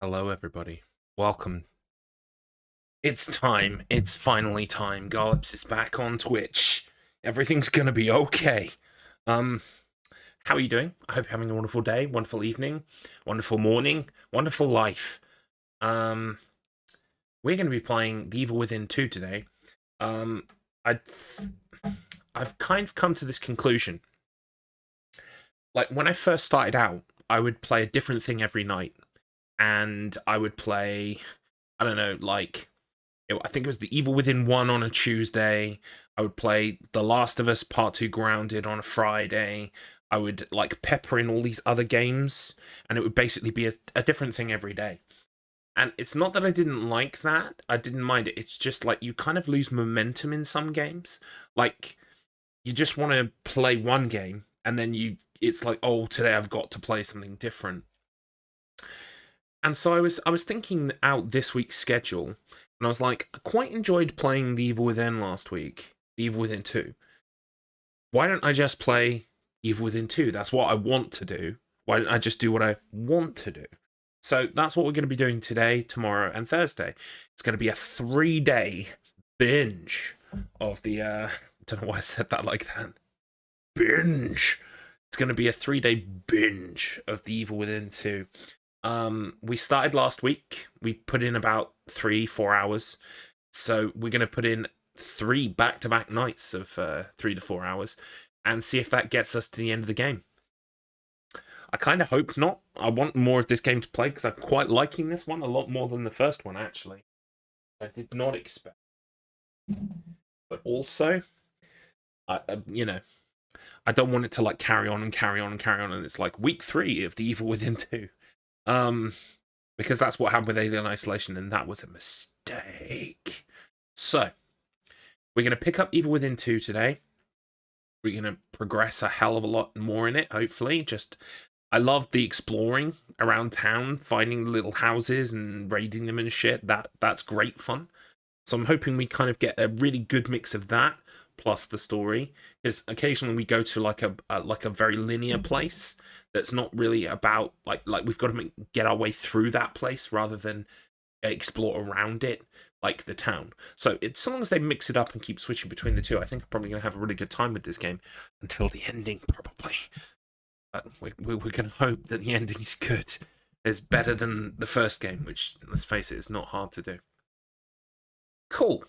Hello, everybody. Welcome. It's time. It's finally time. Garlips is back on Twitch. Everything's gonna be okay. Um, how are you doing? I hope you're having a wonderful day, wonderful evening, wonderful morning, wonderful life. Um, we're gonna be playing The Evil Within 2 today. Um, I, I've kind of come to this conclusion. Like when I first started out, I would play a different thing every night, and I would play, I don't know, I think it was The Evil Within 1 on a Tuesday. I would play The Last of Us Part 2 Grounded on a Friday. I would like pepper in all these other games, and it would basically be a different thing every day. And it's not that I didn't like that, I didn't mind it. It's just like you kind of lose momentum in some games. Like, you just want to play one game, and then it's like, oh, today I've got to play something different. And so I was thinking out this week's schedule, and I was like, I quite enjoyed playing The Evil Within last week, The Evil Within 2. Why don't I just play Evil Within 2? That's what I want to do. Why don't I just do what I want to do? So that's what we're going to be doing today, tomorrow, and Thursday. It's going to be a 3-day binge of the. I don't know why I said that like that. Binge. It's going to be a 3-day binge of The Evil Within 2. We started last week. We put in about 3-4 hours. So we're going to put in 3 back-to-back nights of 3 to 4 hours and see if that gets us to the end of the game. I kind of hope not. I want more of this game to play because I'm quite liking this one a lot more than the first one, actually. I did not expect. But also, I I don't want it to like carry on and carry on and carry on, and it's like week 3 of The Evil Within 2. Because that's what happened with Alien Isolation, and that was a mistake. So, we're going to pick up Evil Within 2 today. We're going to progress a hell of a lot more in it, hopefully. I love the exploring around town, finding little houses and raiding them and shit. That's great fun. So I'm hoping we kind of get a really good mix of that plus the story. Because occasionally we go to like a very linear place that's not really about like we've got to get our way through that place rather than explore around it like the town. So it's so long as they mix it up and keep switching between the two, I think I'm probably gonna have a really good time with this game until the ending, probably. But we're gonna hope that the ending is good. It's better than the first game, which let's face it, is not hard to do. Cool.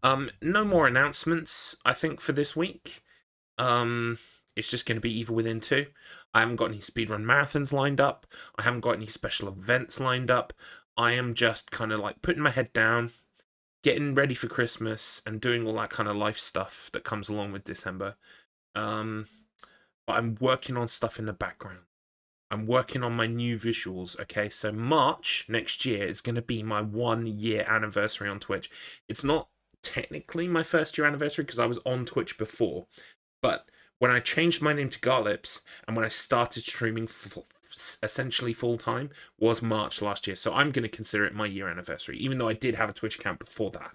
No more announcements, I think, for this week. It's just going to be Evil Within 2. I haven't got any speedrun marathons lined up. I haven't got any special events lined up. I am just kind of like putting my head down, getting ready for Christmas, and doing all that kind of life stuff that comes along with December. But I'm working on stuff in the background. I'm working on my new visuals. Okay, so March next year is going to be my 1-year anniversary on Twitch. It's not technically my first year anniversary because I was on Twitch before, but when I changed my name to Garlips and when I started streaming essentially full time was March last year. So I'm going to consider it my year anniversary, even though I did have a Twitch account before that.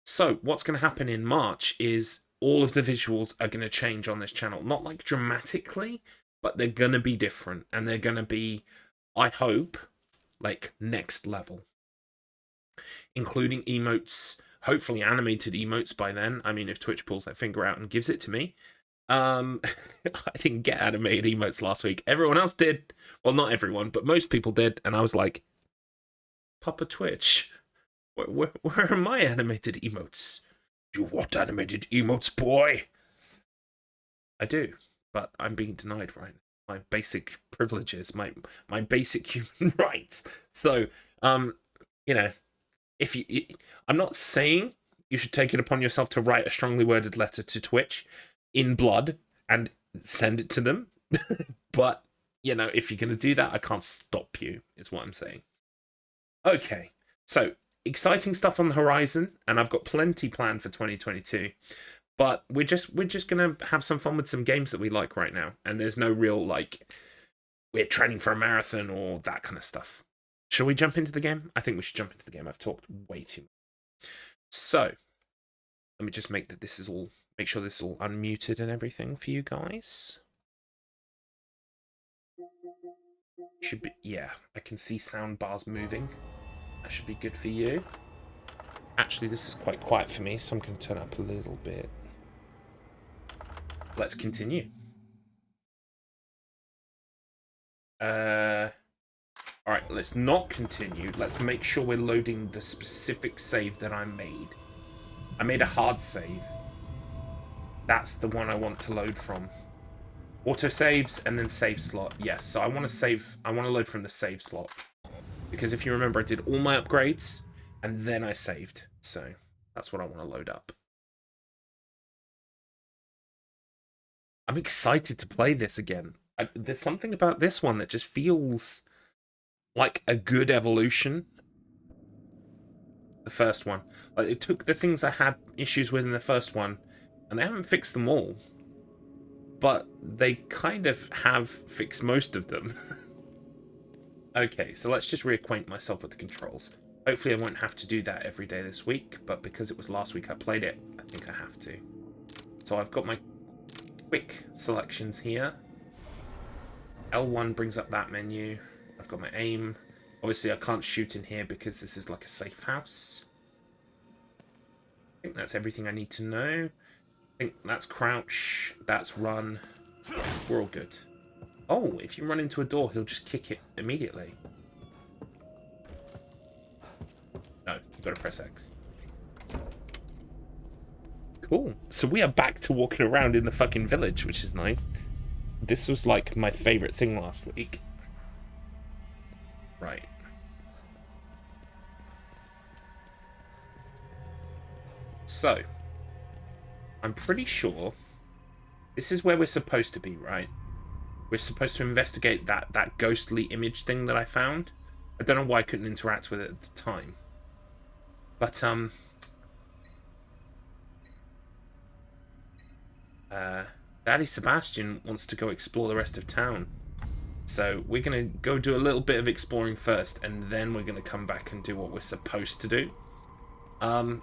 So what's going to happen in March is all of the visuals are going to change on this channel. Not like dramatically, but they're going to be different. And they're going to be, I hope, like next level. Including emotes, hopefully animated emotes by then. I mean, if Twitch pulls their finger out and gives it to me. I didn't get animated emotes last week. Everyone else did. Well, not everyone, but most people did. And I was like, Papa Twitch, where are my animated emotes? You want animated emotes, boy? I do, but I'm being denied right now. My basic privileges, my basic human rights. So, you know, if you, I'm not saying you should take it upon yourself to write a strongly worded letter to Twitch in blood and send it to them, but if you're gonna do that, I can't stop you. Is what I'm saying. Okay, so exciting stuff on the horizon, and I've got plenty planned for 2022. But we're just gonna have some fun with some games that we like right now, and there's no real like we're training for a marathon or that kind of stuff. Shall we jump into the game? I think we should jump into the game. I've talked way too much. So let me just make sure this is all unmuted and everything for you guys. Should be, yeah, I can see sound bars moving. That should be good for you. Actually, this is quite quiet for me, so I'm going to turn up a little bit. Let's continue. Alright, let's not continue. Let's make sure we're loading the specific save that I made. I made a hard save. That's the one I want to load from. Auto saves and then save slot. Yes, so I want to load from the save slot. Because if you remember, I did all my upgrades and then I saved. So that's what I want to load up. I'm excited to play this again. There's something about this one that just feels like a good evolution. The first one. Like, it took the things I had issues with in the first one, and they haven't fixed them all. But they kind of have fixed most of them. Okay, so let's just reacquaint myself with the controls. Hopefully I won't have to do that every day this week, but because it was last week I played it, I think I have to. So I've got my quick selections here. L1 brings up that menu. I've got my aim. Obviously I can't shoot in here because this is like a safe house. I think that's everything I need to know. I think that's crouch, that's run. We're all good. Oh, if you run into a door, he'll just kick it immediately. No, you've got to press X. Cool. So we are back to walking around in the fucking village, which is nice. This was like my favorite thing last week. Right. So, I'm pretty sure this is where we're supposed to be, right? We're supposed to investigate that ghostly image thing that I found. I don't know why I couldn't interact with it at the time. But, Daddy Sebastian wants to go explore the rest of town. So we're going to go do a little bit of exploring first, and then we're going to come back and do what we're supposed to do.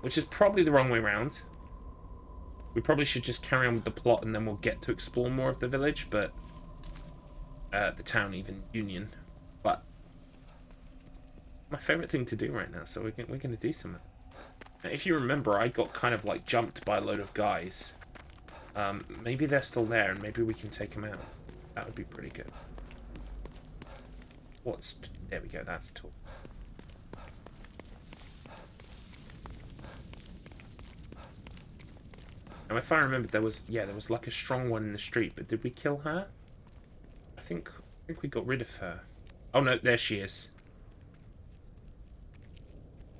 Which is probably the wrong way around. We probably should just carry on with the plot, and then we'll get to explore more of the village, but... the town, even Union. But... my favourite thing to do right now, so we're going to do something. Now, if you remember, I got kind of, like, jumped by a load of guys. Maybe they're still there, and maybe we can take them out. That would be pretty good. There we go, that's a tool. Now, if I remember, there was like a strong one in the street, but did we kill her? I think we got rid of her. Oh no, there she is.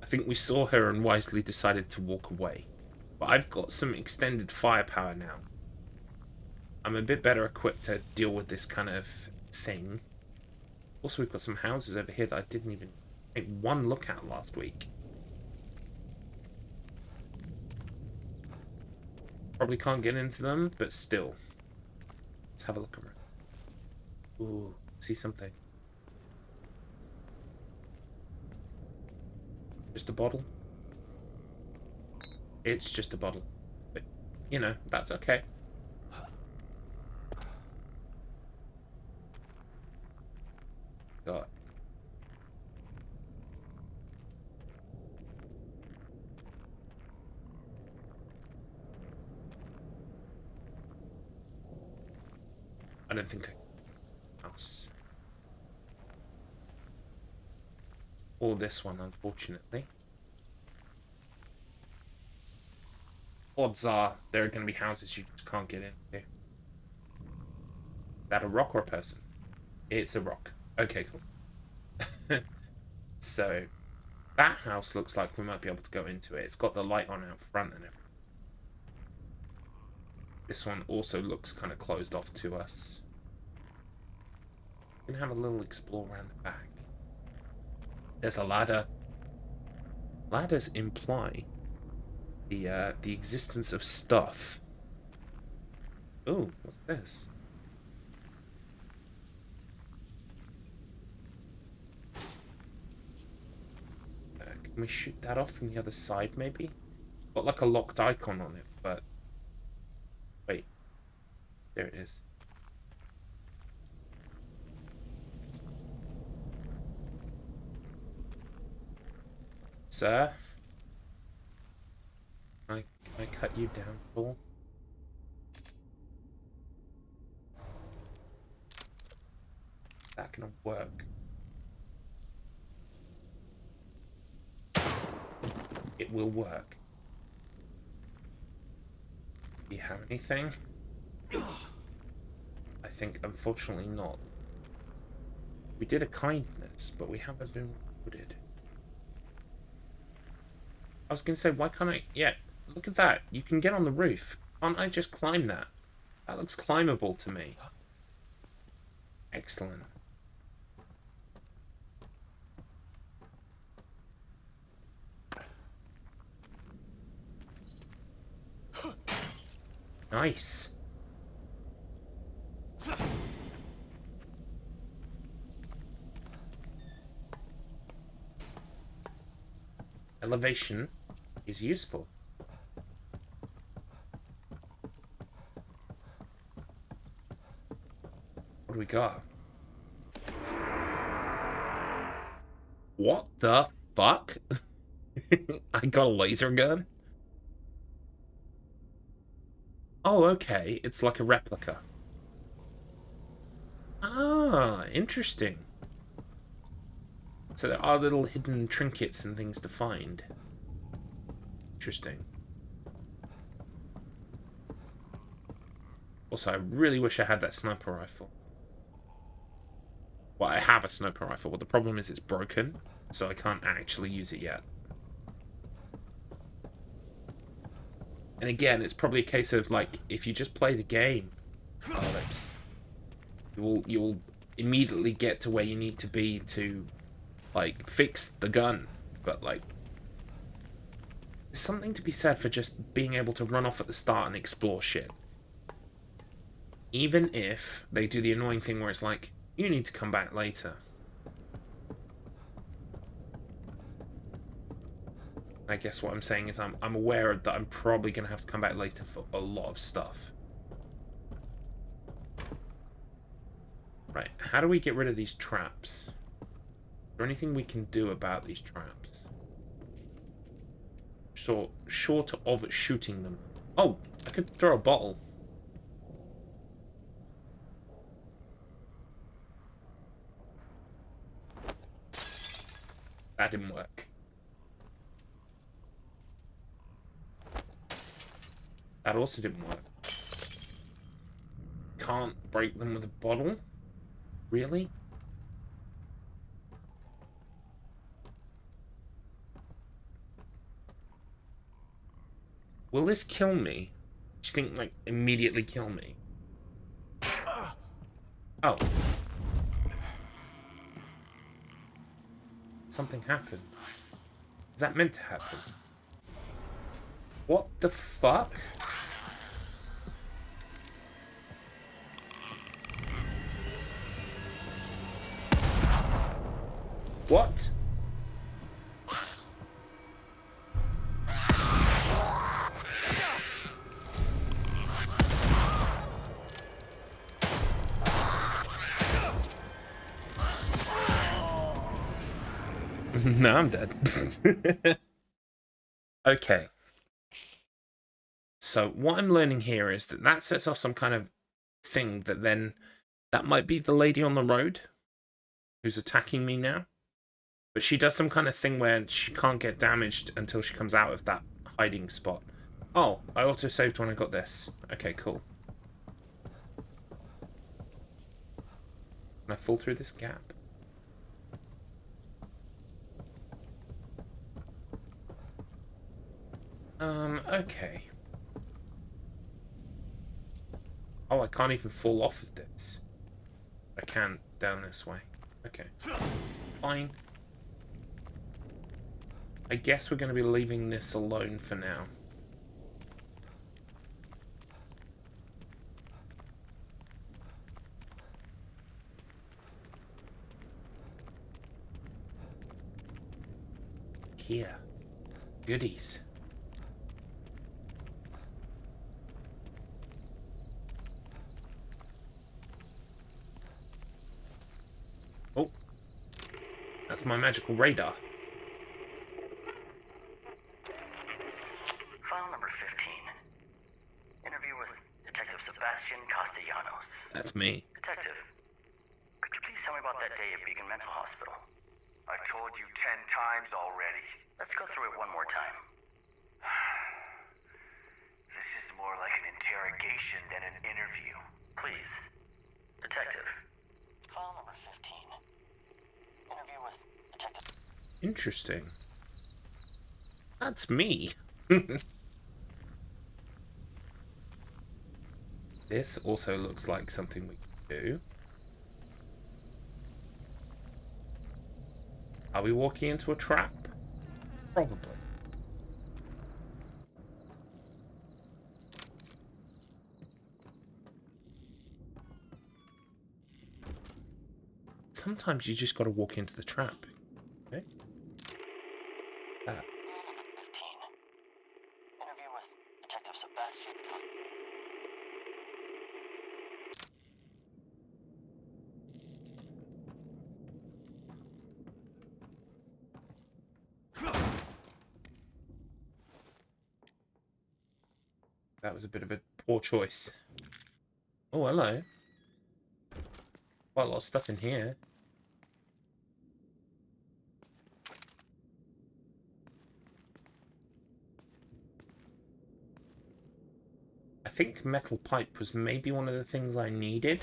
I think we saw her and wisely decided to walk away. But I've got some extended firepower now. I'm a bit better equipped to deal with this kind of thing. Also, we've got some houses over here that I didn't even take one look at last week. Probably can't get into them, but still. Let's have a look around. Ooh, see something. Just a bottle? It's just a bottle. But, you know, that's okay. God. I don't think I house. Or this one, unfortunately. Odds are there are going to be houses you just can't get into. Is that a rock or a person? It's a rock. Okay, cool. So, that house looks like we might be able to go into it. It's got the light on out front and everything. This one also looks kind of closed off to us. We can have a little explore around the back. There's a ladder. Ladders imply the existence of stuff. Oh, what's this? Can we shoot that off from the other side, maybe? Got like a locked icon on it, but... wait. There it is. sir. Can I cut you down at all? That gonna work. It will work. Do you have anything? I think, unfortunately, not. We did a kindness, but we haven't been rewarded. I was going to say, why can't I... Yeah, look at that. You can get on the roof. Can't I just climb that? That looks climbable to me. Excellent. Nice. Elevation is useful. What do we got? What the fuck? I got a laser gun? Oh, okay. It's like a replica. Ah, interesting. So there are little hidden trinkets and things to find. Interesting. Also, I really wish I had that sniper rifle. Well, I have a sniper rifle, but the problem is it's broken, so I can't actually use it yet. And again, it's probably a case of, like, if you just play the game, Garlips, you will immediately get to where you need to be to, like, fix the gun. But, like, there's something to be said for just being able to run off at the start and explore shit. Even if they do the annoying thing where it's like, you need to come back later. I guess what I'm saying is I'm aware that I'm probably going to have to come back later for a lot of stuff. Right, how do we get rid of these traps? Is there anything we can do about these traps? So, short of shooting them. Oh, I could throw a bottle. That didn't work. That also didn't work. Can't break them with a bottle? Really? Will this kill me? Do you think, like, immediately kill me? Oh. Something happened. Is that meant to happen? What the fuck? What? No, I'm dead. Okay. So what I'm learning here is that sets off some kind of thing that then... That might be the lady on the road who's attacking me now. But she does some kind of thing where she can't get damaged until she comes out of that hiding spot. Oh, I auto-saved when I got this. Okay, cool. Can I fall through this gap? Okay. Oh, I can't even fall off of this. I can down this way. Okay. Fine. I guess we're going to be leaving this alone for now. Here. Goodies. Oh. That's my magical radar. That's me. Detective, could you please tell me about that day at Beacon Mental Hospital? I've told you 10 times already. Let's go through it one more time. This is more like an interrogation than an interview. Please. Detective. File number 15. Interview with Detective. Interesting. That's me. This also looks like something we can do. Are we walking into a trap? Probably. Sometimes you just gotta walk into the trap. Okay? That. 15. Interview with Detective Sebastian. That was a bit of a poor choice. Oh, hello. Quite a lot of stuff in here. I think metal pipe was maybe one of the things I needed.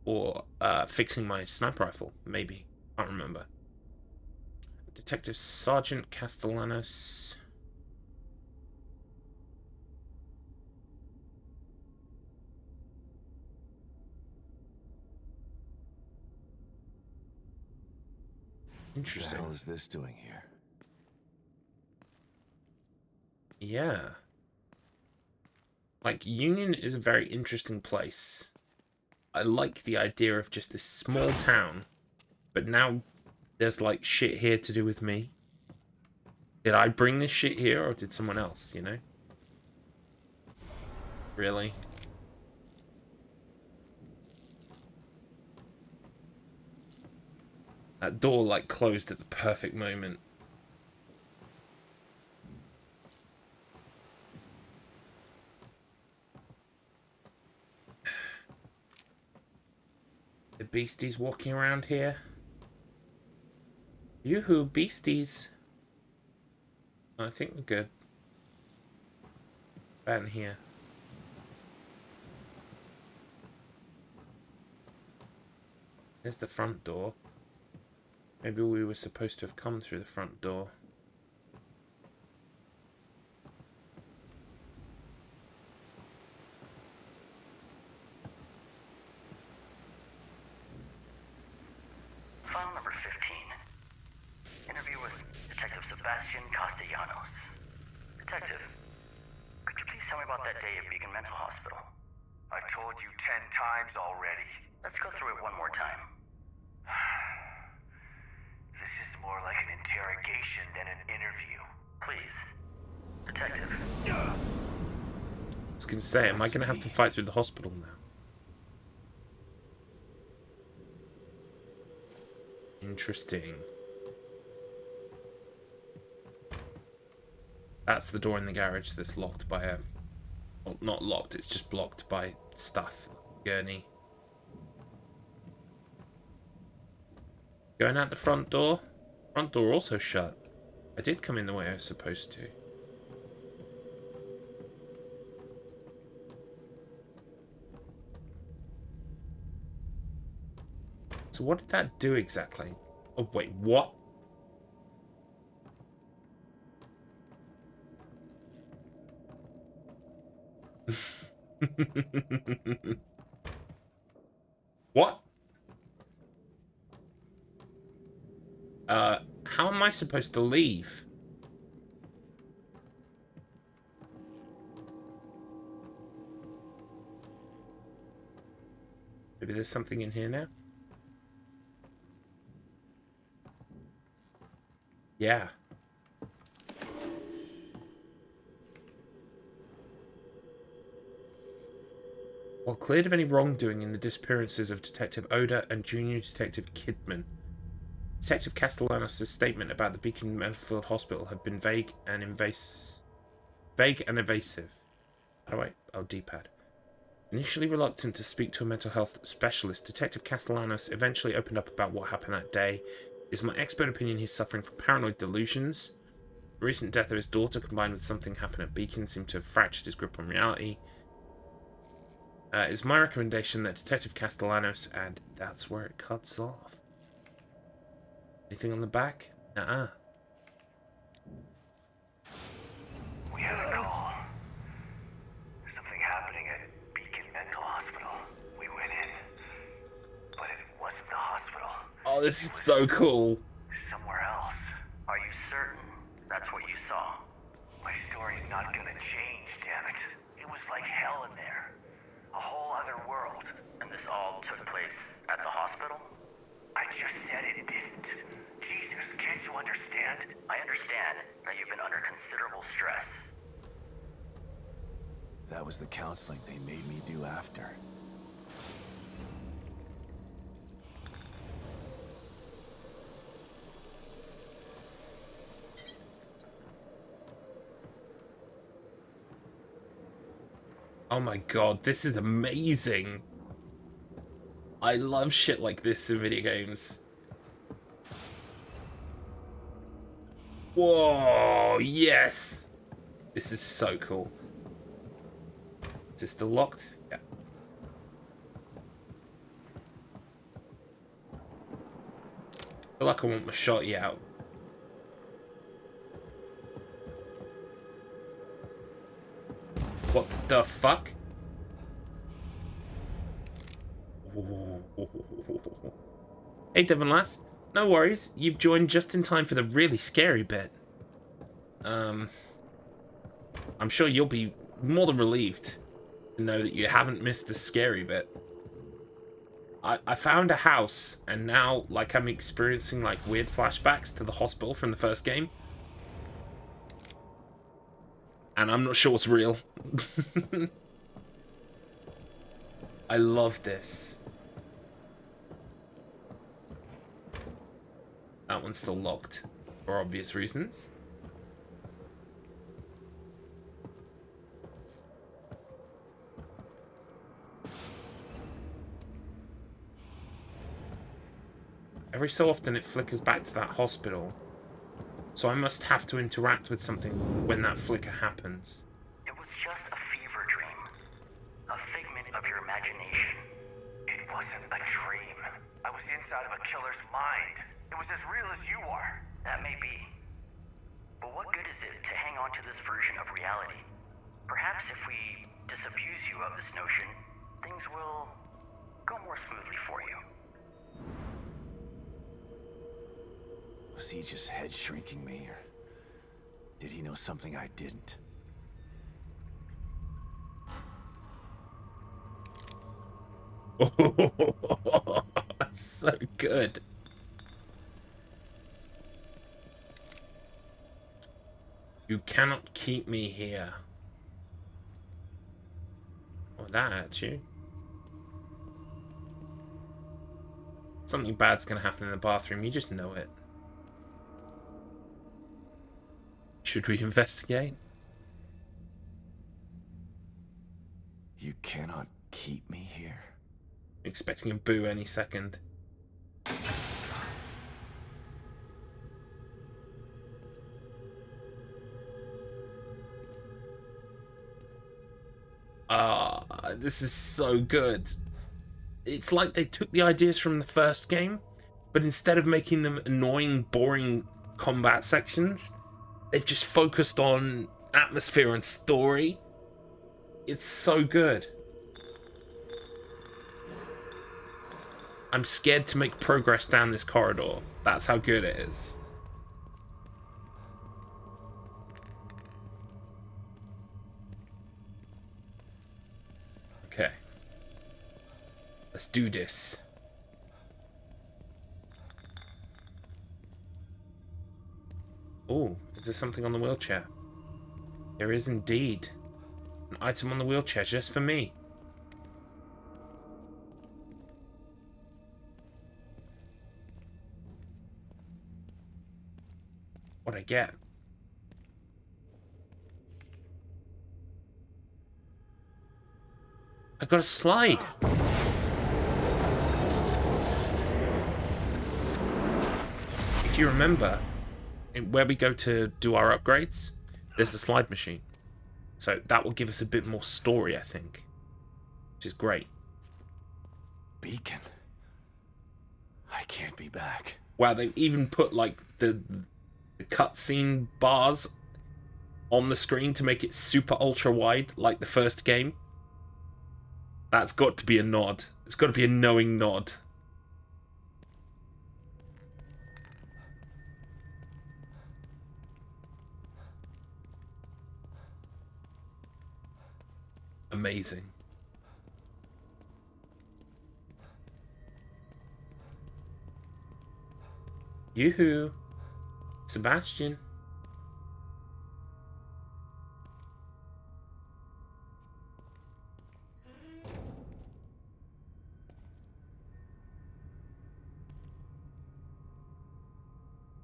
Or fixing my sniper rifle, maybe. Can't remember. Detective Sergeant Castellanos. Interesting. What the hell is this doing here? Yeah. Like, Union is a very interesting place. I like the idea of just this small town, but now there's, like, shit here to do with me. Did I bring this shit here, or did someone else, you know? Really? That door, like, closed at the perfect moment. The beasties walking around here. Yoo-hoo, beasties. I think we're good. About in here. There's the front door. Maybe we were supposed to have come through the front door. File number 15. Interview with Detective Sebastian Castellanos. Detective, could you please tell me about that day at Beacon Mental Hospital? I've told you 10 times already. Let's go through it one more time. This is more like an interrogation than an interview. Please. Detective. I was going to say, am I going to have to fight through the hospital now? Interesting. That's the door in the garage that's locked by a... Well, not locked, it's just blocked by stuff. Gurney. Going out the front door? Front door also shut. I did come in the way I was supposed to. So what did that do exactly? Oh, wait, what? What? How am I supposed to leave? Maybe there's something in here now? Yeah. While cleared of any wrongdoing in the disappearances of Detective Oda and Junior Detective Kidman, Detective Castellanos' statement about the Beacon Mental Hospital had been vague and evasive. How do I... Oh, D-pad. Initially reluctant to speak to a mental health specialist, Detective Castellanos eventually opened up about what happened that day. It's my expert opinion he's suffering from paranoid delusions. The recent death of his daughter, combined with something happened at Beacon, seemed to have fractured his grip on reality. It's my recommendation that Detective Castellanos, and that's where it cuts off. Anything on the back? Nuh-uh. We had a call. There's something happening at Beacon Mental Hospital. We went in, but it wasn't the hospital. Oh, this is so cool. Somewhere else. Are you certain that's what you saw? My story's not gonna change, damn it. It was like hell in there. A whole other world. And this all took place at the hospital? I just said it didn't. Jesus, can't you understand? I understand that you've been under considerable stress. That was the counseling they made me do after. Oh my god, this is amazing. I love shit like this in video games. Whoa, yes! This is so cool. Is this still locked? Yeah. I feel like I want my shotty out. What the fuck? Hey, Devon Lass. No worries, you've joined just in time for the really scary bit. I'm sure you'll be more than relieved to know that you haven't missed the scary bit. I found a house, and now, like, I'm experiencing, like, weird flashbacks to the hospital from the first game. And I'm not sure what's real. I love this. That one's still locked, for obvious reasons. Every so often it flickers back to that hospital, so I must have to interact with something when that flicker happens. It was just a fever dream. A figment of your imagination. It wasn't a dream. I was inside of a killer's mind. It was as real as you are. That may be. But what good is it to hang on to this version of reality? Perhaps if we disabuse you of this notion, things will go more smoothly for you. Was he just head shrinking me, or did he know something I didn't? Oh, that's so good. You cannot keep me here. Oh, that at you. Something bad's gonna happen in the bathroom, you just know it. Should we investigate? You cannot keep me here. Expecting a boo any second. This is so good. It's like they took the ideas from the first game, but instead of making them annoying, boring combat sections, they've just focused on atmosphere and story. It's so good. I'm scared to make progress down this corridor. That's how good it is. Okay. Let's do this. Oh, is there something on the wheelchair? There is indeed. An item on the wheelchair just for me. What'd I get? I got a slide. If you remember, where we go to do our upgrades, there's a slide machine. So that will give us a bit more story, I think. Which is great. Beacon. I can't be back. Wow, they've even put like the cutscene bars on the screen to make it super ultra wide, like the first game. That's got to be a nod. It's got to be a knowing nod. Amazing. Yoo-hoo. Sebastian.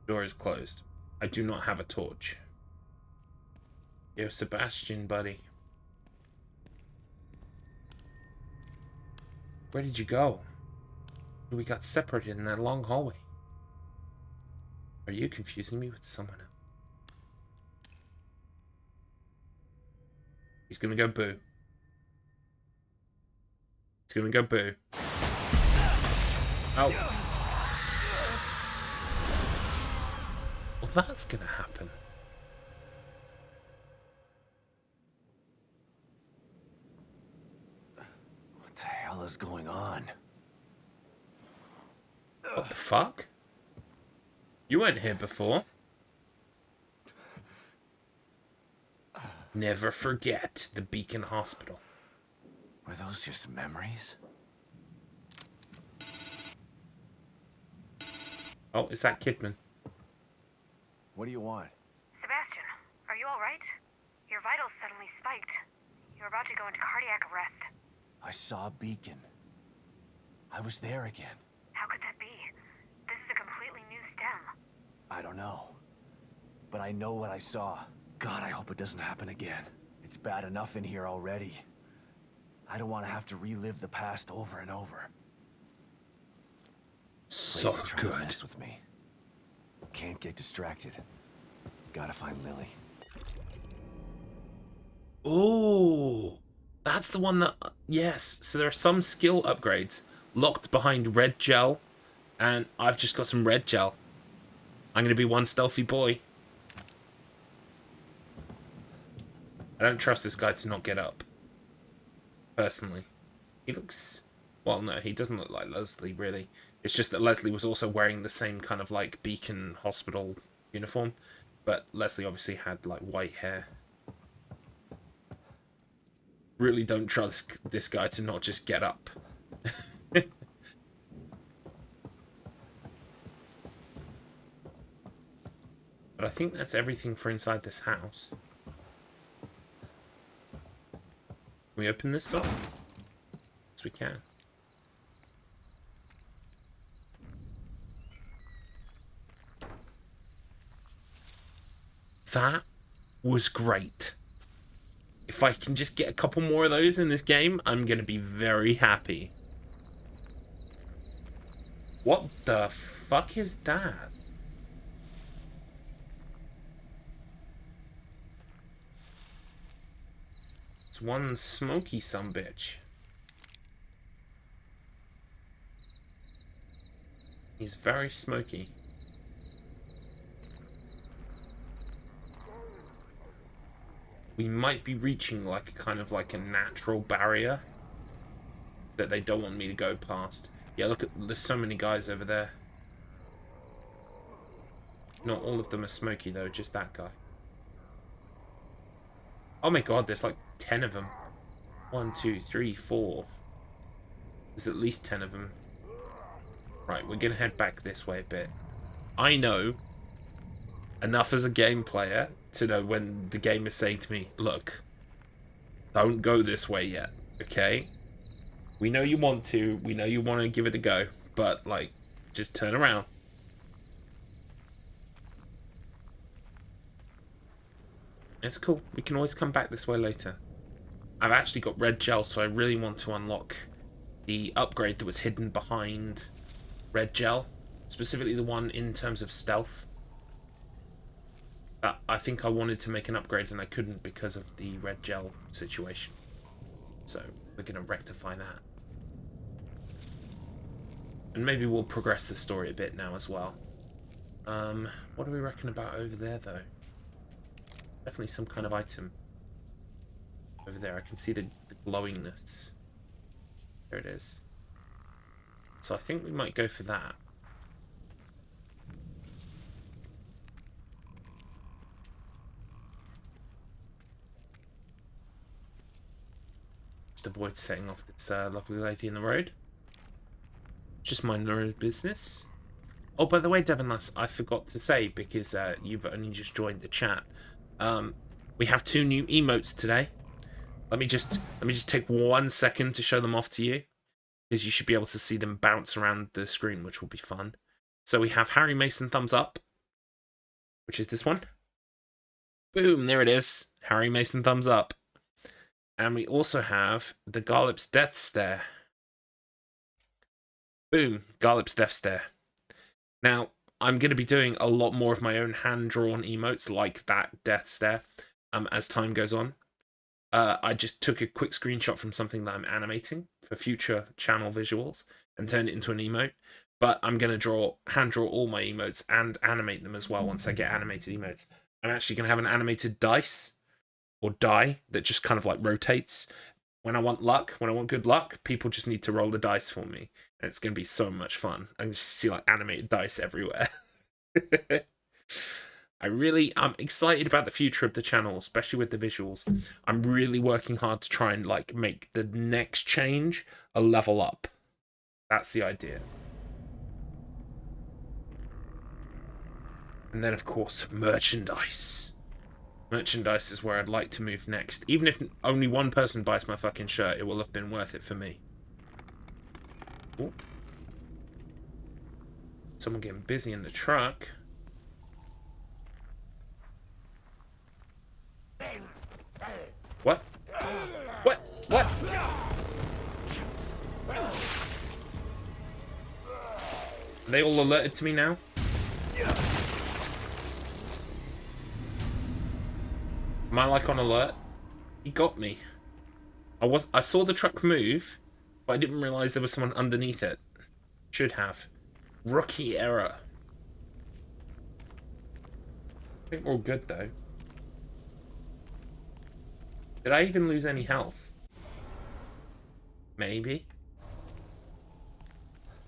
Door is closed. I do not have a torch. Yo, Sebastian, buddy. Where did you go? We got separated in that long hallway. Are you confusing me with someone else? He's gonna go boo. He's gonna go boo. Oh. Well, that's gonna happen. What the hell is going on? What the fuck? You weren't here before. Never forget the Beacon Hospital. Were those just memories? Oh, is that Kidman? What do you want? Sebastian, are you all right? Your vitals suddenly spiked. You're about to go into cardiac arrest. I saw Beacon. I was there again. How could that be? This is a completely new stem. I don't know. But I know what I saw. God, I hope it doesn't happen again. It's bad enough in here already. I don't want to have to relive the past over and over. So Place is trying to good. mess with me. Can't get distracted. Gotta find Lily. Oh, that's the one that... Yes, so there are some skill upgrades locked behind red gel, and I've just got some red gel. I'm going to be one stealthy boy. I don't trust this guy to not get up. Personally. He looks... Well, no, he doesn't look like Leslie, really. It's just that Leslie was also wearing the same kind of, like, Beacon Hospital uniform. But Leslie obviously had, like, white hair. Really don't trust this guy to not just get up. But I think that's everything for inside this house. Can we open this door? Yes, we can. That was great. If I can just get a couple more of those in this game, I'm going to be very happy. What the fuck is that? It's one smoky sumbitch. He's very smoky. We might be reaching like kind of like a natural barrier that they don't want me to go past. Yeah, look at, there's so many guys over there. Not all of them are smoky though, just that guy. Oh my god, there's like 10 of them. 1, 2, 3, 4. There's at least 10 of them. Right, we're gonna head back this way a bit. I know enough as a game player to know when the game is saying to me, look, don't go this way yet, okay? We know you want to, we know you want to give it a go, but, like, just turn around. It's cool. We can always come back this way later. I've actually got red gel, so I really want to unlock the upgrade that was hidden behind red gel, specifically the one in terms of stealth. I think I wanted to make an upgrade and I couldn't because of the red gel situation. So we're going to rectify that. And maybe we'll progress the story a bit now as well. What do we reckon about over there, though? Definitely some kind of item. Over there, I can see the glowingness. There it is. So I think we might go for that. Just avoid setting off this lovely lady in the road. Just mind their own business. Oh, by the way, Devon Lass, I forgot to say, because you've only just joined the chat. We have 2 new emotes today. Let me just take 1 second to show them off to you, because you should be able to see them bounce around the screen, which will be fun. So we have Harry Mason thumbs up, which is this one. Boom, there it is. Harry Mason thumbs up. And we also have the Garlips death stare. Boom, Garlips death stare. Now, I'm going to be doing a lot more of my own hand-drawn emotes like that death stare as time goes on. I just took a quick screenshot from something that I'm animating for future channel visuals and turned it into an emote. But I'm going to hand-draw all my emotes and animate them as well once I get animated emotes. I'm actually going to have an animated dice or die that just kind of like rotates. When I want luck, when I want good luck, people just need to roll the dice for me. And it's going to be so much fun. I can just see like animated dice everywhere. I'm excited about the future of the channel, especially with the visuals. I'm really working hard to try and like make the next change a level up. That's the idea. And then of course, merchandise. Merchandise is where I'd like to move next. Even if only one person buys my fucking shirt, it will have been worth it for me. Ooh. Someone getting busy in the truck. What? What? What? Are they all alerted to me now? Am I like on alert? He got me. I saw the truck move, but I didn't realize there was someone underneath it. Should have. Rookie error. I think we're all good though. Did I even lose any health? Maybe.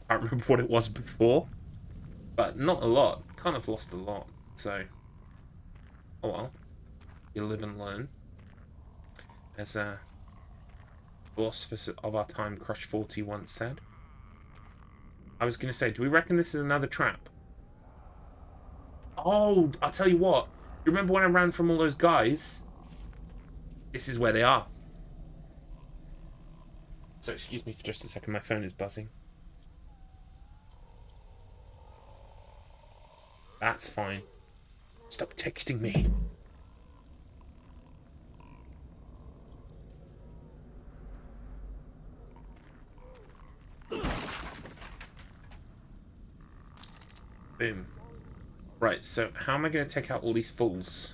I can't remember what it was before. But not a lot. Kind of lost a lot. So. Oh well. You live and learn. As philosopher of our time, Crush 40 once said. I was going to say, do we reckon this is another trap? Oh, I'll tell you what. Do you remember when I ran from all those guys? This is where they are. So excuse me for just a second, my phone is buzzing. That's fine. Stop texting me. Boom. Right, so how am I going to take out all these fools?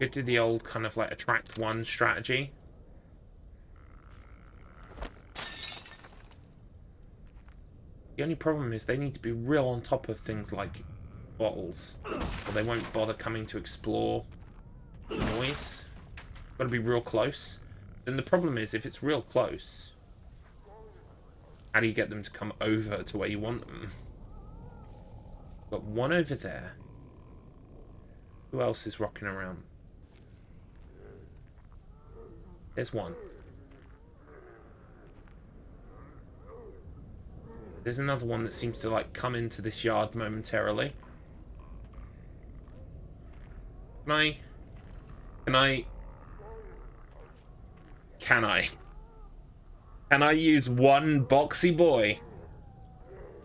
Could do the old kind of like attract one strategy. The only problem is they need to be real on top of things like bottles, or they won't bother coming to explore noise. Got to be real close. Then the problem is, if it's real close, how do you get them to come over to where you want them? Got one over there. Who else is rocking around? There's one. There's another one that seems to like come into this yard momentarily. Can I use one boxy boy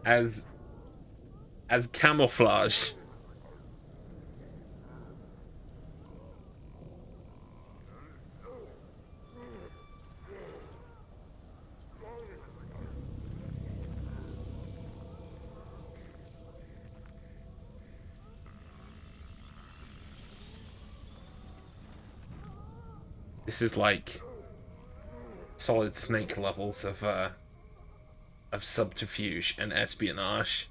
as camouflage? This is like Solid Snake levels of subterfuge and espionage.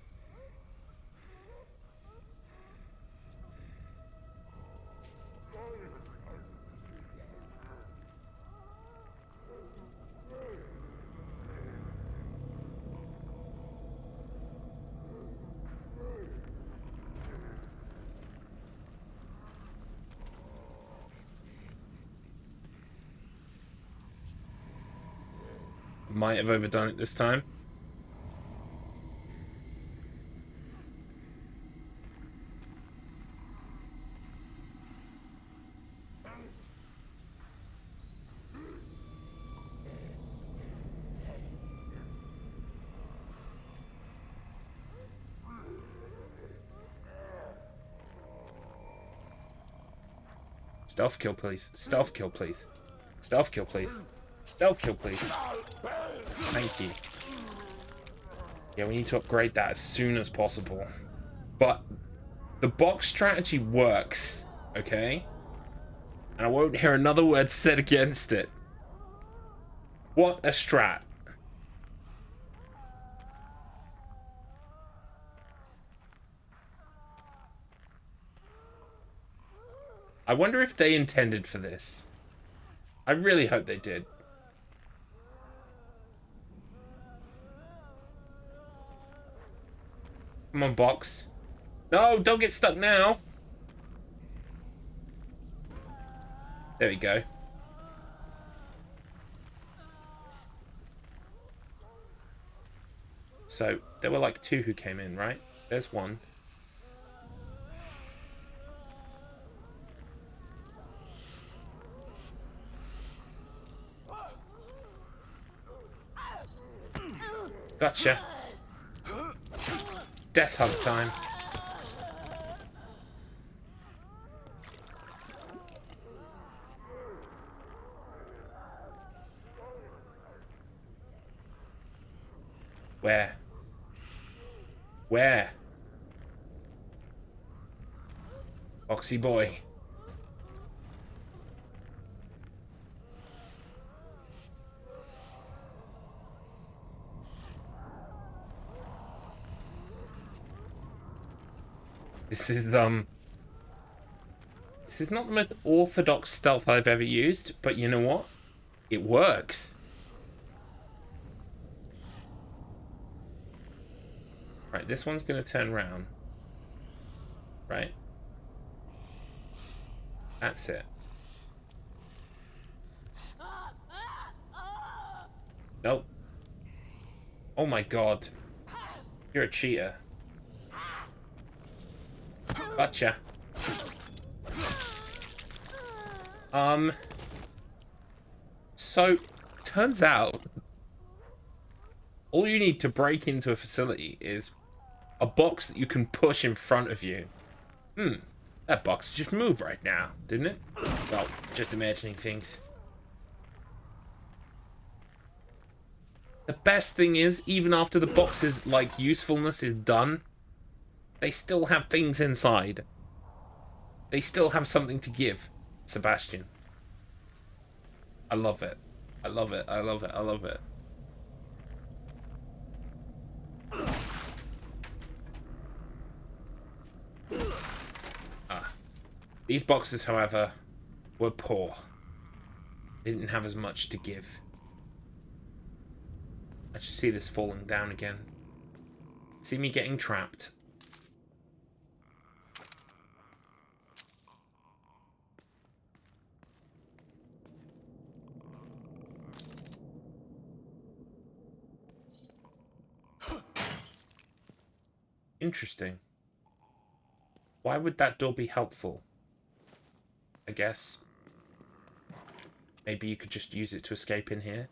Might have overdone it this time. Stealth kill, please. Stealth kill, please. Stealth kill, please. Stealth kill, please. Thank you. Yeah, we need to upgrade that as soon as possible. But the box strategy works, okay? And I won't hear another word said against it. What a strat. I wonder if they intended for this. I really hope they did. Come on, box. No, don't get stuck now. There we go. So, there were like 2 who came in, right? There's 1. Gotcha. Death hug time. Where? Where? Boxy boy. This is not the most orthodox stealth I've ever used, but you know what? It works. Right, this one's gonna turn round. Right? That's it. Nope. Oh my god. You're a cheater. Gotcha. So, turns out, all you need to break into a facility is a box that you can push in front of you. That box just moved right now, didn't it? Well, just imagining things. The best thing is, even after the box's, like, usefulness is done, they still have things inside. They still have something to give, Sebastian. I love it. I love it. I love it. I love it. These boxes, however, were poor. They didn't have as much to give. I just see this falling down again. See me getting trapped. Interesting. Why would that door be helpful? I guess maybe you could just use it to escape in here.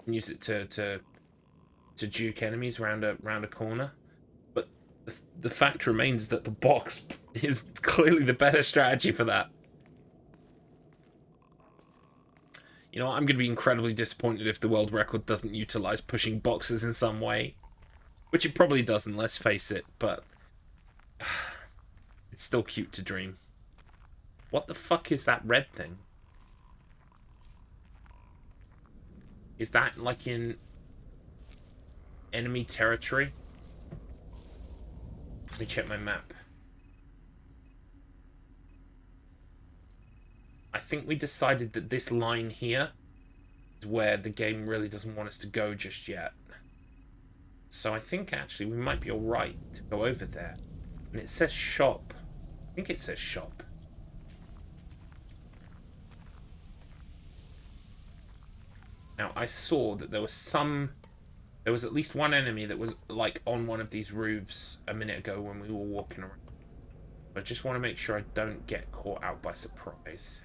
And use it to juke enemies around a corner. But the fact remains that the box is clearly the better strategy for that. You know what? I'm going to be incredibly disappointed if the world record doesn't utilize pushing boxes in some way. Which it probably doesn't, let's face it, but it's still cute to dream. What the fuck is that red thing? Is that like in enemy territory? Let me check my map. I think we decided that this line here is where the game really doesn't want us to go just yet. So I think actually we might be alright to go over there. And it says shop. I think it says shop. Now I saw that there was at least one enemy that was like on one of these roofs a minute ago when we were walking around. I just want to make sure I don't get caught out by surprise.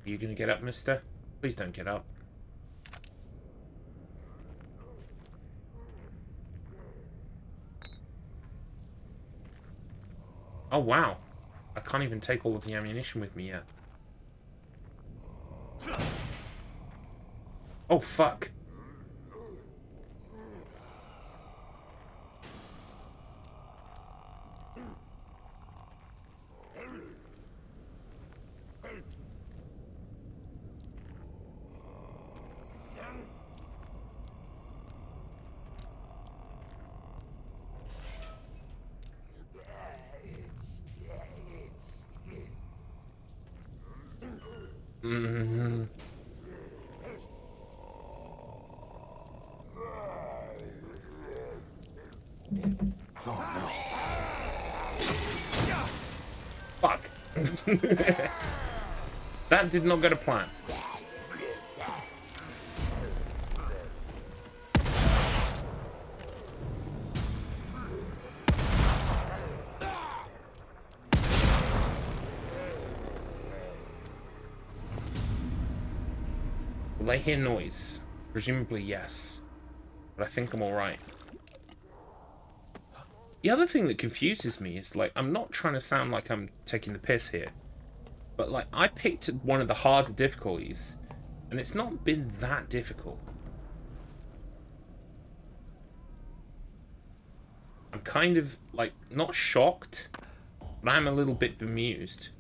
Are you gonna get up, mister? Please don't get up. Oh, wow. I can't even take all of the ammunition with me yet. Oh, fuck. Mm-hmm. Fuck. That did not go to plan. Will I hear noise? Presumably yes. But I think I'm alright. The other thing that confuses me is, like, I'm not trying to sound like I'm taking the piss here, but, like, I picked one of the harder difficulties, and it's not been that difficult. I'm kind of, like, not shocked, but I'm a little bit bemused.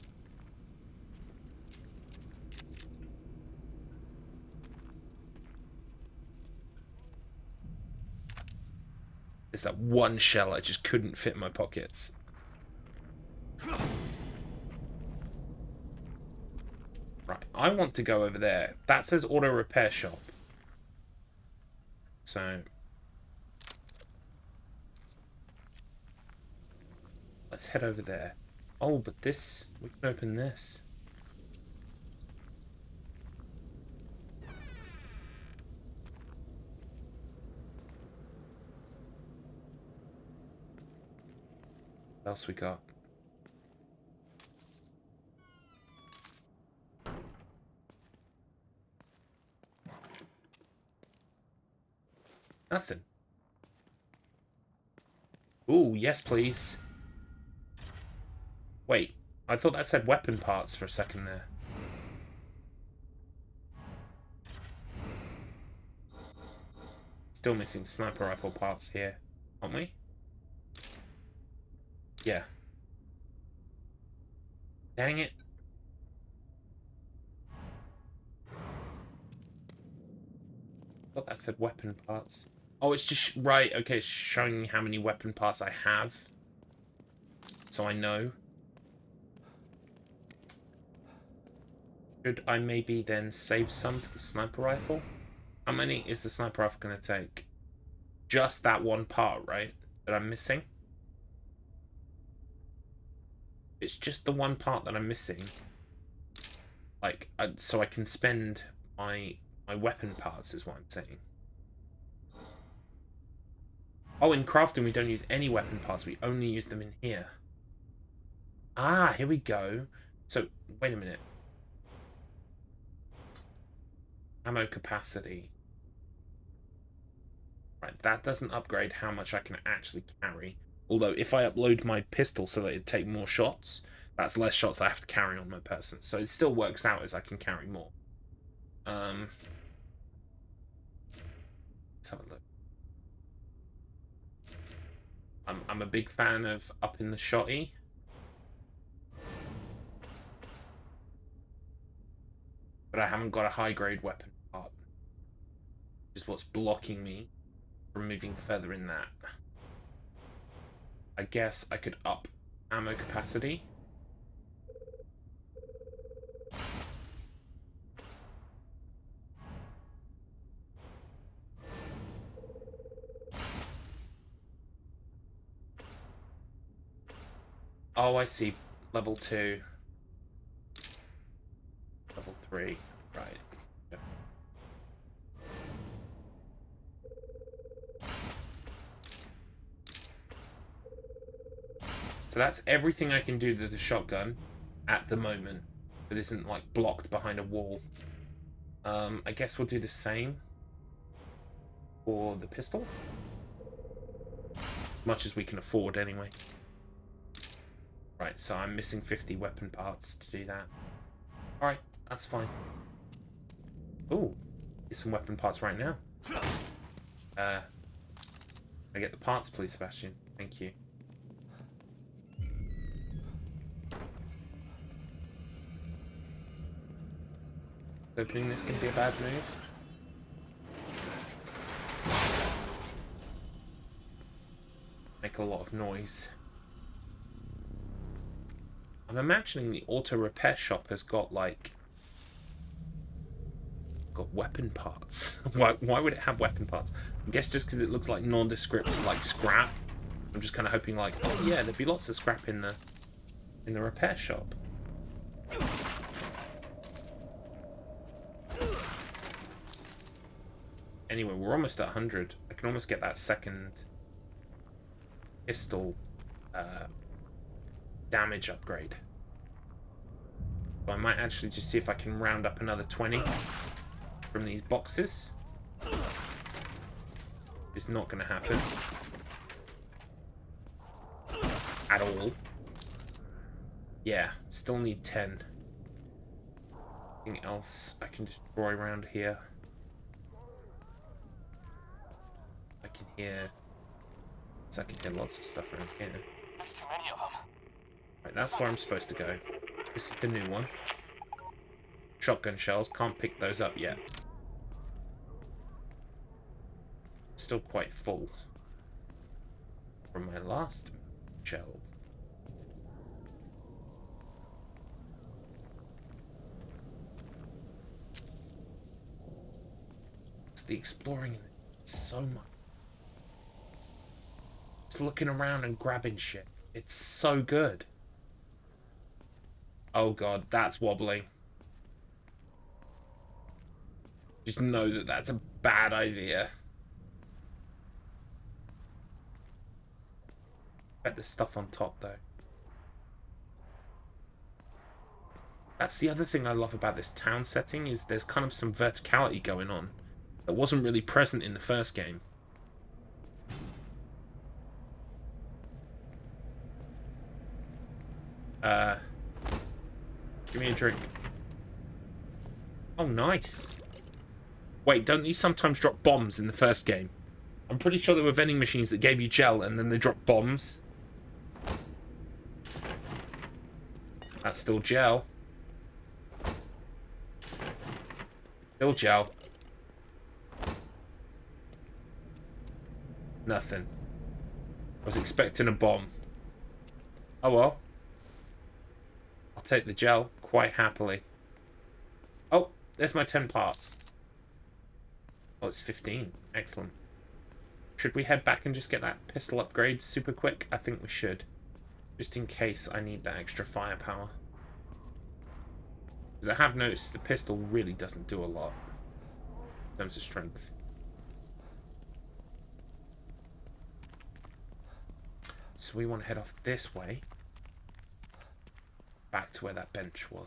It's that one shell I just couldn't fit in my pockets. Right, I want to go over there. That says auto repair shop. So let's head over there. Oh, but this, we can open this. What else we got? Nothing. Ooh, yes, please. Wait, I thought that said weapon parts for a second there. Still missing sniper rifle parts here, aren't we? Yeah. Dang it. Thought that said weapon parts. Oh, it's just right. Okay, it's showing me how many weapon parts I have, so I know. Should I maybe then save some for the sniper rifle? How many is the sniper rifle gonna take? Just that one part, right? That I'm missing? It's just the one part that I'm missing. Like, so I can spend my weapon parts is what I'm saying. Oh, in crafting we don't use any weapon parts. We only use them in here. Ah, here we go. So, wait a minute. Ammo capacity. Right, that doesn't upgrade how much I can actually carry. Although, if I upload my pistol so that it'd take more shots, that's less shots I have to carry on my person. So it still works out as I can carry more. Let's have a look. I'm a big fan of upping the shotty. But I haven't got a high grade weapon part. Which is what's blocking me from moving further in that. I guess I could up ammo capacity. Oh, I see. Level 2. Level 3. Right. Yeah. So that's everything I can do to the shotgun at the moment. That isn't like blocked behind a wall. I guess we'll do the same for the pistol. Much as we can afford anyway. Right, so I'm missing 50 weapon parts to do that. Alright, that's fine. Ooh, get some weapon parts right now. Can I get the parts, please, Sebastian? Thank you. Opening this can be a bad move. Make a lot of noise. I'm imagining the auto repair shop has got like weapon parts. Why would it have weapon parts? I guess just because it looks like nondescript like scrap. I'm just kind of hoping like, oh yeah, there'd be lots of scrap in the repair shop. Anyway, we're almost at 100. I can almost get that second pistol damage upgrade. So I might actually just see if I can round up another 20 from these boxes. It's not going to happen. At all. Yeah, still need 10. Anything else I can destroy around here? I can hear... So I can hear lots of stuff around here. There's too many of them. Right, that's where I'm supposed to go. This is the new one. Shotgun shells, can't pick those up yet. Still quite full from my last shells. It's the exploring in it so much. Just looking around and grabbing shit. It's so good. Oh god, that's wobbling. Just know that that's a bad idea. Bet there's stuff on top though. That's the other thing I love about this town setting is there's kind of some verticality going on that wasn't really present in the first game. Give me a drink. Oh, nice. Wait, don't these sometimes drop bombs in the first game? I'm pretty sure there were vending machines that gave you gel and then they dropped bombs. That's still gel. Still gel. Nothing. I was expecting a bomb. Oh well. I'll take the gel quite happily. Oh, there's my 10 parts. Oh, it's 15. Excellent. Should we head back and just get that pistol upgrade super quick? I think we should. Just in case I need that extra firepower. Because I have noticed the pistol really doesn't do a lot in terms of strength. So we want to head off this way. Back to where that bench was.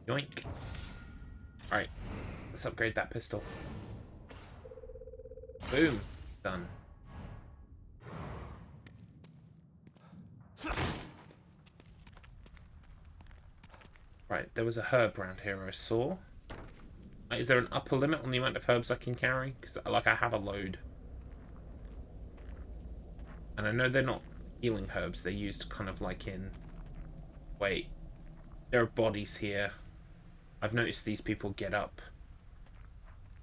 Yoink. Alright, let's upgrade that pistol. Boom. Done. Right, there was a herb around here I saw. Is there an upper limit on the amount of herbs I can carry? Because, like, I have a load. And I know they're not healing herbs. They're used kind of like in... Wait. There are bodies here. I've noticed these people get up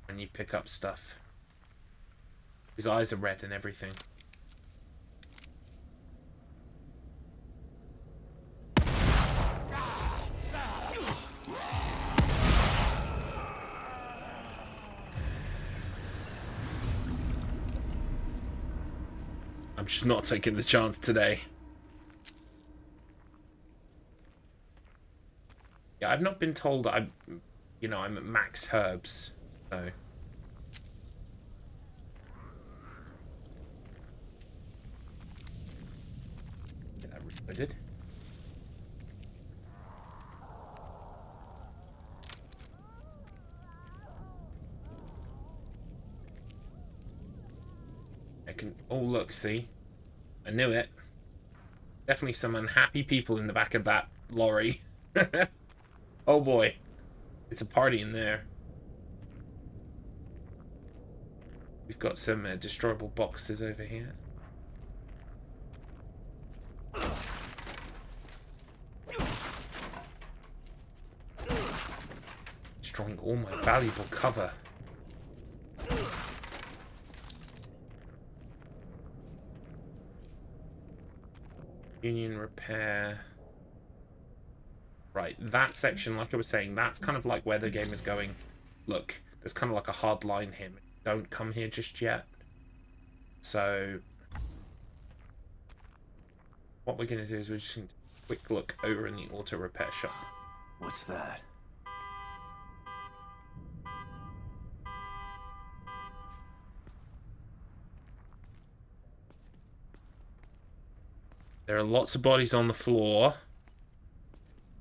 when you pick up stuff. His eyes are red and everything. I'm just not taking the chance today. Yeah, I've not been told that I'm at max herbs, so... Get that reloaded. I can... Oh, look, see? I knew it. Definitely some unhappy people in the back of that lorry. Oh boy. It's a party in there. We've got some destroyable boxes over here. Destroying all my valuable cover. Union repair. Right, that section, like I was saying, that's kind of like where the game is going. Look, there's kind of like a hard line here. Don't come here just yet. So, what we're going to do is we're just going to take a quick look over in the auto repair shop. What's that? There are lots of bodies on the floor.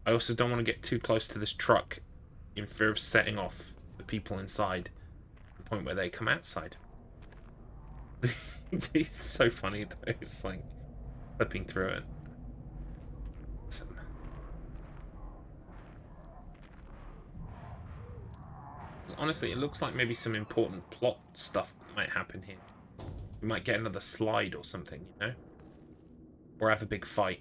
I also don't want to get too close to this truck in fear of setting off the people inside to the point where they come outside. It's so funny though, it's like flipping through it. Awesome. Honestly, it looks like maybe some important plot stuff might happen here. We might get another slide or something, you know? Or have a big fight.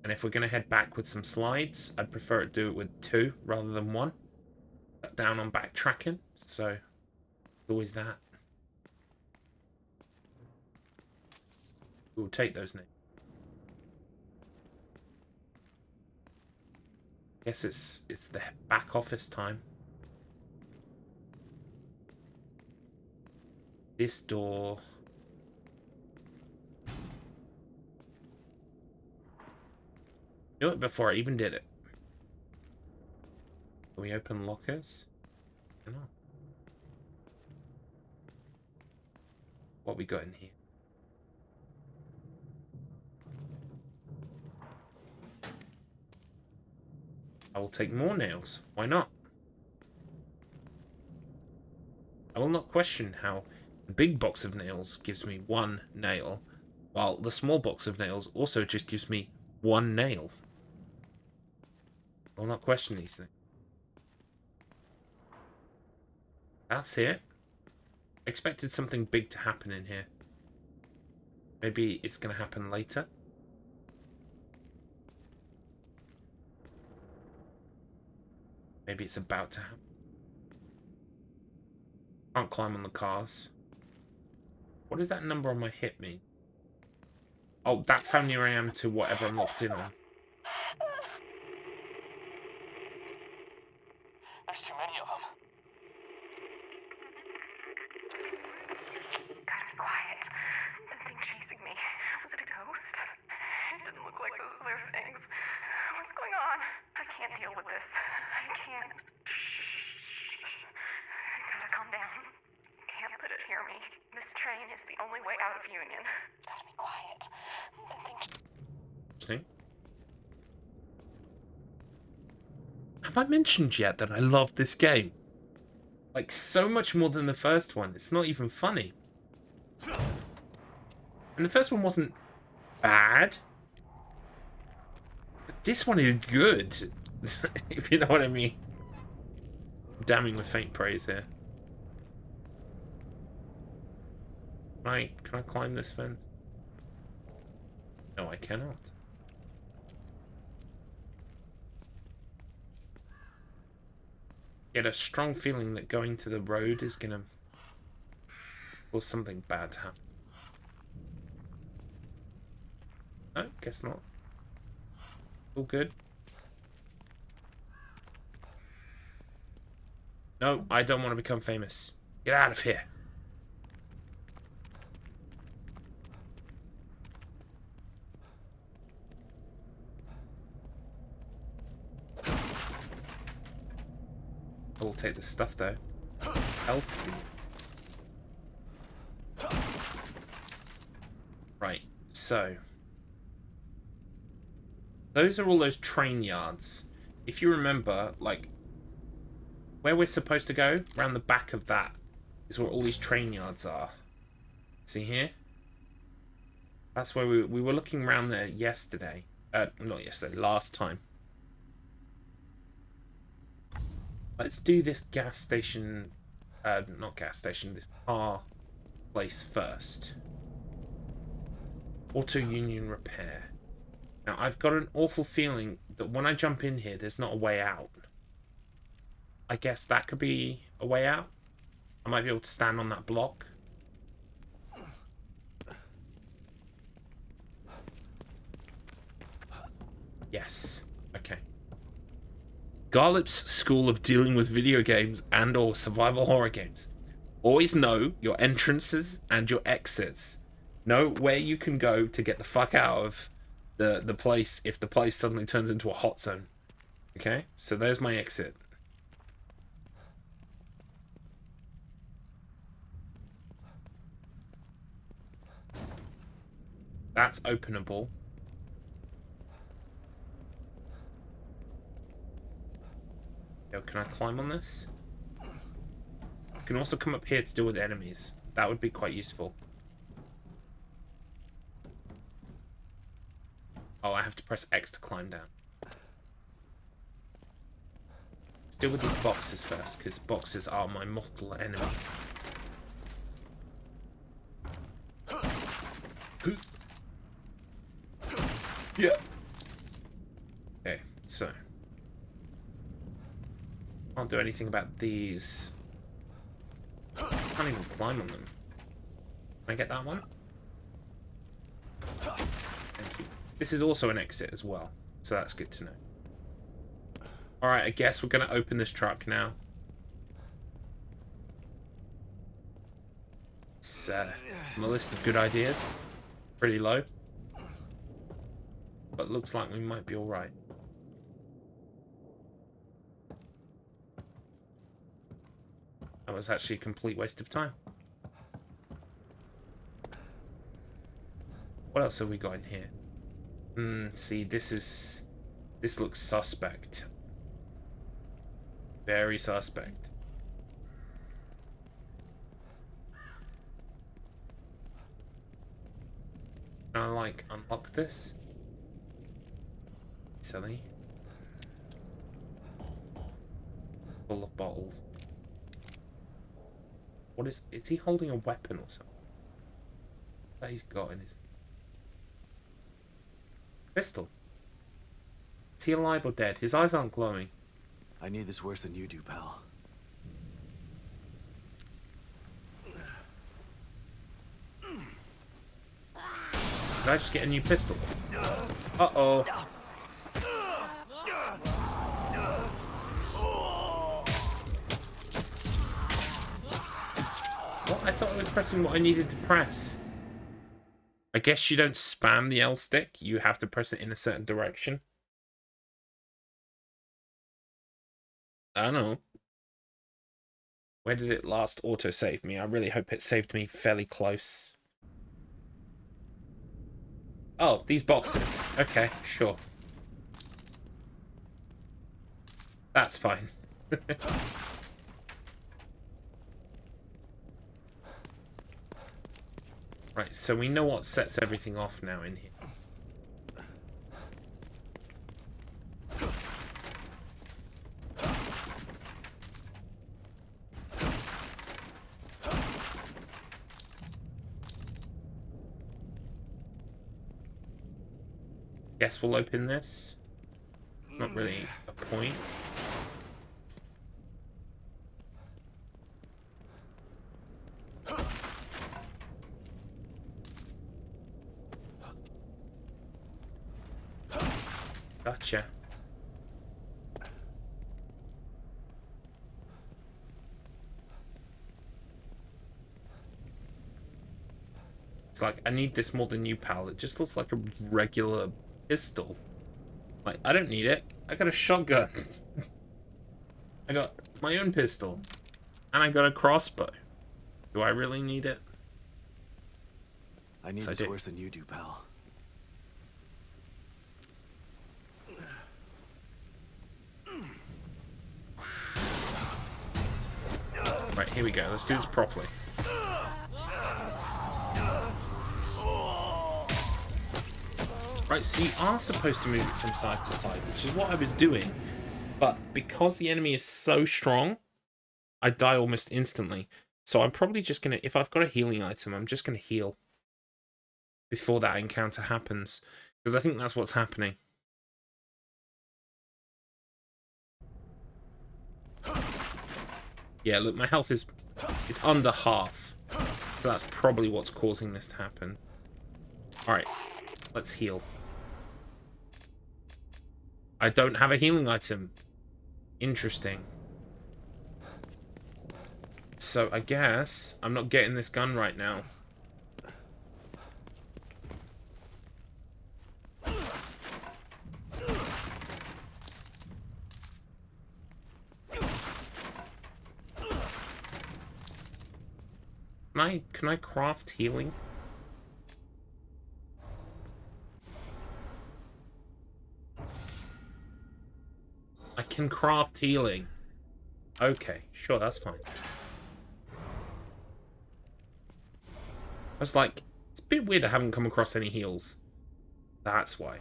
And if we're going to head back with some slides, I'd prefer to do it with 2 rather than 1. Cut down on backtracking, so always that. We'll take those names. Guess it's the back office time. This door. Knew it before I even did it. Can we open lockers? I don't know. What we got in here? I will take more nails. Why not? I will not question how the big box of nails gives me 1 nail, while the small box of nails also just gives me 1 nail. I will not question these things. That's it. I expected something big to happen in here. Maybe it's going to happen later. Maybe it's about to happen. Can't climb on the cars. What does that number on my hip mean? Oh, that's how near I am to whatever I'm locked in on. There's too many of them. Gotta be quiet. The thing chasing me. Was it a ghost? It didn't look like those other things. What's going on? I can't deal with this. I can't. I gotta calm down. Can't let it hear me. This train is the only way out of Union. Gotta be quiet. The thing... See? Have I mentioned yet that I love this game? Like, so much more than the first one. It's not even funny. And the first one wasn't bad. But this one is good. If you know what I mean. I'm damning with faint praise here. Can I climb this fence? No, I cannot. Get a strong feeling that going to the road is gonna cause something bad to happen. No, guess not. All good. No, I don't want to become famous. Get out of here. I will take the stuff though. Else to do. Right, so those are all those train yards. If you remember, like, where we're supposed to go, around the back of that, is where all these train yards are. See here? That's where we were looking around there yesterday. Not yesterday, last time. Let's do this gas station, not gas station, this car place first. Auto Union Repair. Now, I've got an awful feeling that when I jump in here, there's not a way out. I guess that could be a way out. I might be able to stand on that block. Yes. Okay. Garlips' school of dealing with video games and or survival horror games. Always know your entrances and your exits. Know where you can go to get the fuck out of the place if the place suddenly turns into a hot zone. Okay? So there's my exit. That's openable. Yo, can I climb on this? I can also come up here to deal with enemies. That would be quite useful. Oh, I have to press X to climb down. Let's deal with these boxes first, because boxes are my mortal enemy. Yeah. Okay, so can't do anything about these. Can't even climb on them. Can I get that one? Thank you. This is also an exit as well, so that's good to know. Alright, I guess we're going to open this truck now. It's on the list of good ideas. Pretty low. But looks like we might be alright. That was actually a complete waste of time. What else have we got in here? See, this looks suspect. Very suspect. Can I, like, unlock this? Silly. Full of bottles. What is he holding a weapon or something? That he's got in his pistol. Is he alive or dead? His eyes aren't glowing. I need this worse than you do, pal. Did I just get a new pistol? Uh-oh. What? I thought I was pressing what I needed to press. I guess you don't spam the L stick. You have to press it in a certain direction. I don't know. Where did it last auto-save me? I really hope it saved me fairly close. Oh, these boxes. Okay, sure. That's fine. Right, so we know what sets everything off now in here. Guess we'll open this. Not really a point. Gotcha. It's like, I need this more than you, pal. It just looks like a regular pistol. Like, I don't need it. I got a shotgun. I got my own pistol. And I got a crossbow. Do I really need it? I need this worse than you do, pal. Right, here we go. Let's do this properly. Right, so you are supposed to move it from side to side, which is what I was doing. But because the enemy is so strong, I die almost instantly. So I'm probably just going to, if I've got a healing item, I'm just going to heal before that encounter happens. Because I think that's what's happening. Yeah, look, my health is, it's under half. So that's probably what's causing this to happen. Alright, let's heal. I don't have a healing item. Interesting. So I guess I'm not getting this gun right now. Can I craft healing? I can craft healing. Okay, sure, that's fine. I was like, it's a bit weird I haven't come across any heals. That's why.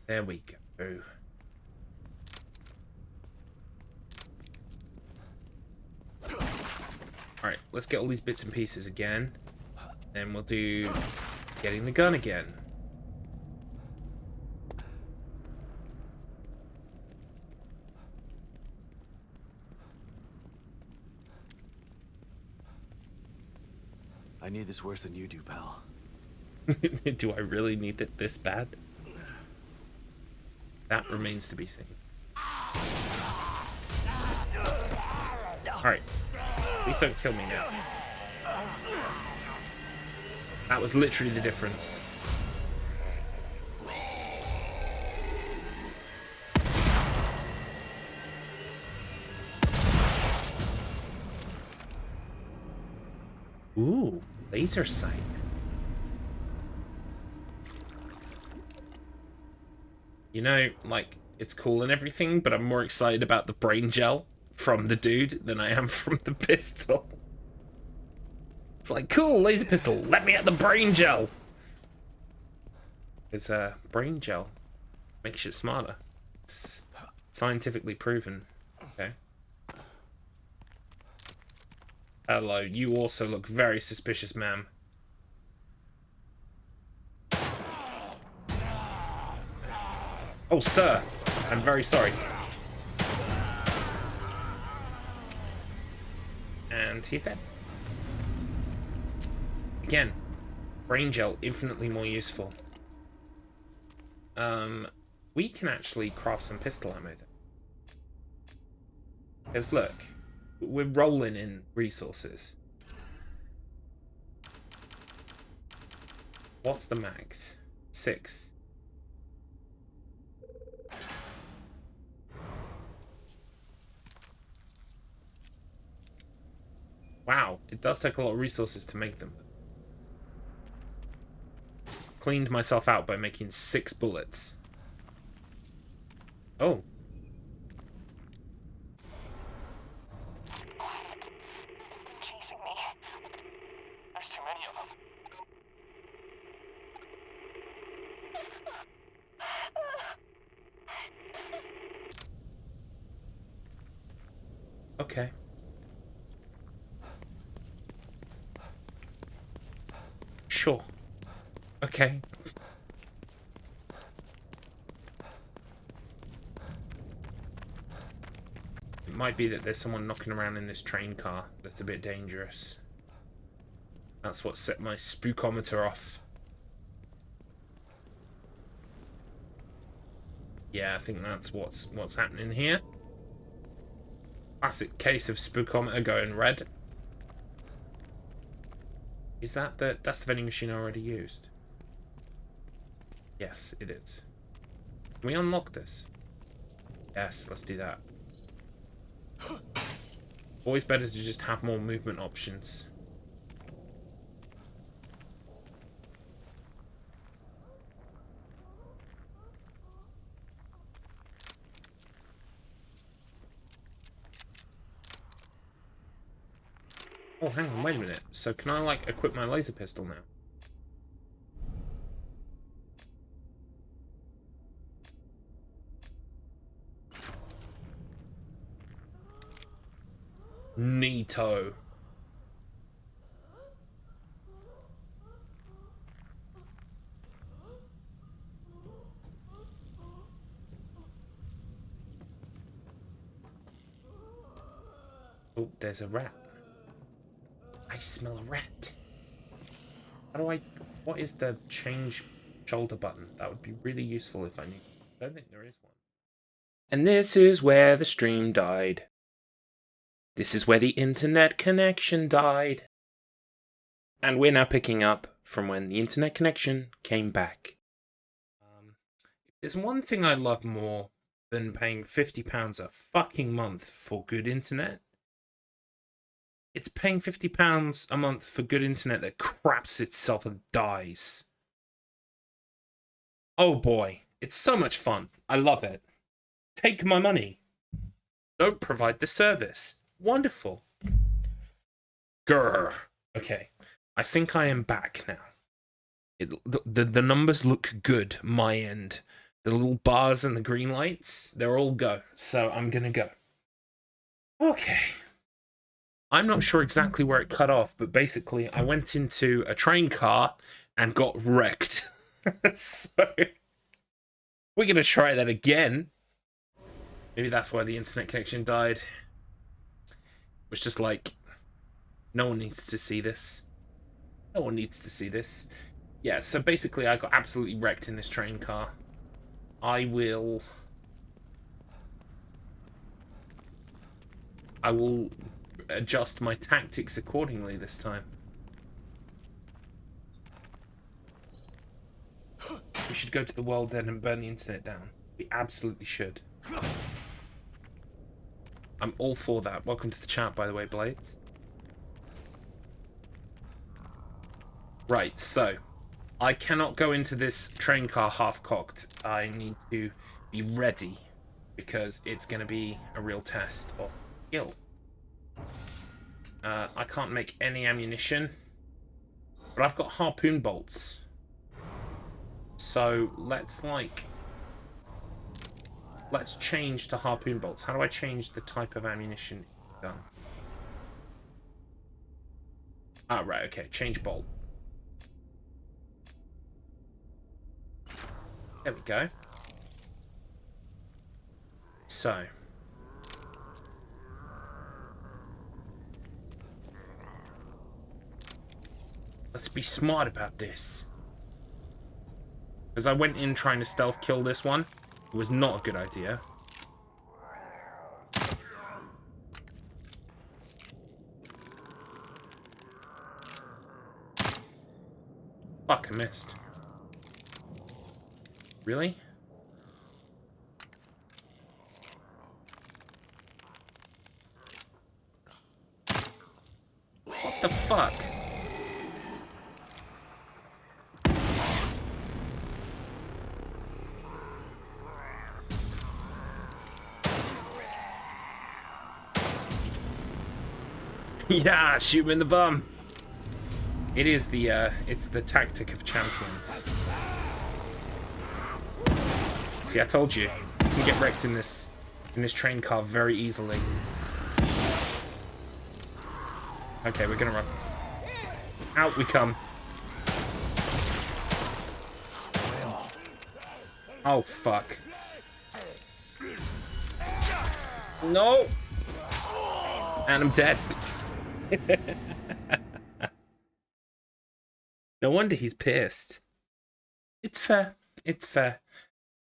There we go. Alright, let's get all these bits and pieces again. Then we'll do getting the gun again. I need this worse than you do, pal. Do I really need it this bad? That remains to be seen. Alright. Please don't kill me now. That was literally the difference. Ooh, laser sight. You know, like, it's cool and everything, but I'm more excited about the brain gel from the dude than I am from the pistol. It's like, cool, laser pistol, let me at the brain gel! Because, brain gel makes you smarter. It's scientifically proven. Okay. Hello, you also look very suspicious, ma'am. Oh, sir, I'm very sorry. And he's dead. Again, brain gel, infinitely more useful. We can actually craft some pistol ammo then. Because look, we're rolling in resources. What's the max? 6. Wow, it does take a lot of resources to make them. cleaned myself out by making 6 bullets. Oh. Chasing me. There's too many of them. Okay. Sure. Okay. It might be that there's someone knocking around in this train car that's a bit dangerous. That's what set my spookometer off. Yeah, I think that's what's happening here. Classic case of spookometer going red. Is that that's the vending machine I already used? Yes, it is. Can we unlock this? Yes, let's do that. Always better to just have more movement options. Oh, hang on, wait a minute. So can I, like, equip my laser pistol now? Neato. Oh, there's a rat. I smell a rat. How do I... What is the change shoulder button? That would be really useful if I knew. I don't think there is one. And this is where the stream died. This is where the internet connection died. And we're now picking up from when the internet connection came back. There's one thing I love more than paying £50 a fucking month for good internet. It's paying £50 a month for good internet that craps itself and dies. Oh boy, it's so much fun. I love it. Take my money. Don't provide the service. Wonderful. Grr. Okay, I think I am back now. The numbers look good, my end. The little bars and the green lights, they're all go. So I'm gonna go. Okay. I'm not sure exactly where it cut off, but basically I went into a train car and got wrecked. So we're going to try that again. Maybe that's why the internet connection died. It was just like, no one needs to see this. No one needs to see this. Yeah, so basically I got absolutely wrecked in this train car. I will adjust my tactics accordingly this time. We should go to the world's end and burn the internet down. We absolutely should. I'm all for that. Welcome to the chat, by the way, Blades. Right, so I cannot go into this train car half-cocked. I need to be ready because it's going to be a real test of skill. I can't make any ammunition, but I've got harpoon bolts. So let's change to harpoon bolts. How do I change the type of ammunition? Ah, right, okay, change bolt. There we go. So let's be smart about this. Because I went in trying to stealth kill this one. It was not a good idea. Fuck, I missed. Really? What the fuck? Yeah, shoot him in the bum. It is it's the tactic of champions. See, I told you, you can get wrecked in this train car very easily. Okay, we're gonna run. Out we come. Oh fuck. No. And I'm dead. No wonder he's pissed. It's fair. It's fair.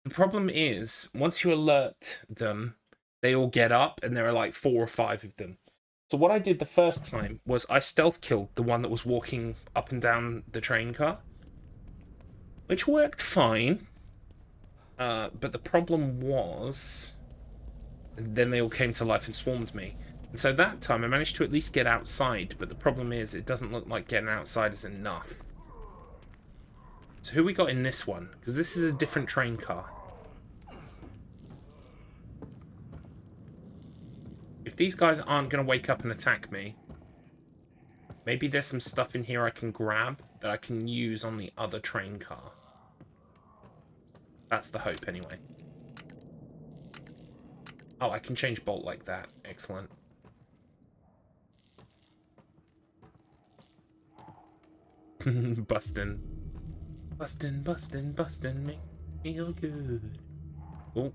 The problem is, once you alert them, they all get up, and there are like 4 or 5 of them. So what I did the first time was I stealth killed the one that was walking up and down the train car, which worked fine. But the problem was, then they all came to life and swarmed me. And so that time I managed to at least get outside, but the problem is it doesn't look like getting outside is enough. So who we got in this one? Because this is a different train car. If these guys aren't going to wake up and attack me, maybe there's some stuff in here I can grab that I can use on the other train car. That's the hope, anyway. Oh, I can change bolt like that. Excellent. Bustin'. Bustin', bustin', bustin', make me feel good. Oh.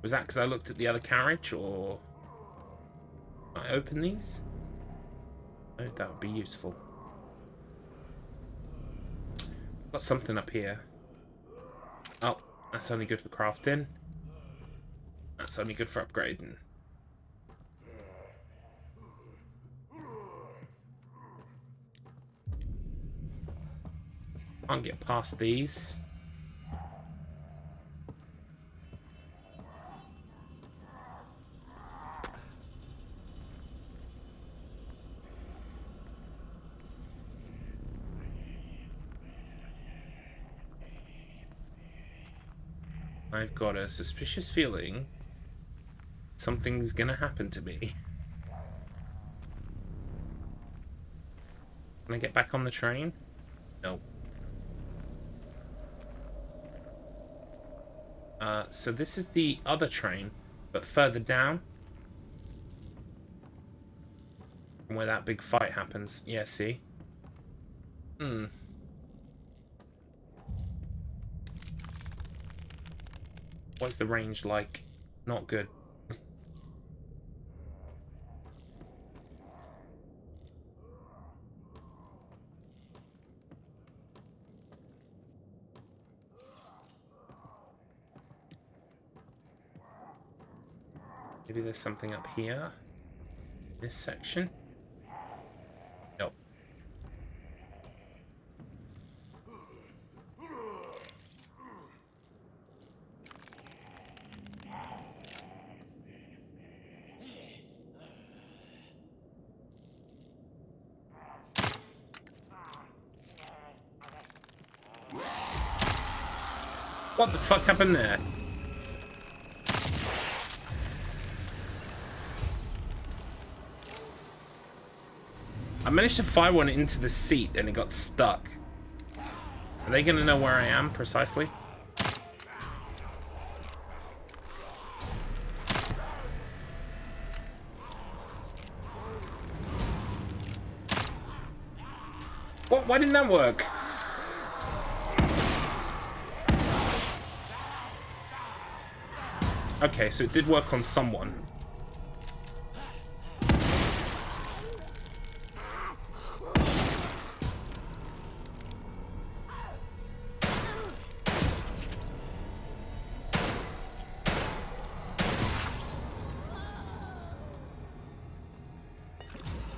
Was that because I looked at the other carriage, or... Can I open these? Oh, that would be useful. Got something up here. Oh, that's only good for crafting. That's only good for upgrading. Can't get past these. I've got a suspicious feeling something's gonna happen to me. Can I get back on the train? No. So this is the other train, but further down. Where that big fight happens. Yeah, see? What's the range like? Not good. Maybe there's something up here. This section? Nope. What the fuck happened there? I managed to fire one into the seat and it got stuck. Are they gonna know where I am precisely? What? Why didn't that work? Okay, so it did work on someone.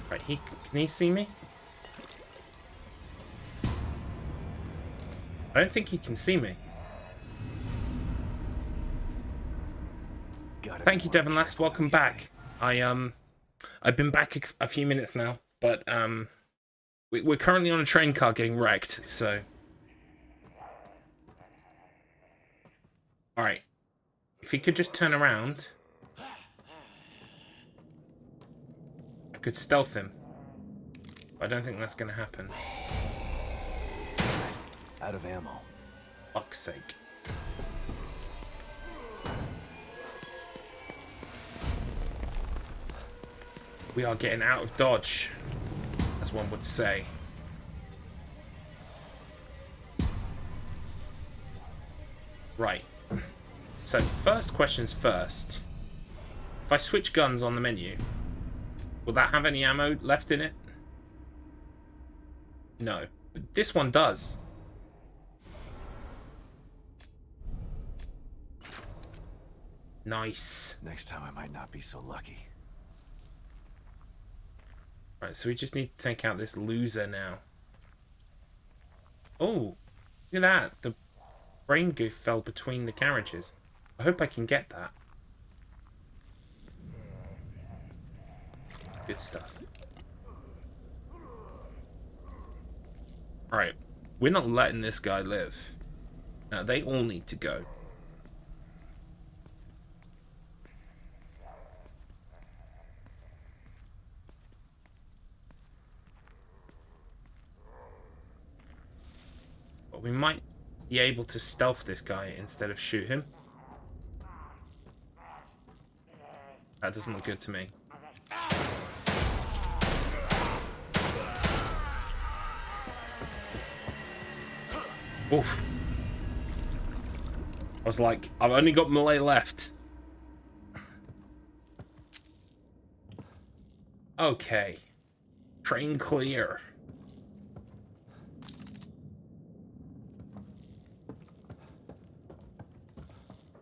Right, can he see me? I don't think he can see me. Thank you, Devon Last. Welcome back. I've been back a few minutes now, but we're currently on a train car getting wrecked. So, all right, if he could just turn around, I I could stealth him. But I don't think that's going to happen. Out of ammo. Fuck's sake. We are getting out of dodge, as one would say. Right. So, first questions first. If I switch guns on the menu, will that have any ammo left in it? No. But this one does. Nice. Next time I might not be so lucky. Right, so we just need to take out this loser now. Oh, look at that. The brain goof fell between the carriages. I hope I can get that. Good stuff. Alright, we're not letting this guy live. Now, they all need to go. But we might be able to stealth this guy instead of shoot him. That doesn't look good to me. Oof. I was like, I've only got melee left. Okay. Train clear.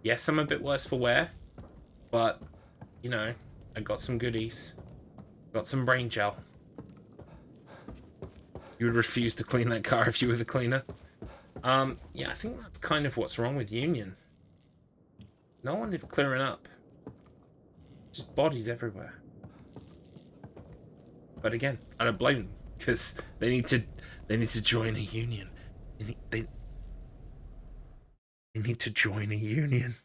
Yes, I'm a bit worse for wear, but, you know, I got some goodies. Got some brain gel. You would refuse to clean that car if you were the cleaner. Yeah, I think that's kind of what's wrong with Union. No one is clearing up. Just bodies everywhere. But again, I don't blame them, because they need to join a union. They need to join a union.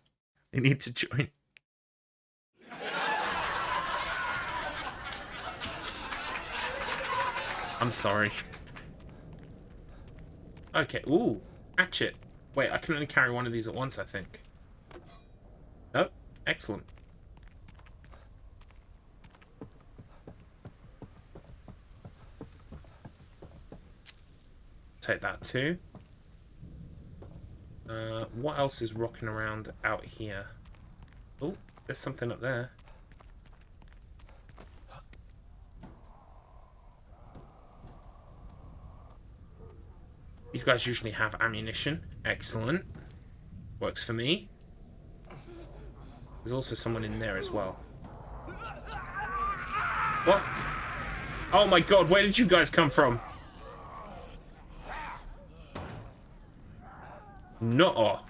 They need to join. I'm sorry. Okay, ooh, hatchet. Wait, I can only carry one of these at once, I think. Oh, excellent. Take that too. What else is rocking around out here? Oh, there's something up there. These guys usually have ammunition. Excellent. Works for me. There's also someone in there as well. What? Oh my god, where did you guys come from? No.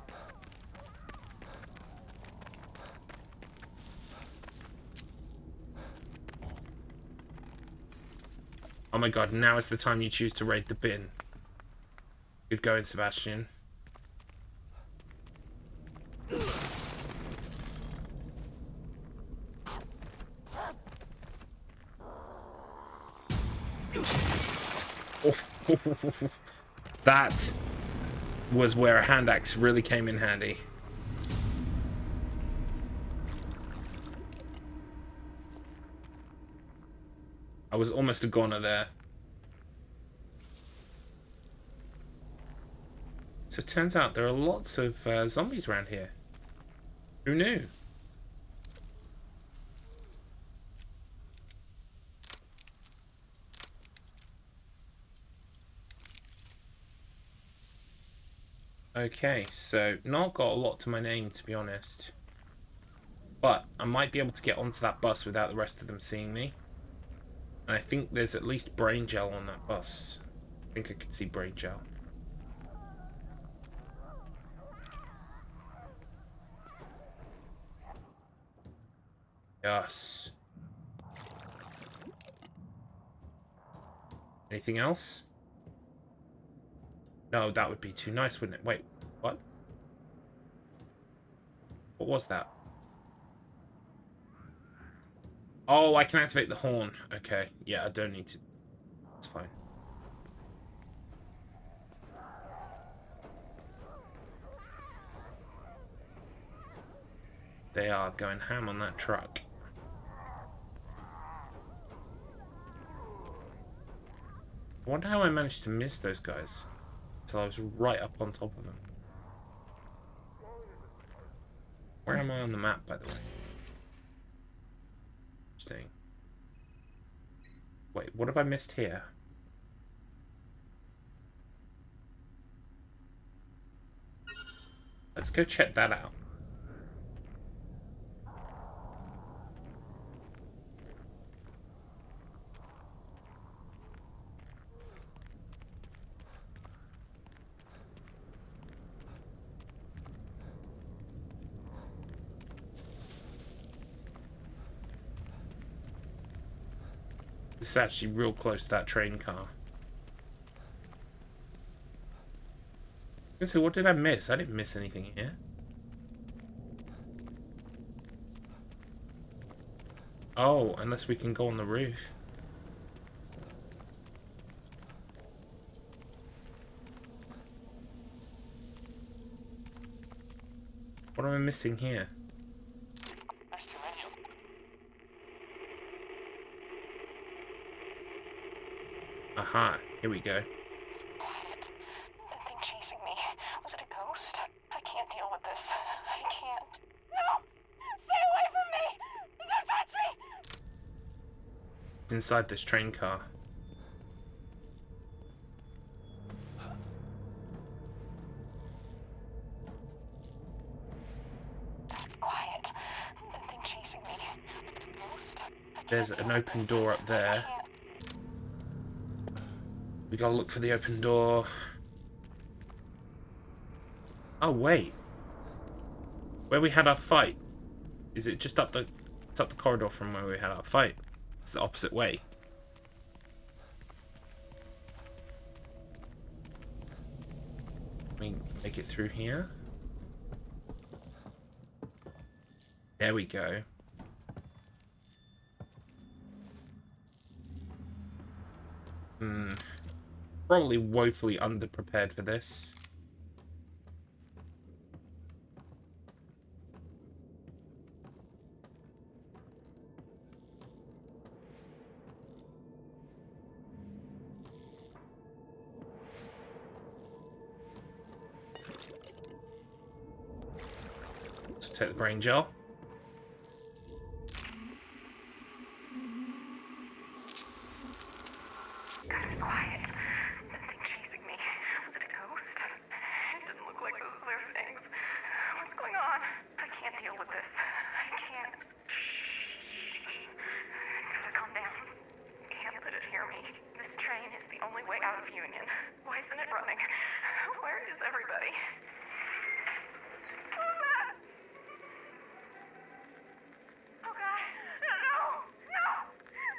Oh my god, now is the time you choose to raid the bin. Good going, Sebastian. That was where a hand axe really came in handy. I was almost a goner there. So it turns out there are lots of zombies around here. Who knew? Okay, so not got a lot to my name, to be honest. But I might be able to get onto that bus without the rest of them seeing me. And I think there's at least brain gel on that bus. I think I could see brain gel. Yes. Anything else? No, that would be too nice, wouldn't it? Wait, what? What was that? Oh, I can activate the horn. Okay. Yeah, I don't need to. It's fine. They are going ham on that truck. I wonder how I managed to miss those guys until I was right up on top of them. Where am I on the map, by the way? Interesting. Wait, what have I missed here? Let's go check that out. This is actually real close to that train car. So what did I miss? I didn't miss anything here. Oh, unless we can go on the roof. What am I missing here? There's too many of them. Aha, here we go. Quiet. That thing chasing me. Was it a ghost? I can't deal with this. I can't. No! Stay away from me! Don't touch me! It's inside this train car. Quiet. That thing chasing me. Ghost? There's an open door up there. Can't. We gotta look for the open door. Oh wait, where we had our fight? Is it just up the? It's up the corridor from where we had our fight. It's the opposite way. We make it through here. There we go. Probably woefully underprepared for this. Let's take the brain gel. Gotta be quiet. That thing chasing me. Was it a ghost? It didn't look like those other things. What's going on? I can't deal with this. I can't. Gotta calm down. Can't let it hear me. This train is the only way out of Union. Why isn't it running? Where is everybody? What was that? Oh God! No! No!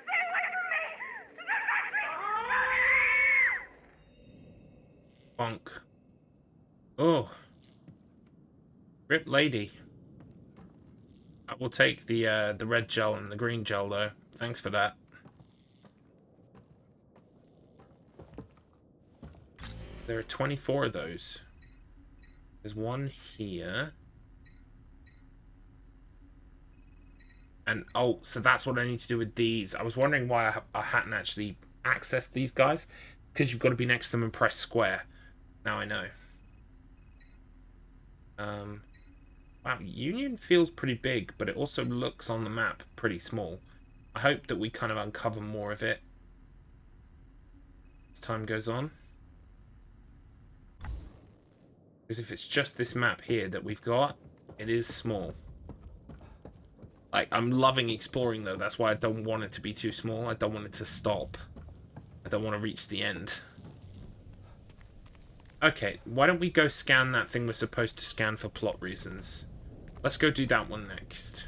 Stay away from me! Don't touch me! Bonk. Oh. Rip lady. I will take the red gel and the green gel though. Thanks for that. There are 24 of those. There's one here. And oh, so that's what I need to do with these. I was wondering why I hadn't actually accessed these guys. Because you've got to be next to them and press square. Now I know. Wow, Union feels pretty big, but it also looks on the map pretty small. I hope that we kind of uncover more of it as time goes on. Because if it's just this map here that we've got, it is small. Like, I'm loving exploring though, that's why I don't want it to be too small. I don't want it to stop. I don't want to reach the end. Okay, why don't we go scan that thing we're supposed to scan for plot reasons? Let's go do that one next.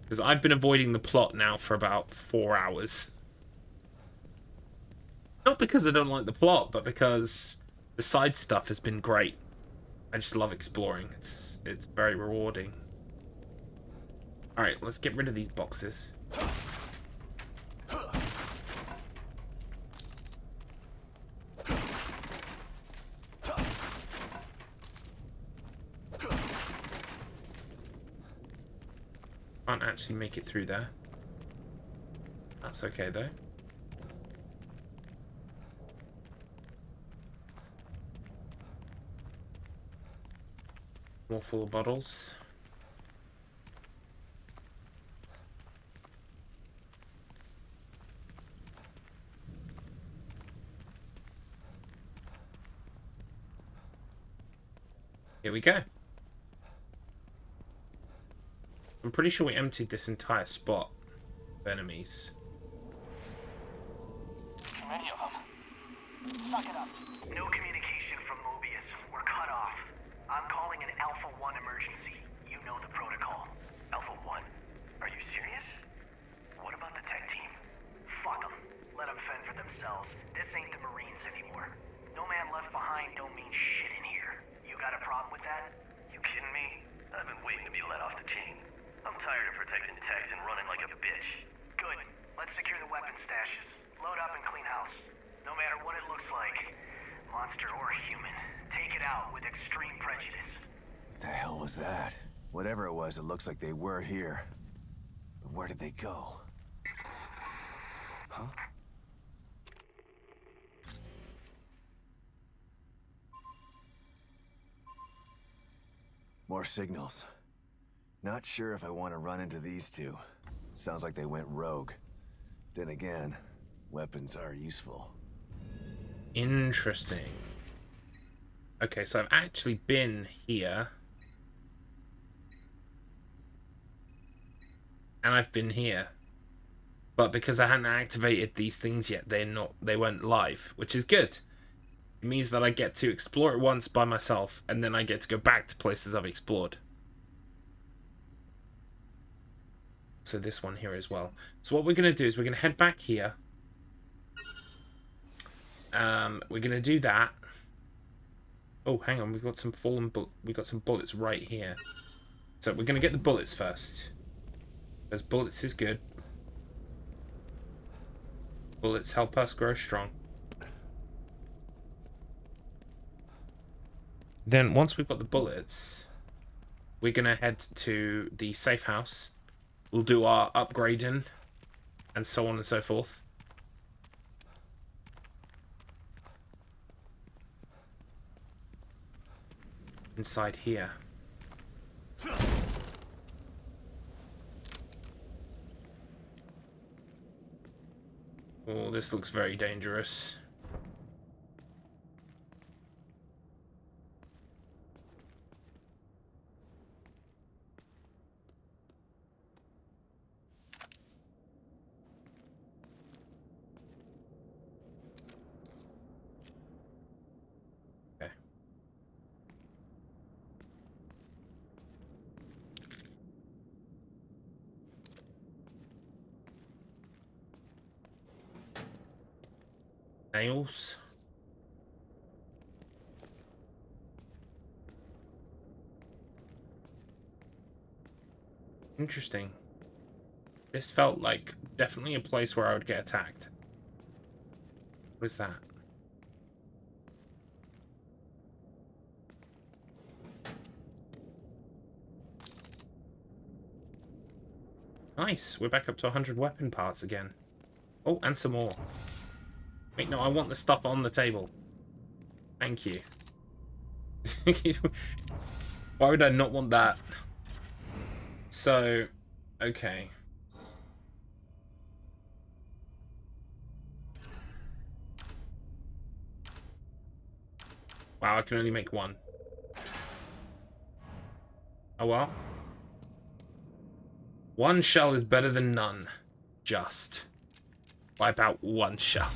Because I've been avoiding the plot now for about 4 hours. Not because I don't like the plot, but because the side stuff has been great. I just love exploring. It's very rewarding. Alright, let's get rid of these boxes. Can't actually make it through there. That's okay though. More full of bottles. Here we go. I'm pretty sure we emptied this entire spot of enemies. Too many of them. Suck it up. No communication from Mobius. We're cut off. I'm calling an Alpha 1 emergency. You know the protocol. Alpha 1? Are you serious? What about the tech team? Fuck them. Let them fend for themselves. This ain't the Marines anymore. No man left behind don't mean shit in here. You got a problem with that? You kidding me? I've been waiting to be let off the chain. I'm tired of protecting techs and running like a bitch. Good. Let's secure the weapon stashes. Load up and clean house. No matter what it looks like, monster or human, take it out with extreme prejudice. What the hell was that? Whatever it was, it looks like they were here. But where did they go? Huh? More signals. Not sure if I want to run into these two. Sounds like they went rogue. Then again, weapons are useful. Interesting. Okay, so I've actually been here. And I've been here. But because I hadn't activated these things yet, they weren't live, which is good. It means that I get to explore it once by myself, and then I get to go back to places I've explored. So this one here as well. So what we're going to do is we're going to head back here. We're going to do that. Oh, hang on. We've got some bullets right here. So we're going to get the bullets first. Because bullets is good. Bullets help us grow strong. Then once we've got the bullets, we're going to head to the safe house. We'll do our upgrading and so on and so forth. Inside here. Oh, this looks very dangerous. Okay. Nails. Interesting. This felt like definitely a place where I would get attacked. What is that? Nice. We're back up to 100 weapon parts again. Oh, and some more. Wait, no, I want the stuff on the table. Thank you. Why would I not want that? So, okay. Wow, I can only make one. Oh well. One shell is better than none. Just. Wipe out one shell.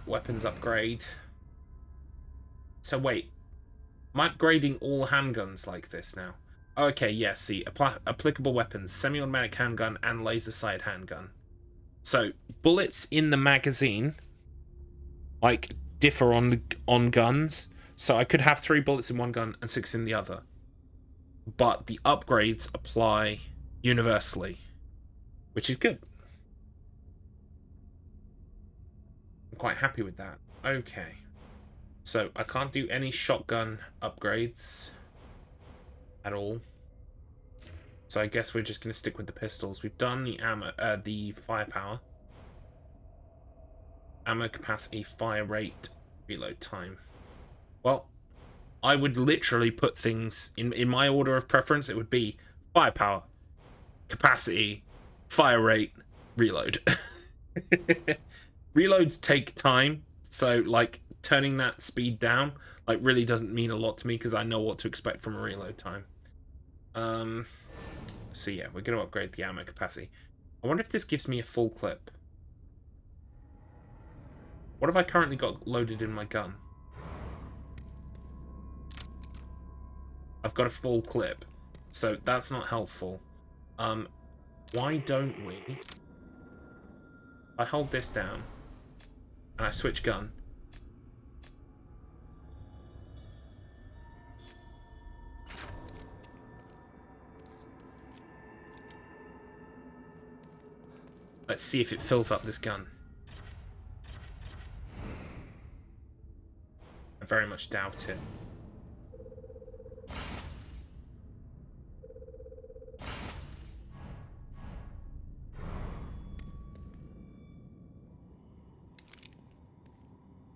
Weapons upgrade. So wait. I'm upgrading all handguns like this now. Okay, yes, see. Applicable weapons. Semi-automatic handgun and laser sight handgun. So, bullets in the magazine, like, differ on guns. So I could have 3 bullets in one gun and 6 in the other. But the upgrades apply universally, which is good. I'm quite happy with that. Okay. So, I can't do any shotgun upgrades at all. So I guess we're just going to stick with the pistols. We've done the ammo, the firepower. Ammo capacity, fire rate, reload time. Well, I would literally put things in my order of preference. It would be firepower, capacity, fire rate, reload. Reloads take time, so like turning that speed down like really doesn't mean a lot to me because I know what to expect from a reload time. So yeah, we're going to upgrade the ammo capacity. I wonder if this gives me a full clip. What have I currently got loaded in my gun? I've got a full clip, so that's not helpful. Why don't we... I hold this down, and I switch gun. Let's see if it fills up this gun. I very much doubt it.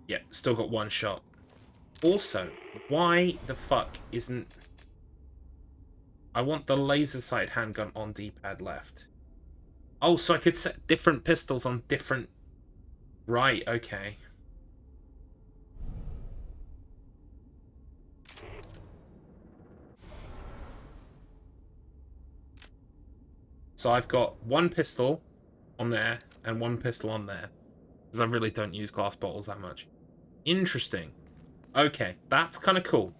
Yeah, still got one shot. Also, why the fuck isn't... I want the laser sight handgun on D-pad left. Oh, so I could set different pistols on different... Right, okay. So I've got one pistol on there and one pistol on there. Because I really don't use glass bottles that much. Interesting. Okay, that's kind of cool.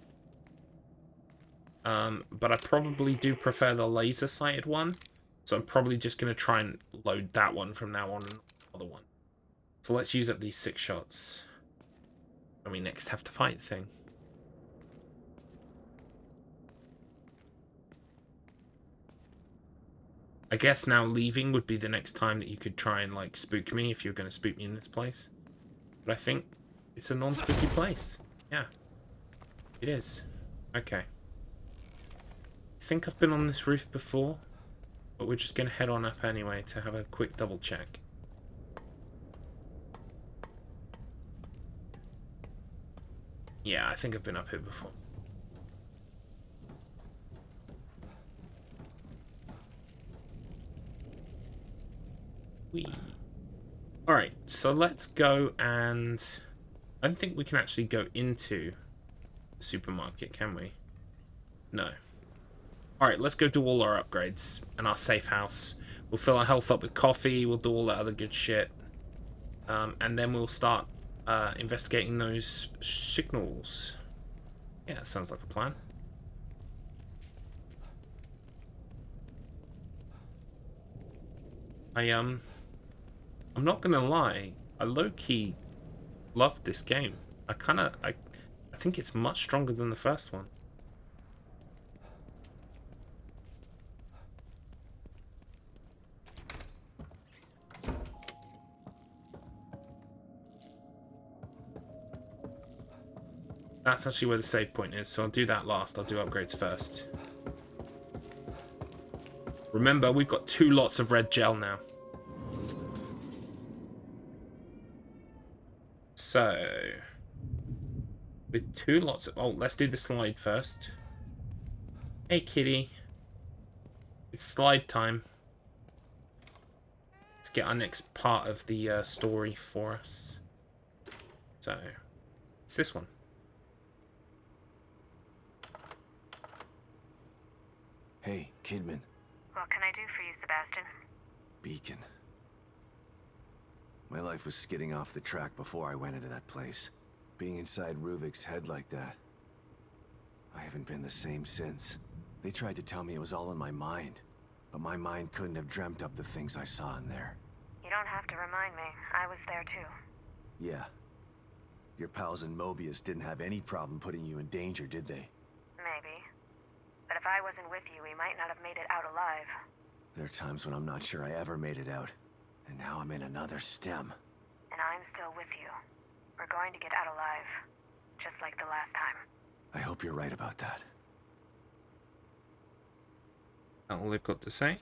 But I probably do prefer the laser-sighted one. So I'm probably just going to try and load that one from now on and another one. So let's use up these 6 shots. And we next have to fight the thing. I guess now leaving would be the next time that you could try and, like, spook me if you're going to spook me in this place. But I think it's a non-spooky place. Yeah. It is. Okay. I think I've been on this roof before, but we're just going to head on up anyway to have a quick double check. Yeah, I think I've been up here before. Alright, so let's go and... I don't think we can actually go into the supermarket, can we? No. Alright, let's go do all our upgrades and our safe house. We'll fill our health up with coffee, we'll do all that other good shit. And then we'll start investigating those signals. Yeah, that sounds like a plan. I'm not gonna lie, I low-key loved this game. I think it's much stronger than the first one. That's actually where the save point is, so I'll do that last. I'll do upgrades first. Remember, we've got 2 lots of red gel now. So, with 2 lots of... Oh, let's do the slide first. Hey, kitty. It's slide time. Let's get our next part of the story for us. So, it's this one. Hey, Kidman. What can I do for you, Sebastian? Beacon. My life was skidding off the track before I went into that place. Being inside Ruvik's head like that. I haven't been the same since. They tried to tell me it was all in my mind, but my mind couldn't have dreamt up the things I saw in there. You don't have to remind me. I was there too. Yeah. Your pals in Mobius didn't have any problem putting you in danger, did they? Maybe. But if I wasn't with you, we might not have made it out alive. There are times when I'm not sure I ever made it out. And now I'm in another stem. And I'm still with you. We're going to get out alive. Just like the last time. I hope you're right about that. That's all they've got to say.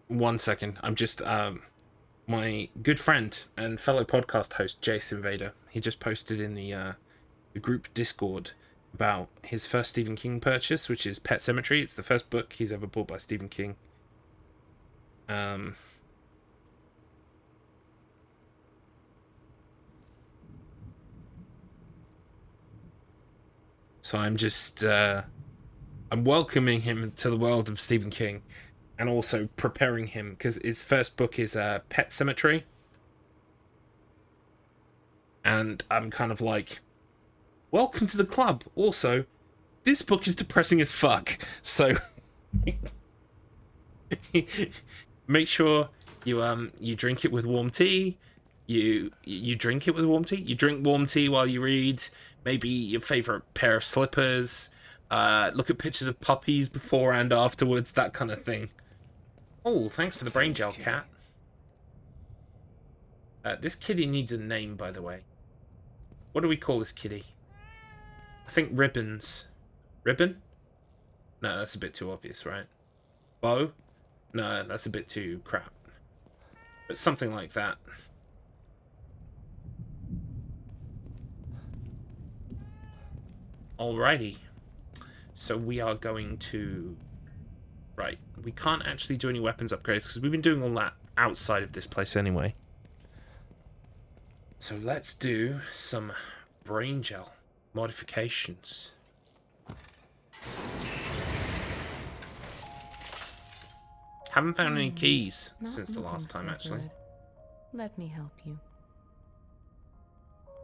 One second. I'm just, my good friend and fellow podcast host, Jason Vader, he just posted in the group Discord about his first Stephen King purchase, which is Pet Sematary. It's the first book he's ever bought by Stephen King. So I'm just, I'm welcoming him to the world of Stephen King, and also preparing him, because his first book is Pet Cemetery. And I'm kind of like, welcome to the club. Also, this book is depressing as fuck. So make sure you drink it with warm tea. You drink it with warm tea. You drink warm tea while you read. Maybe your favorite pair of slippers. Look at pictures of puppies before and afterwards. That kind of thing. Oh, thanks for the brain gel, cat. This kitty needs a name, by the way. What do we call this kitty? I think Ribbons. Ribbon? No, that's a bit too obvious, right? Bo? No, that's a bit too crap. But something like that. Alrighty. So we are going to... Right, we can't actually do any weapons upgrades because we've been doing all that outside of this place anyway. So let's do some brain gel modifications. Haven't found any keys since the last time, actually. Good. Let me help you.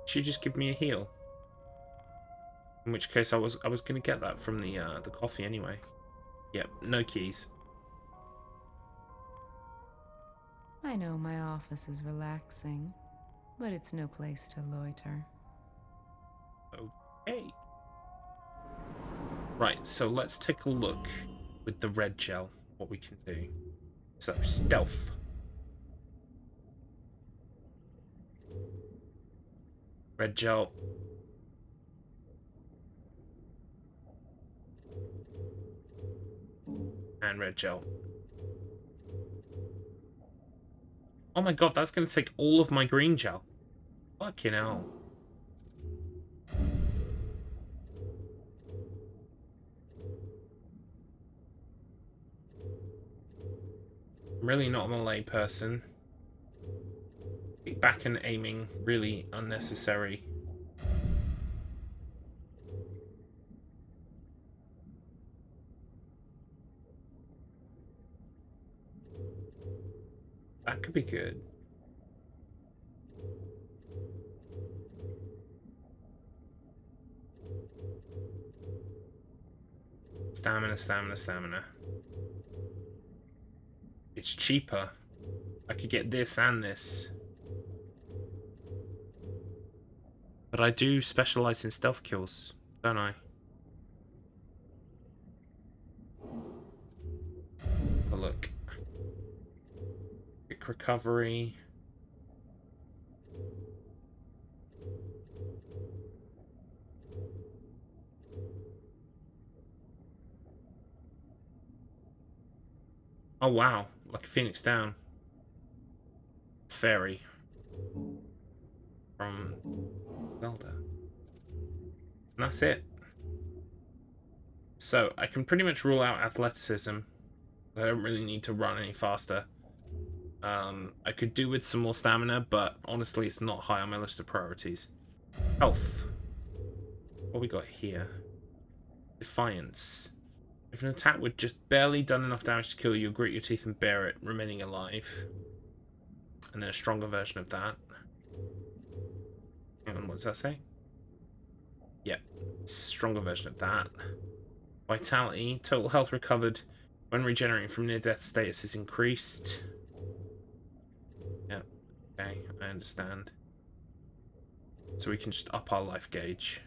She just give me a heal. In which case, I was gonna get that from the coffee anyway. Yep, no keys. I know my office is relaxing, but it's no place to loiter. Okay. Right, so let's take a look with the red gel, what we can do. So, stealth. Red gel. And red gel. Oh my god, that's going to take all of my green gel. Fucking hell. I'm really not a melee person. Back and aiming, really unnecessary. That could be good. Stamina, stamina, stamina. It's cheaper. I could get this and this. But I do specialize in stealth kills, don't I? Have a look. Quick recovery. Oh wow, like Phoenix Down. Fairy. From Zelda. And that's it. So, I can pretty much rule out athleticism. I don't really need to run any faster. I could do with some more stamina, but honestly, it's not high on my list of priorities. Health. What we got here? Defiance. If an attack would just barely done enough damage to kill you, grit your teeth and bear it, remaining alive. And then a stronger version of that. Hang on, what does that say? Yep, stronger version of that. Vitality, total health recovered when regenerating from near-death status is increased. Yep, okay, I understand. So we can just up our life gauge.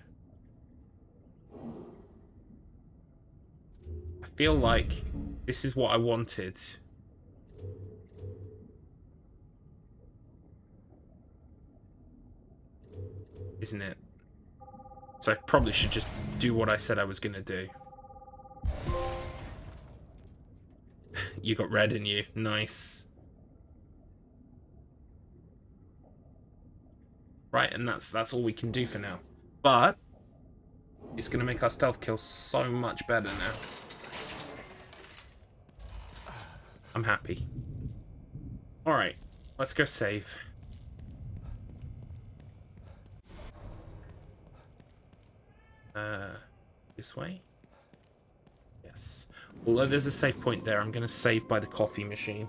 feel like this is what I wanted. Isn't it? So I probably should just do what I said I was going to do. You got red in you. Nice. Right, and that's all we can do for now. But it's going to make our stealth kill so much better now. I'm happy. Alright, let's go save. This way? Yes. Although there's a save point there, I'm going to save by the coffee machine.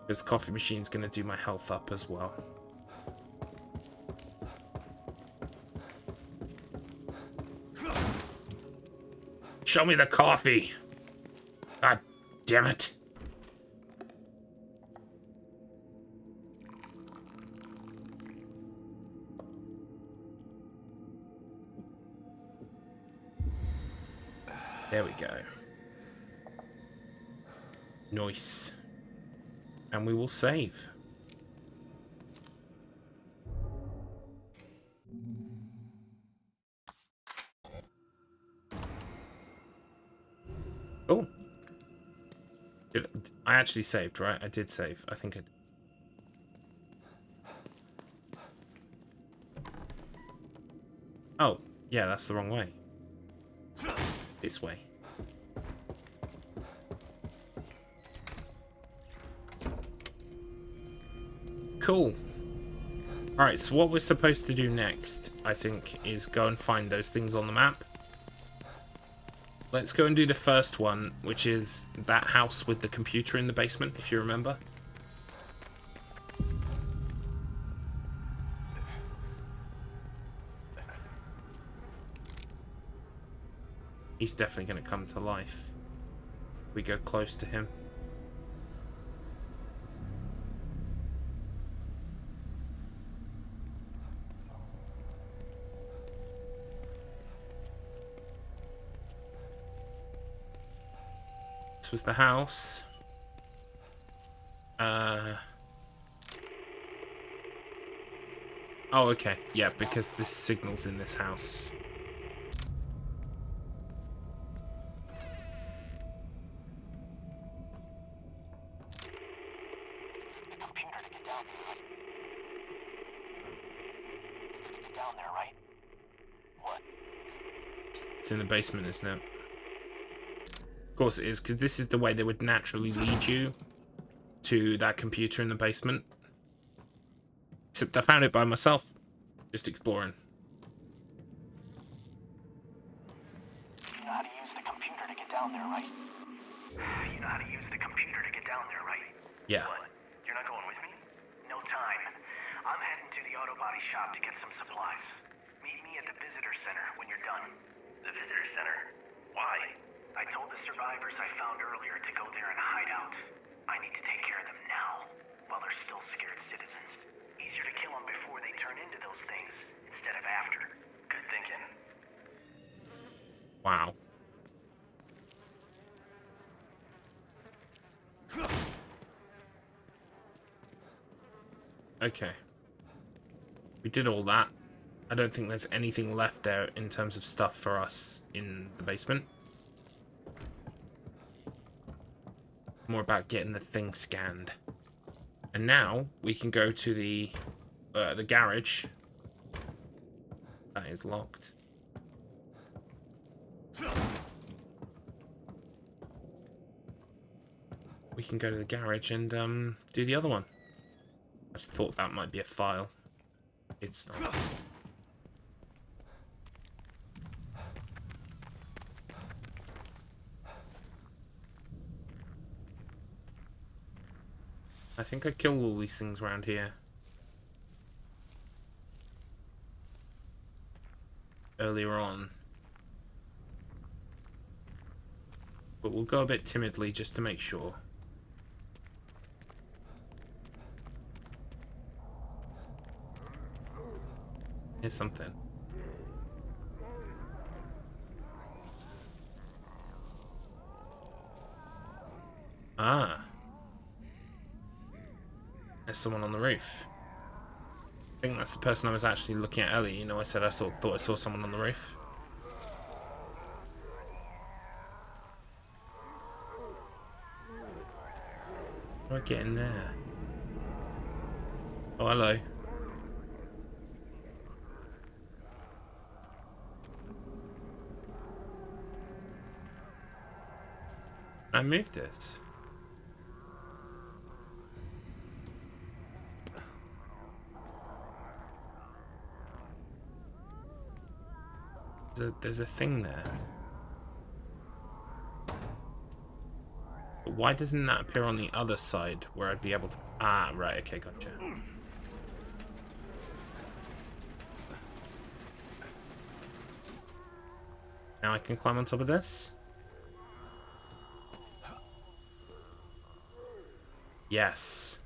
Because the coffee machine's going to do my health up as well. Show me the coffee! God damn it. There we go. Nice. And we will save. Oh. I actually saved, right? I did save. I think I did. Oh, yeah, that's the wrong way. This way. Cool. Alright, so what we're supposed to do next, I think, is go and find those things on the map. Let's go and do the first one, which is that house with the computer in the basement, if you remember. He's definitely going to come to life. We go close to him. This was the house. Oh, okay. Yeah, because this signal's in this house. Down there, right? What? It's in the basement, isn't it? Of course it is, because this is the way they would naturally lead you to that computer in the basement. Except I found it by myself, just exploring. You know how to use the computer to get down there, right? You know how to use the computer to get down there, right? Yeah. What? You're not going with me? No time. I'm heading to the auto body shop to get some supplies. Meet me at the visitor center when you're done. The visitor center? Why? I told the survivors I found earlier to go there and hide out. I need to take care of them now, while they're still scared citizens. Easier to kill them before they turn into those things, instead of after. Good thinking. Wow. Okay. We did all that. I don't think there's anything left there in terms of stuff for us in the basement. More about getting the thing scanned. And now we can go to the garage. That is locked. We can go to the garage and do the other one. I just thought that might be a file. It's not. I think I killed all these things around here earlier on. But we'll go a bit timidly just to make sure. Here's something. Ah. There's someone on the roof. I think that's the person I was actually looking at earlier. You know, I said I thought I saw someone on the roof. How do I get in there? Oh, hello. Can I move this? There's a thing there. But why doesn't that appear on the other side where I'd be able to... Ah, right, okay, gotcha. Now I can climb on top of this? Yes.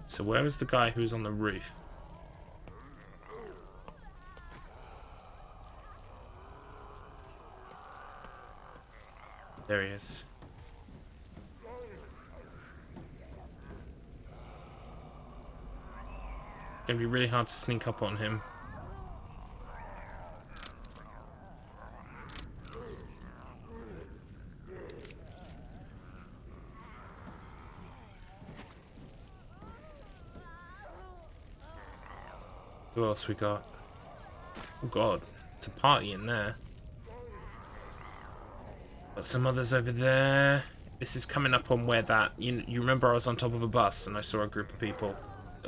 So where was the guy who was on the roof? There he is. Gonna be really hard to sneak up on him. Who else we got? Oh god, it's a party in there. Got some others over there. This is coming up on where that... You remember I was on top of a bus and I saw a group of people?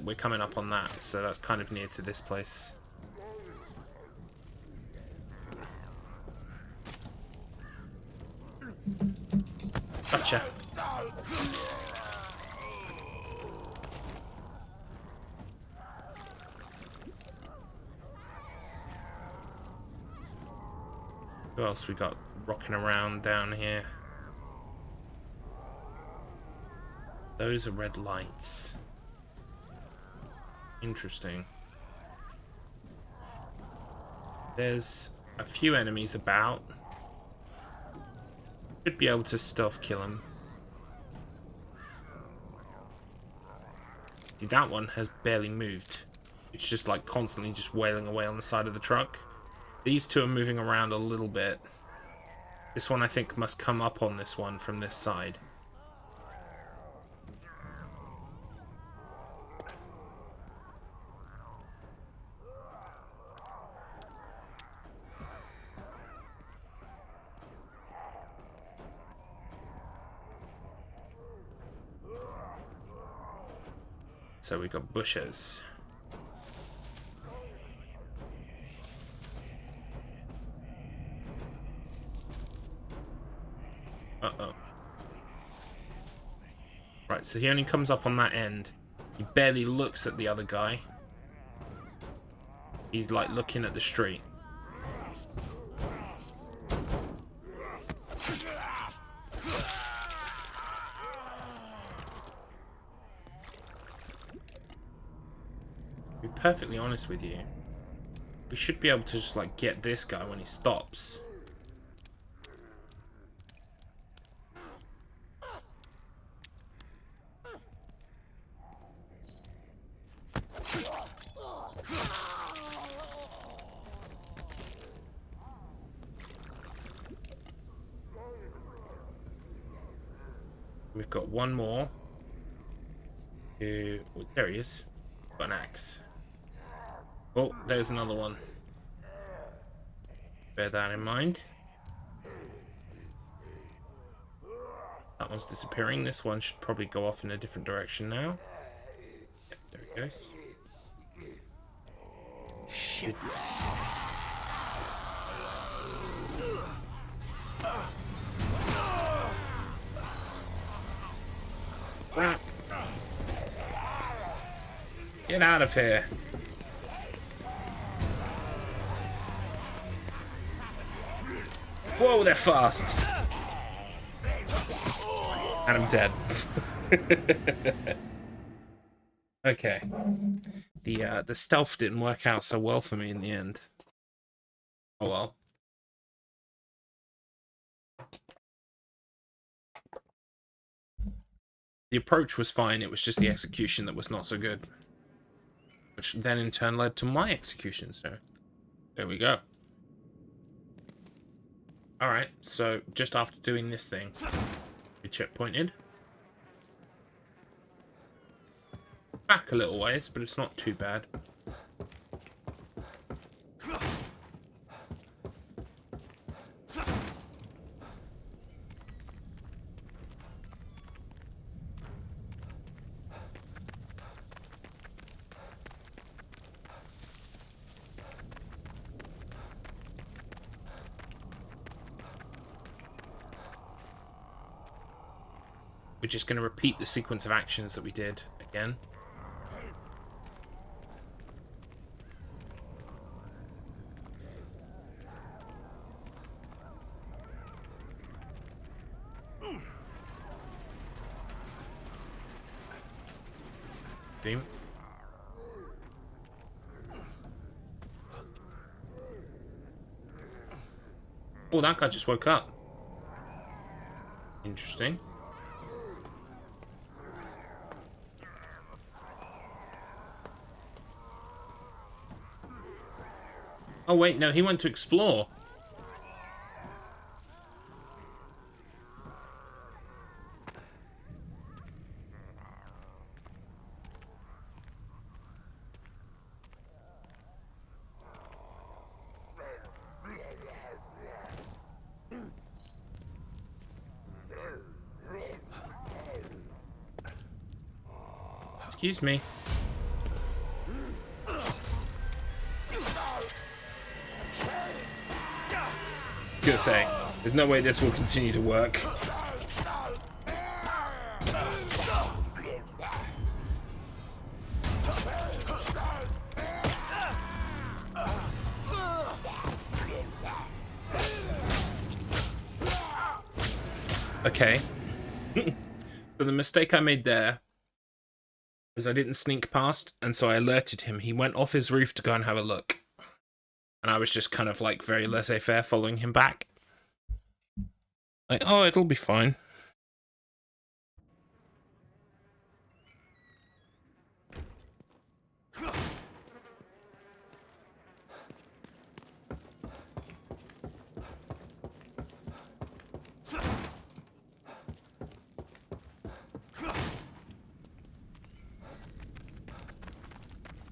We're coming up on that, so that's kind of near to this place. Gotcha. Who else we got rocking around down here? Those are red lights. Interesting. There's a few enemies about. Should be able to stealth kill them. See, that one has barely moved. It's just like constantly just wailing away on the side of the truck. These two are moving around a little bit. This one I think must come up on this one from this side. So we got bushes. Uh-oh. Right, so he only comes up on that end. He barely looks at the other guy. He's like looking at the street. To be perfectly honest with you, we should be able to just like get this guy when he stops. We've got one more. Who... Oh, there he is. Got an axe. Oh, there's another one. Bear that in mind. That one's disappearing. This one should probably go off in a different direction now. Yep, there he goes. Shit. Crap. Get out of here. Whoa, they're fast. And I'm dead. Okay. The stealth didn't work out so well for me in the end. Oh well. The approach was fine, it was just the execution that was not so good. Which then in turn led to my execution, so there we go. Alright, so just after doing this thing, we checkpointed. Back a little ways, but it's not too bad. We're just going to repeat the sequence of actions that we did again. Theme. Oh, that guy just woke up. Interesting. Oh wait, no, he went to explore. Excuse me. Gonna say, there's no way this will continue to work. Okay. So the mistake I made there was I didn't sneak past, and so I alerted him. He went off his roof to go and have a look. And I was just kind of like very laissez-faire following him back. Like, oh, it'll be fine.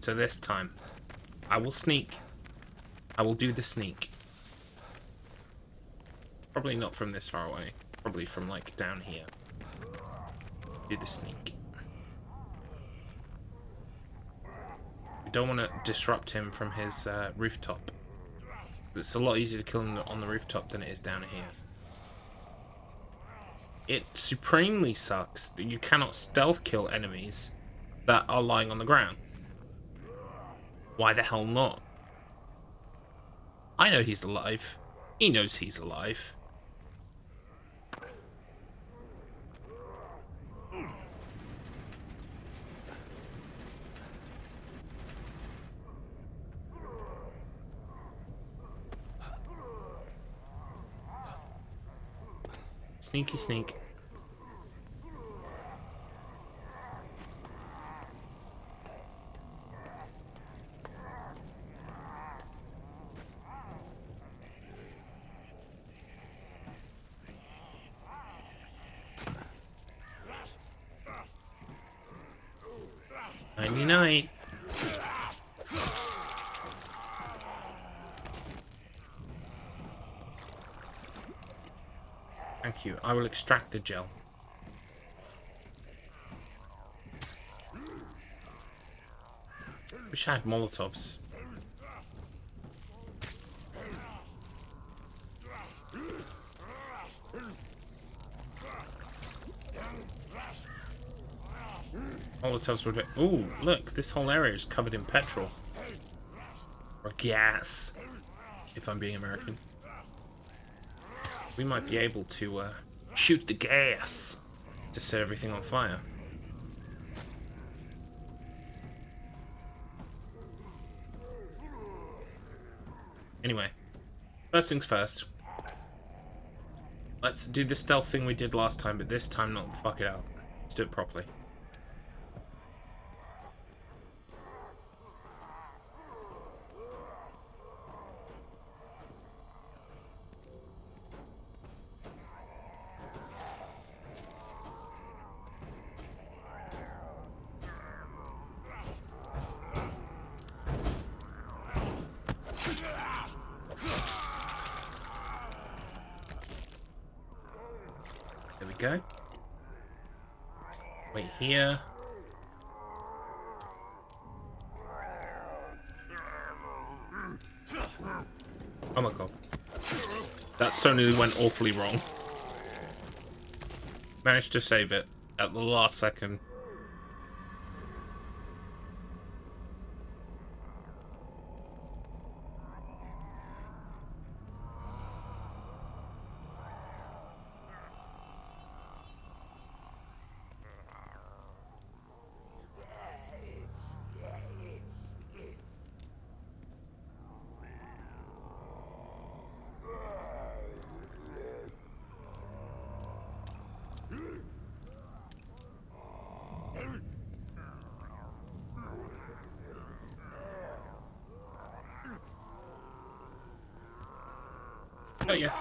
So this time, I will sneak. I will do the sneak. Probably not from this far away. Probably from, like, down here. Do the sneak. We don't want to disrupt him from his rooftop. It's a lot easier to kill him on the rooftop than it is down here. It supremely sucks that you cannot stealth kill enemies that are lying on the ground. Why the hell not? I know he's alive. He knows he's alive. Sneaky sneak. Night. Thank you. I will extract the gel. Wish I had Molotovs. Molotovs would. Ooh, look! This whole area is covered in petrol or gas. If I'm being American, we might be able to shoot the gas to set everything on fire. Anyway, first things first. Let's do the stealth thing we did last time, but this time not fuck it up. Let's do it properly. There we go. Wait here. Oh my god. That so nearly went awfully wrong. Managed to save it at the last second. Oh yeah.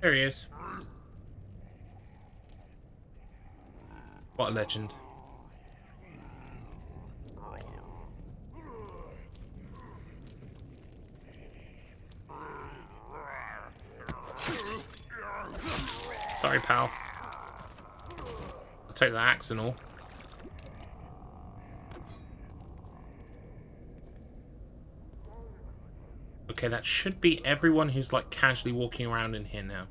There he is. What a legend. Sorry, pal. I'll take the axe and all. Okay, that should be everyone who's like casually walking around in here now.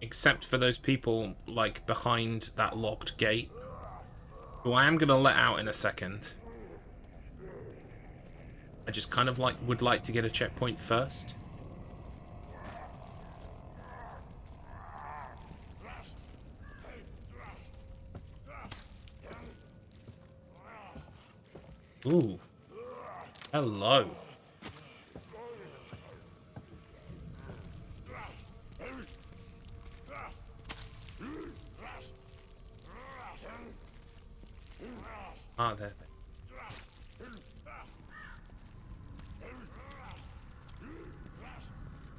Except for those people like behind that locked gate, who I am gonna let out in a second. I just kind of would like to get a checkpoint first. Ooh. Hello. Ah, there.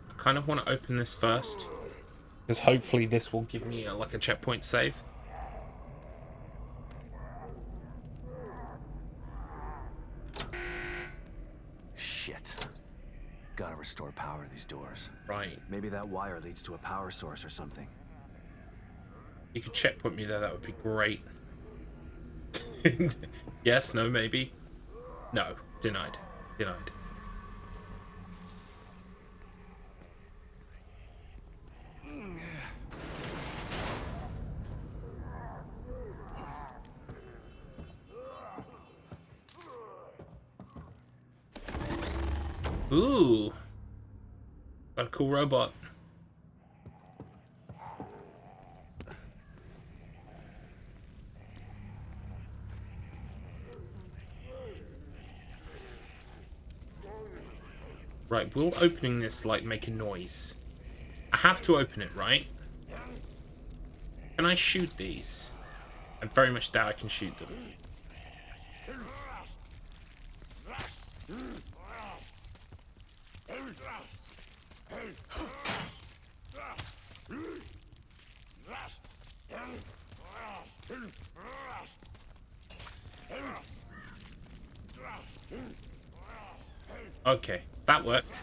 I kind of want to open this first, because hopefully this will give me like a checkpoint save. Shit. Gotta restore power to these doors. Right. Maybe that wire leads to a power source or something. You could checkpoint me there, that would be great. Yes, no, maybe. No, denied. Denied. Ooh. Got a cool robot. Right, will opening this, like, make a noise? I have to open it, right? Can I shoot these? I very much doubt I can shoot them. Okay, that worked.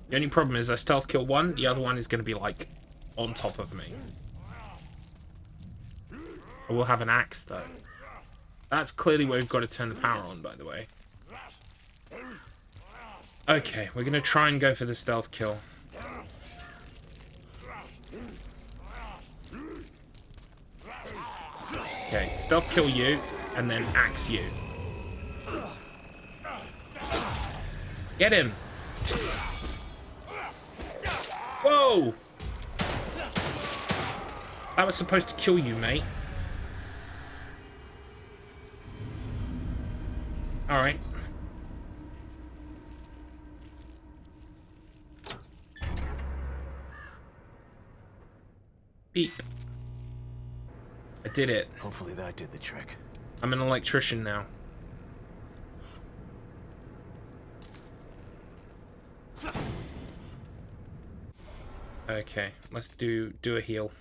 The only problem is I stealth kill one, the other one is going to be like on top of me. I will have an axe though. That's clearly where we've got to turn the power on, by the way. Okay, we're going to try and go for the stealth kill. Okay, stealth kill you, and then axe you. Get him! Whoa! That was supposed to kill you, mate. Alright. Beep. I did it. Hopefully that did the trick. I'm an electrician now. Okay, let's do a heal.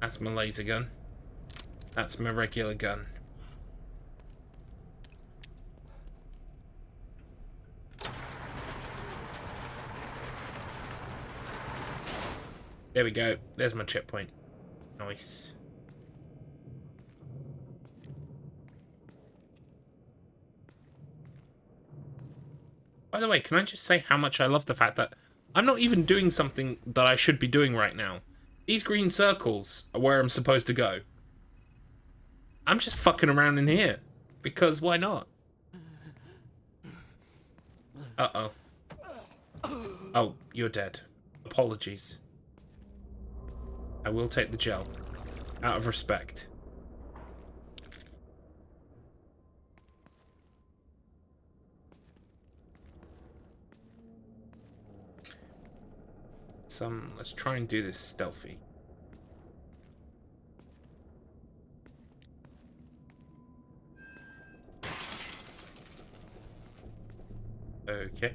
That's my laser gun. That's my regular gun. There we go. There's my checkpoint. Nice. By the way, can I just say how much I love the fact that I'm not even doing something that I should be doing right now. These green circles are where I'm supposed to go. I'm just fucking around in here. Because why not? Uh-oh. Oh, you're dead. Apologies. I will take the gel. Out of respect. Let's try and do this stealthy. Okay.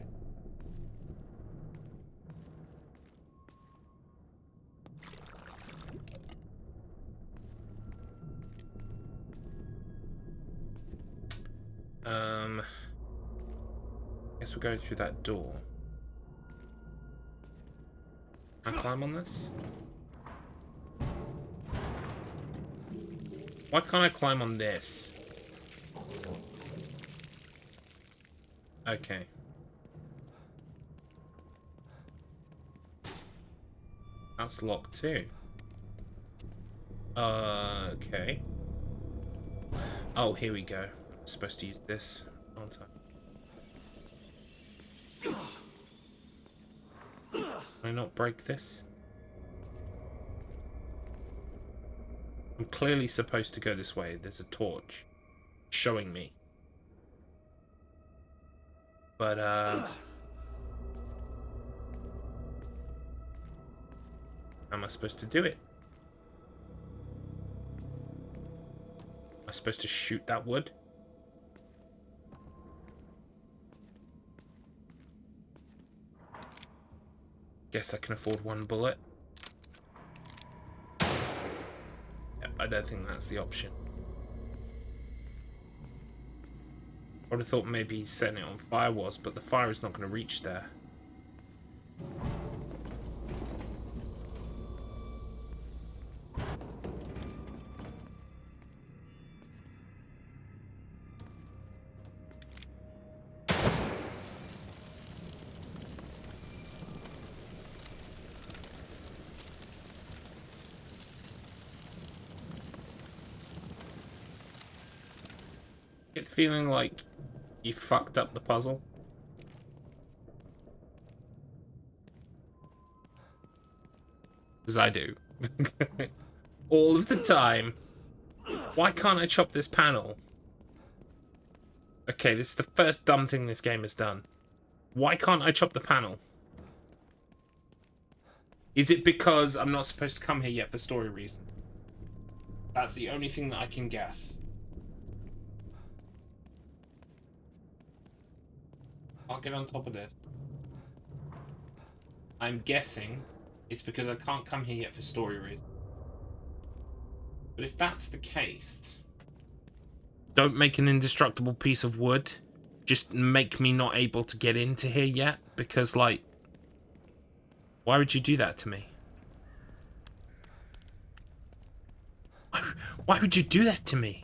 Guess we're going through that door. Can I climb on this? Why can't I climb on this? Okay. That's locked too. Okay. Oh, here we go. I'm supposed to use this, aren't I? Can I not break this? I'm clearly supposed to go this way. There's a torch showing me. But, how am I supposed to do it? Am I supposed to shoot that wood? Guess I can afford one bullet. Yeah, I don't think that's the option. I would have thought maybe setting it on fire was, but the fire is not going to reach there. Get the feeling like you fucked up the puzzle. Because I do. All of the time. Why can't I chop this panel? Okay, this is the first dumb thing this game has done. Why can't I chop the panel? Is it because I'm not supposed to come here yet for story reasons? That's the only thing that I can guess. I'll get on top of this. I'm guessing it's because I can't come here yet for story reasons. But if that's the case, don't make an indestructible piece of wood. Just make me not able to get into here yet. Because, like, why would you do that to me? Why would you do that to me?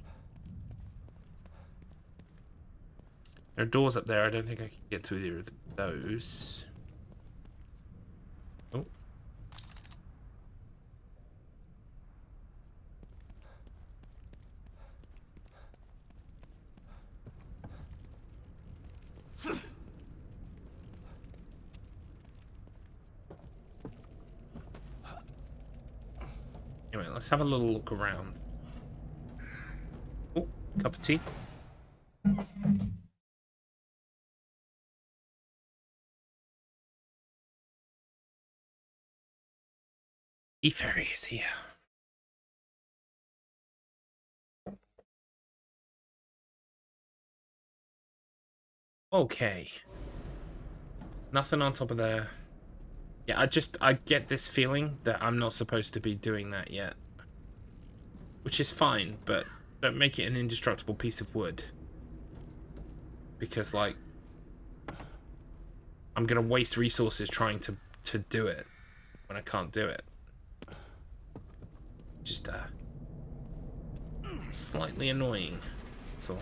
There are doors up there. I don't think I can get to either of those. Oh. Anyway, let's have a little look around. Oh, cup of tea. Tea Fairy is here. Okay. Nothing on top of there. Yeah, I get this feeling that I'm not supposed to be doing that yet. Which is fine, but don't make it an indestructible piece of wood. Because, like, I'm gonna waste resources trying to do it when I can't do it. Just, slightly annoying. That's all.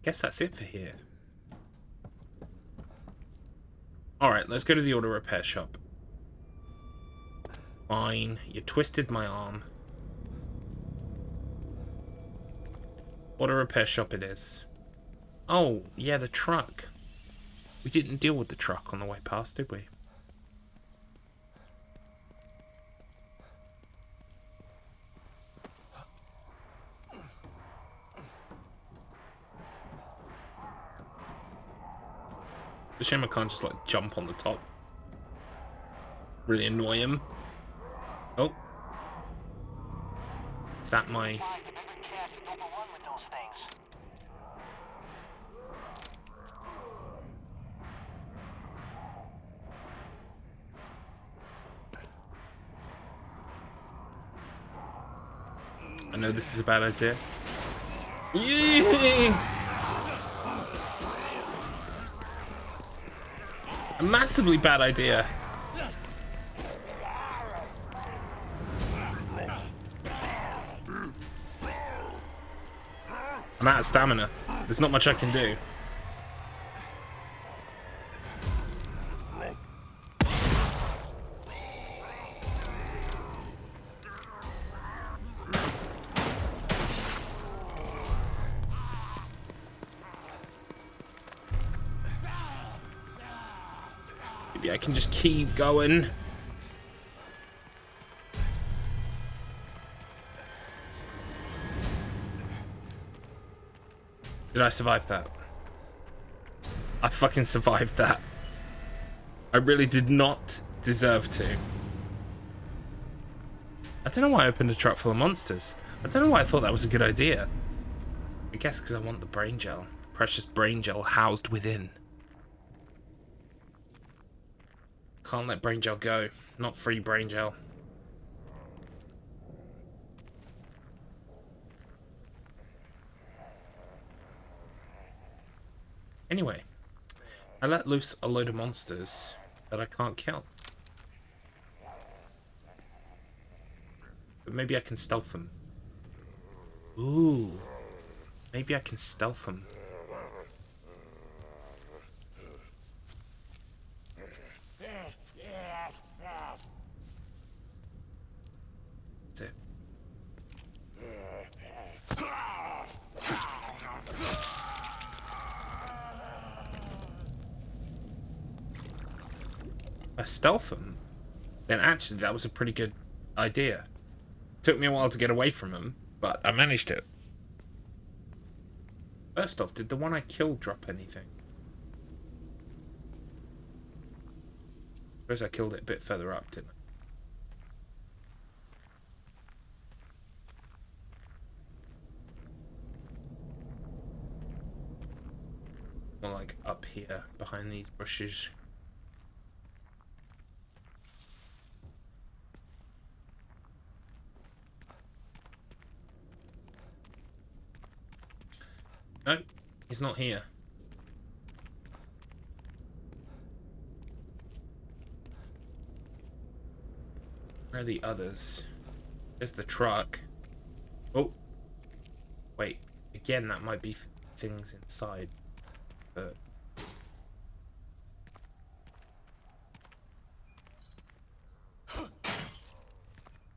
Guess that's it for here. Alright, let's go to the auto repair shop. Fine, you twisted my arm. Auto repair shop it is. Oh, yeah, the truck. We didn't deal with the truck on the way past, did we? It's a shame I can't just, like, jump on the top. Really annoy him. Oh. Is that my... I know this is a bad idea. Yee! A massively bad idea. I'm out of stamina. There's not much I can do. Maybe I can just keep going. Did I survive that? I fucking survived that. I really did not deserve to. I don't know why I opened a truck full of monsters. I don't know why I thought that was a good idea. I guess because I want the brain gel. Precious brain gel housed within. Can't let brain gel go. Not free brain gel. Anyway, I let loose a load of monsters that I can't kill. But maybe I can stealth them. Ooh. Maybe I can stealth them. That's it. If I stealth them, then actually that was a pretty good idea. Took me a while to get away from them, but I managed it. First off, did the one I killed drop anything? I suppose I killed it a bit further up, didn't I? More like up here, behind these bushes. No, he's not here. Where are the others? There's the truck. Oh. Wait. Again, that might be things inside. But...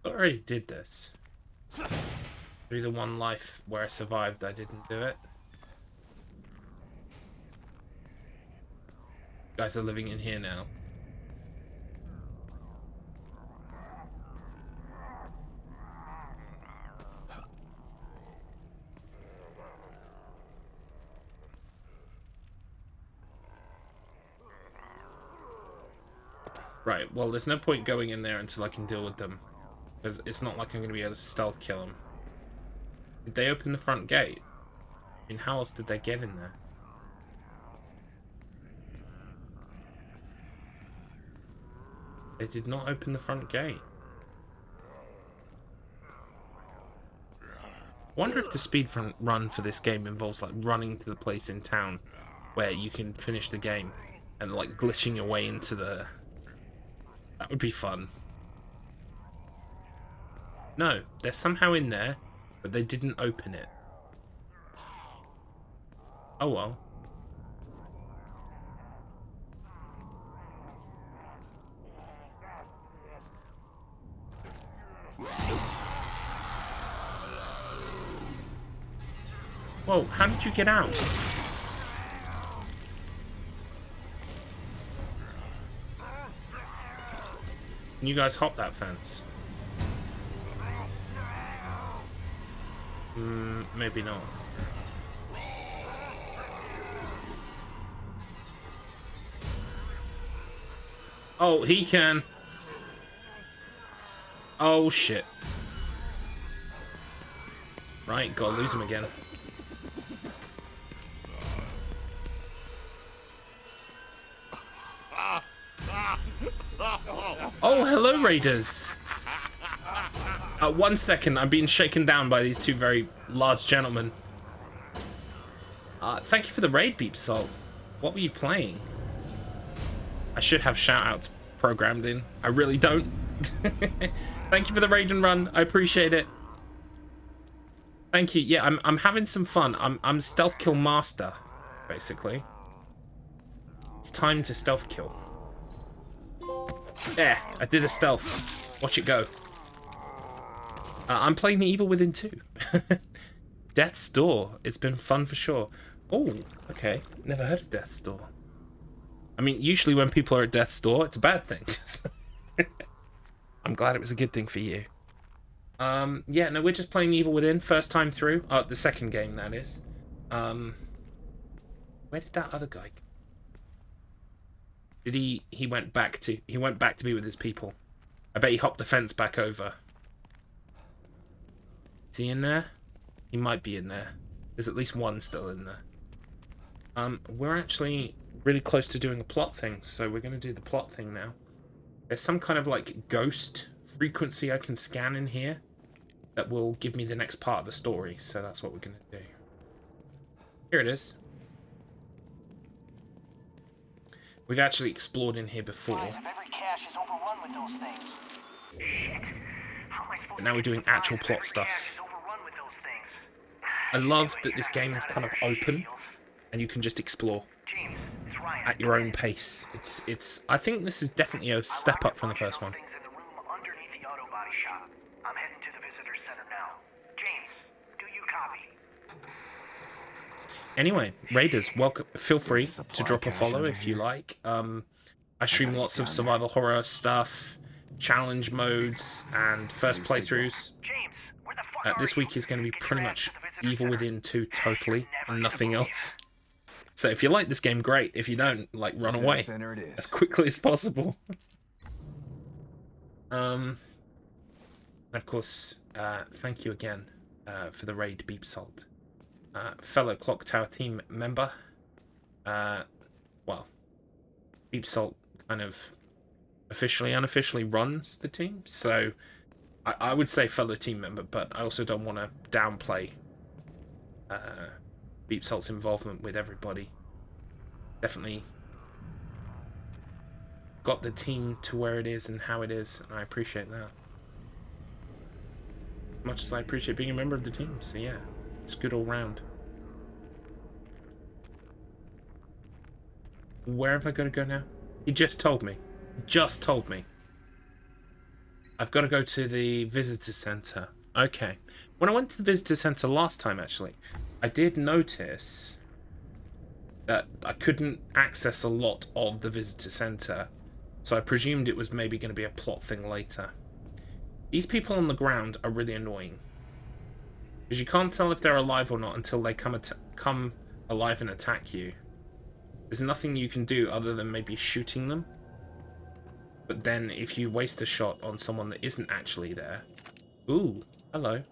I already did this. Through the one life where I survived, I didn't do it. You guys are living in here now. Right, well, there's no point going in there until I can deal with them. Because it's not like I'm going to be able to stealth kill them. Did they open the front gate? I mean, how else did they get in there? They did not open the front gate. I wonder if the speed run for this game involves like running to the place in town where you can finish the game and like glitching your way into the... That would be fun. No, they're somehow in there, but they didn't open it. Oh well. Whoa, how did you get out? Can you guys hop that fence? Maybe not. Oh, he can. Oh, shit. Right, gotta lose him again. Oh, hello, Raiders. 1 second, I'm being shaken down by these two very large gentlemen. Thank you for the raid, Beep Salt. What were you playing? I should have shout-outs programmed in. I really don't. Thank you for the raid and run. I appreciate it. Thank you. Yeah, I'm having some fun. I'm stealth kill master, basically. It's time to stealth kill. Yeah, I did a stealth. Watch it go. I'm playing The Evil Within 2. Death's Door. It's been fun for sure. Oh, okay. Never heard of Death's Door. I mean, usually when people are at Death's Door, it's a bad thing. I'm glad it was a good thing for you. Yeah, no, we're just playing Evil Within, first time through. The second game, that is. Where did that other guy go? Did he went back to be with his people. I bet he hopped the fence back over. Is he in there? He might be in there. There's at least one still in there. We're actually really close to doing a plot thing, so we're going to do the plot thing now. There's some kind of like ghost frequency I can scan in here that will give me the next part of the story, so that's what we're going to do. Here it is. We've actually explored in here before. Every cache is overrun with those things. Shit. How am I supposed But now we're doing actual plot stuff. I love that this game is kind of open and you can just explore at your own pace. It's I think this is definitely a step up from the first one. I'm heading to the visitor center now. James, do you copy? Anyway, Raiders, welcome. Feel free to drop a follow if you like. I stream lots of survival horror stuff, challenge modes, and first playthroughs. This week is going to be pretty much Evil Within 2 totally, and nothing else. So if you like this game, great. If you don't, like, run away as quickly as possible. And of course, thank you again for the raid, Beep Salt. Fellow Clock Tower team member. Well, Beep Salt kind of officially, unofficially runs the team, so I would say fellow team member, but I also don't want to downplay Beep Salt's involvement with everybody. Definitely got the team to where it is and how it is, and I appreciate that. As much as I appreciate being a member of the team, so yeah, it's good all round. Where have I got to go now? He just told me. Just told me. I've got to go to the visitor center. Okay. When I went to the visitor center last time, actually, I did notice that I couldn't access a lot of the visitor center, so I presumed it was maybe going to be a plot thing later. These people on the ground are really annoying, because you can't tell if they're alive or not until they come alive and attack you. There's nothing you can do other than maybe shooting them. But then if you waste a shot on someone that isn't actually there... Ooh, hello.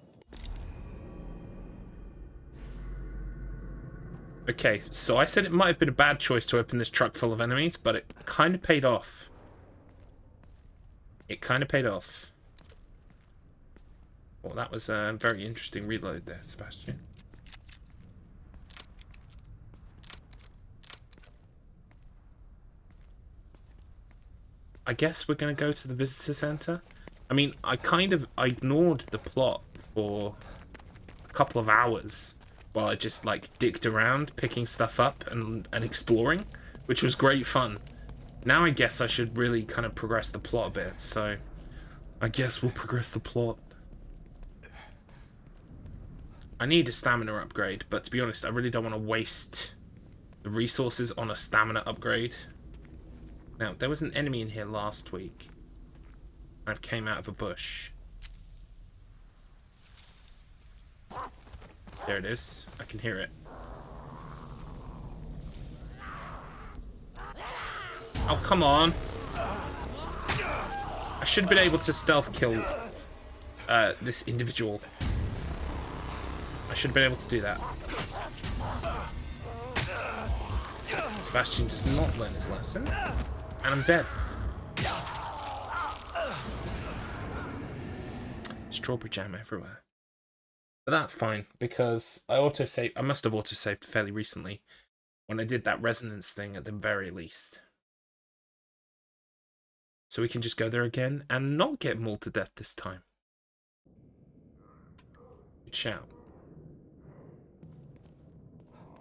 Okay, so I said it might have been a bad choice to open this truck full of enemies, but it kind of paid off. It kind of paid off. Well, that was a very interesting reload there, Sebastian. I guess we're going to go to the visitor center. I mean, I ignored the plot for a couple of hours while I just, like, dicked around, picking stuff up and exploring, which was great fun. Now I guess I should really kind of progress the plot a bit, so I guess we'll progress the plot. I need a stamina upgrade, but to be honest, I really don't want to waste the resources on a stamina upgrade. Now, there was an enemy in here last week. I've came out of a bush. There it is. I can hear it. Oh, come on. I should have been able to stealth kill this individual. I should have been able to do that. Sebastian does not learn his lesson. And I'm dead. Strawberry jam everywhere. But that's fine, because I must have autosaved fairly recently when I did that resonance thing at the very least. So we can just go there again and not get mauled to death this time. Good shout.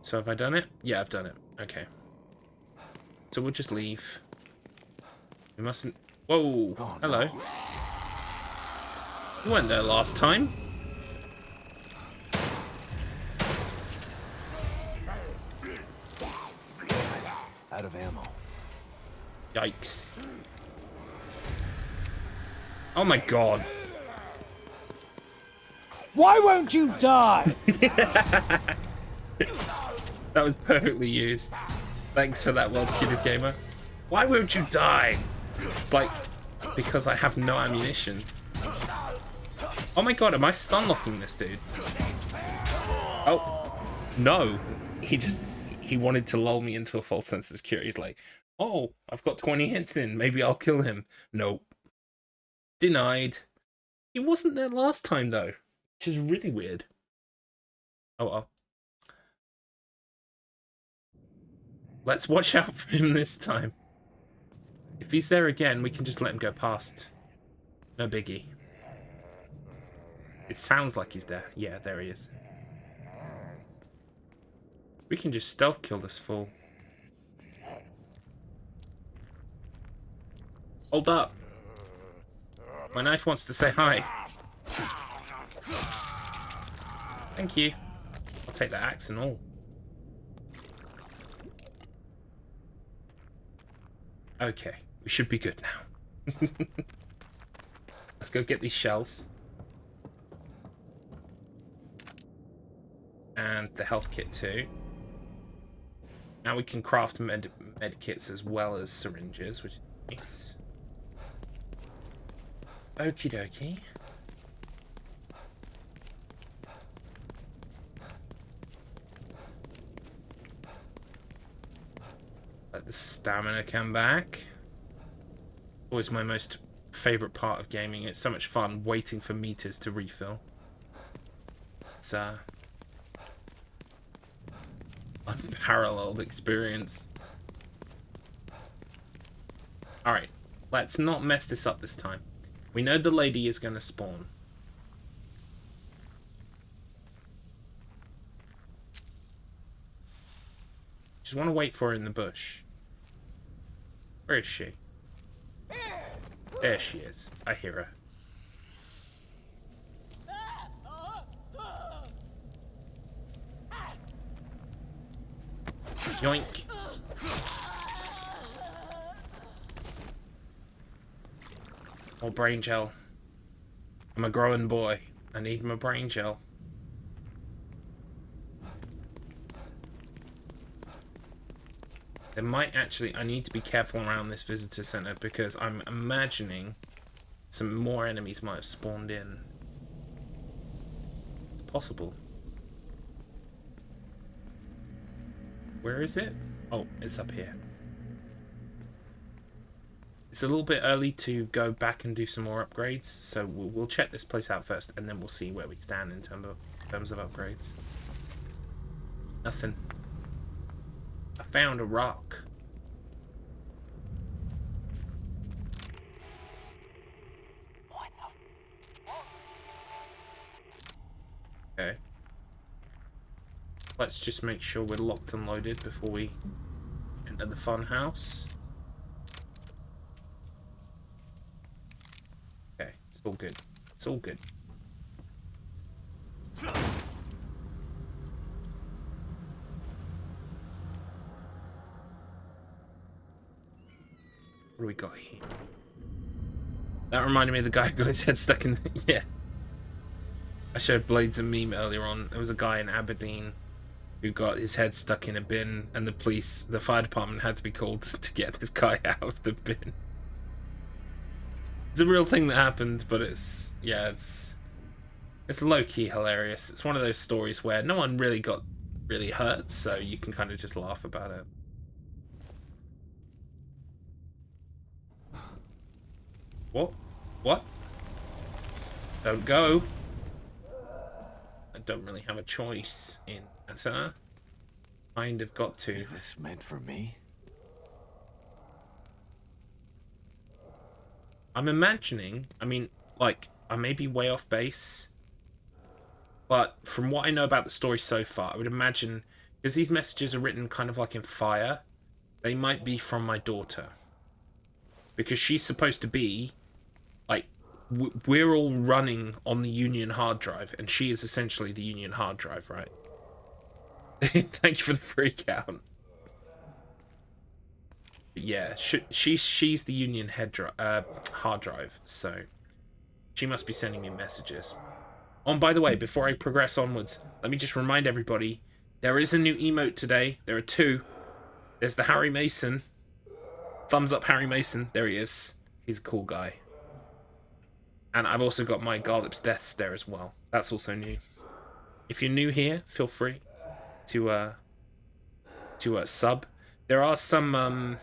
So have I done it? Yeah, I've done it. Okay. So we'll just leave. We mustn't... Whoa! Oh, hello. No. You weren't there last time. Out of ammo. Yikes. Oh my god. Why won't you die? That was perfectly used. Thanks for that, well-executed gamer. Why won't you die? It's like, because I have no ammunition. Oh my god, am I stun locking this dude? Oh, no. He wanted to lull me into a false sense of security. He's like, oh, I've got 20 hits in. Maybe I'll kill him. Nope. Denied. He wasn't there last time, though. Which is really weird. Oh, well. Let's watch out for him this time. If he's there again, we can just let him go past. No biggie. It sounds like he's there. Yeah, there he is. We can just stealth kill this fool. Hold up. My knife wants to say hi. Thank you. I'll take the axe and all. Okay, we should be good now. Let's go get these shells. And the health kit too. Now we can craft med kits as well as syringes, which is nice. Okie dokie. Let the stamina come back. Always my most favourite part of gaming. It's so much fun waiting for meters to refill. It's unparalleled experience. Alright, let's not mess this up this time. We know the lady is going to spawn. Just want to wait for her in the bush. Where is she? There she is. I hear her. Yoink. More brain gel. I'm a growing boy. I need my brain gel. There might actually... I need to be careful around this visitor center because I'm imagining some more enemies might have spawned in. It's possible. Where is it? Oh, it's up here. It's a little bit early to go back and do some more upgrades, so we'll check this place out first, and then we'll see where we stand in terms of upgrades. Nothing. I found a rock. What the? Okay. Let's just make sure we're locked and loaded before we enter the fun house. Okay, it's all good. It's all good. What do we got here? That reminded me of the guy who got his head stuck in the... Yeah. I showed Blades a meme earlier on. There was a guy in Aberdeen who got his head stuck in a bin, and the fire department had to be called to get this guy out of the bin. It's a real thing that happened, but it's low-key hilarious. It's one of those stories where no one really got really hurt, so you can kind of just laugh about it. What? What? Don't go. I don't really have a choice in that. Kind of got to. Is this meant for me? I'm imagining, I mean, like, I may be way off base, but from what I know about the story so far, I would imagine, because these messages are written kind of like in fire, they might be from my daughter. Because she's supposed to be, like, we're all running on the Union hard drive, and she is essentially the Union hard drive, right? Thank you for the freak out. But yeah, she's the Union hard drive, so she must be sending me messages. Oh, and by the way, before I progress onwards, let me just remind everybody, there is a new emote today. There are two. There's the Harry Mason. Thumbs up Harry Mason. There he is. He's a cool guy. And I've also got my Garlips death stare as well. That's also new. If you're new here, feel free to sub. There are some I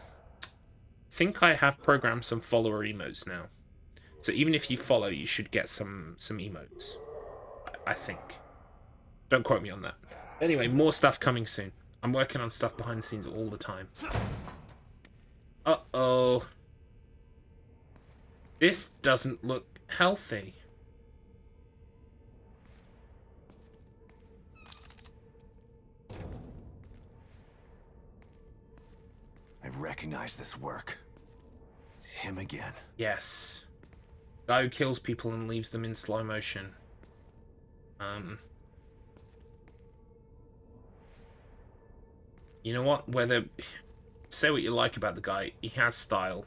think I have programmed some follower emotes now. So even if you follow, you should get some emotes. I think. Don't quote me on that. Anyway, more stuff coming soon. I'm working on stuff behind the scenes all the time. Uh-oh. This doesn't look healthy. I recognize this work. It's him again. Yes. Guy who kills people and leaves them in slow motion. You know what? Say what you like about the guy, he has style.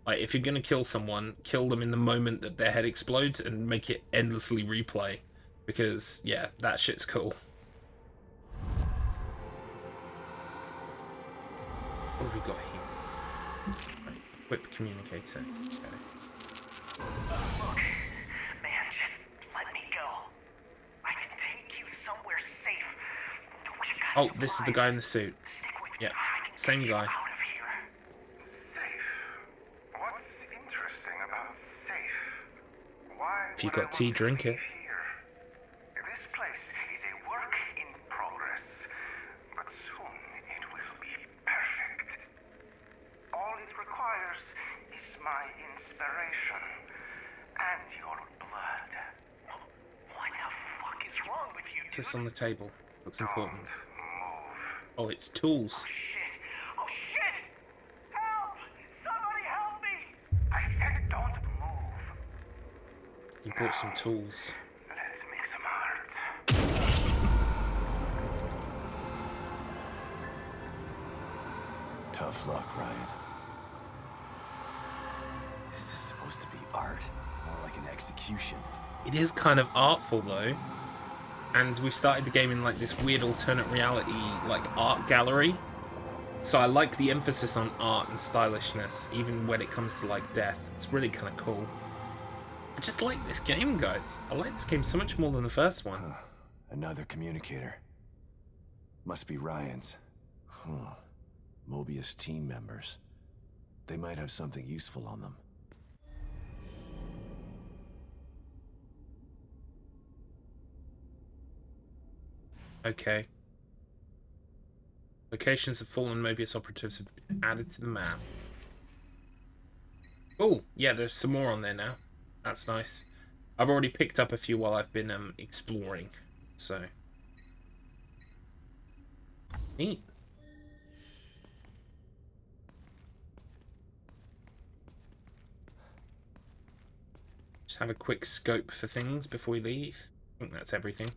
Like, if you're gonna kill someone, kill them in the moment that their head explodes and make it endlessly replay. Because, yeah, that shit's cool. What have we got here? Right, equip communicator. Okay. Look, man, just let me go. I can take you somewhere safe. Oh, this is the guy in the suit. Yeah, same guy. If you got tea, drink it. This place is a work in progress, but soon it will be perfect. All it requires is my inspiration and your blood. What the fuck is wrong with you? What's this on the table? Looks important. Move. Oh, it's tools. Shit! Oh shit! Help! Somebody help me! I said don't move. He brought some tools. Let's make some art. Tough luck, Ryan. This is supposed to be art, more like an execution. It is kind of artful though. And we started the game in like this weird alternate reality like art gallery. So I like the emphasis on art and stylishness, even when it comes to like death. It's really kind of cool. I just like this game, guys. I like this game so much more than the first one. Another communicator. Must be Ryan's. Mobius team members. They might have something useful on them. Okay. Locations of fallen Mobius operatives have been added to the map. Oh, yeah, there's some more on there now. That's nice. I've already picked up a few while I've been exploring, so neat. Just have a quick scope for things before we leave. I think that's everything.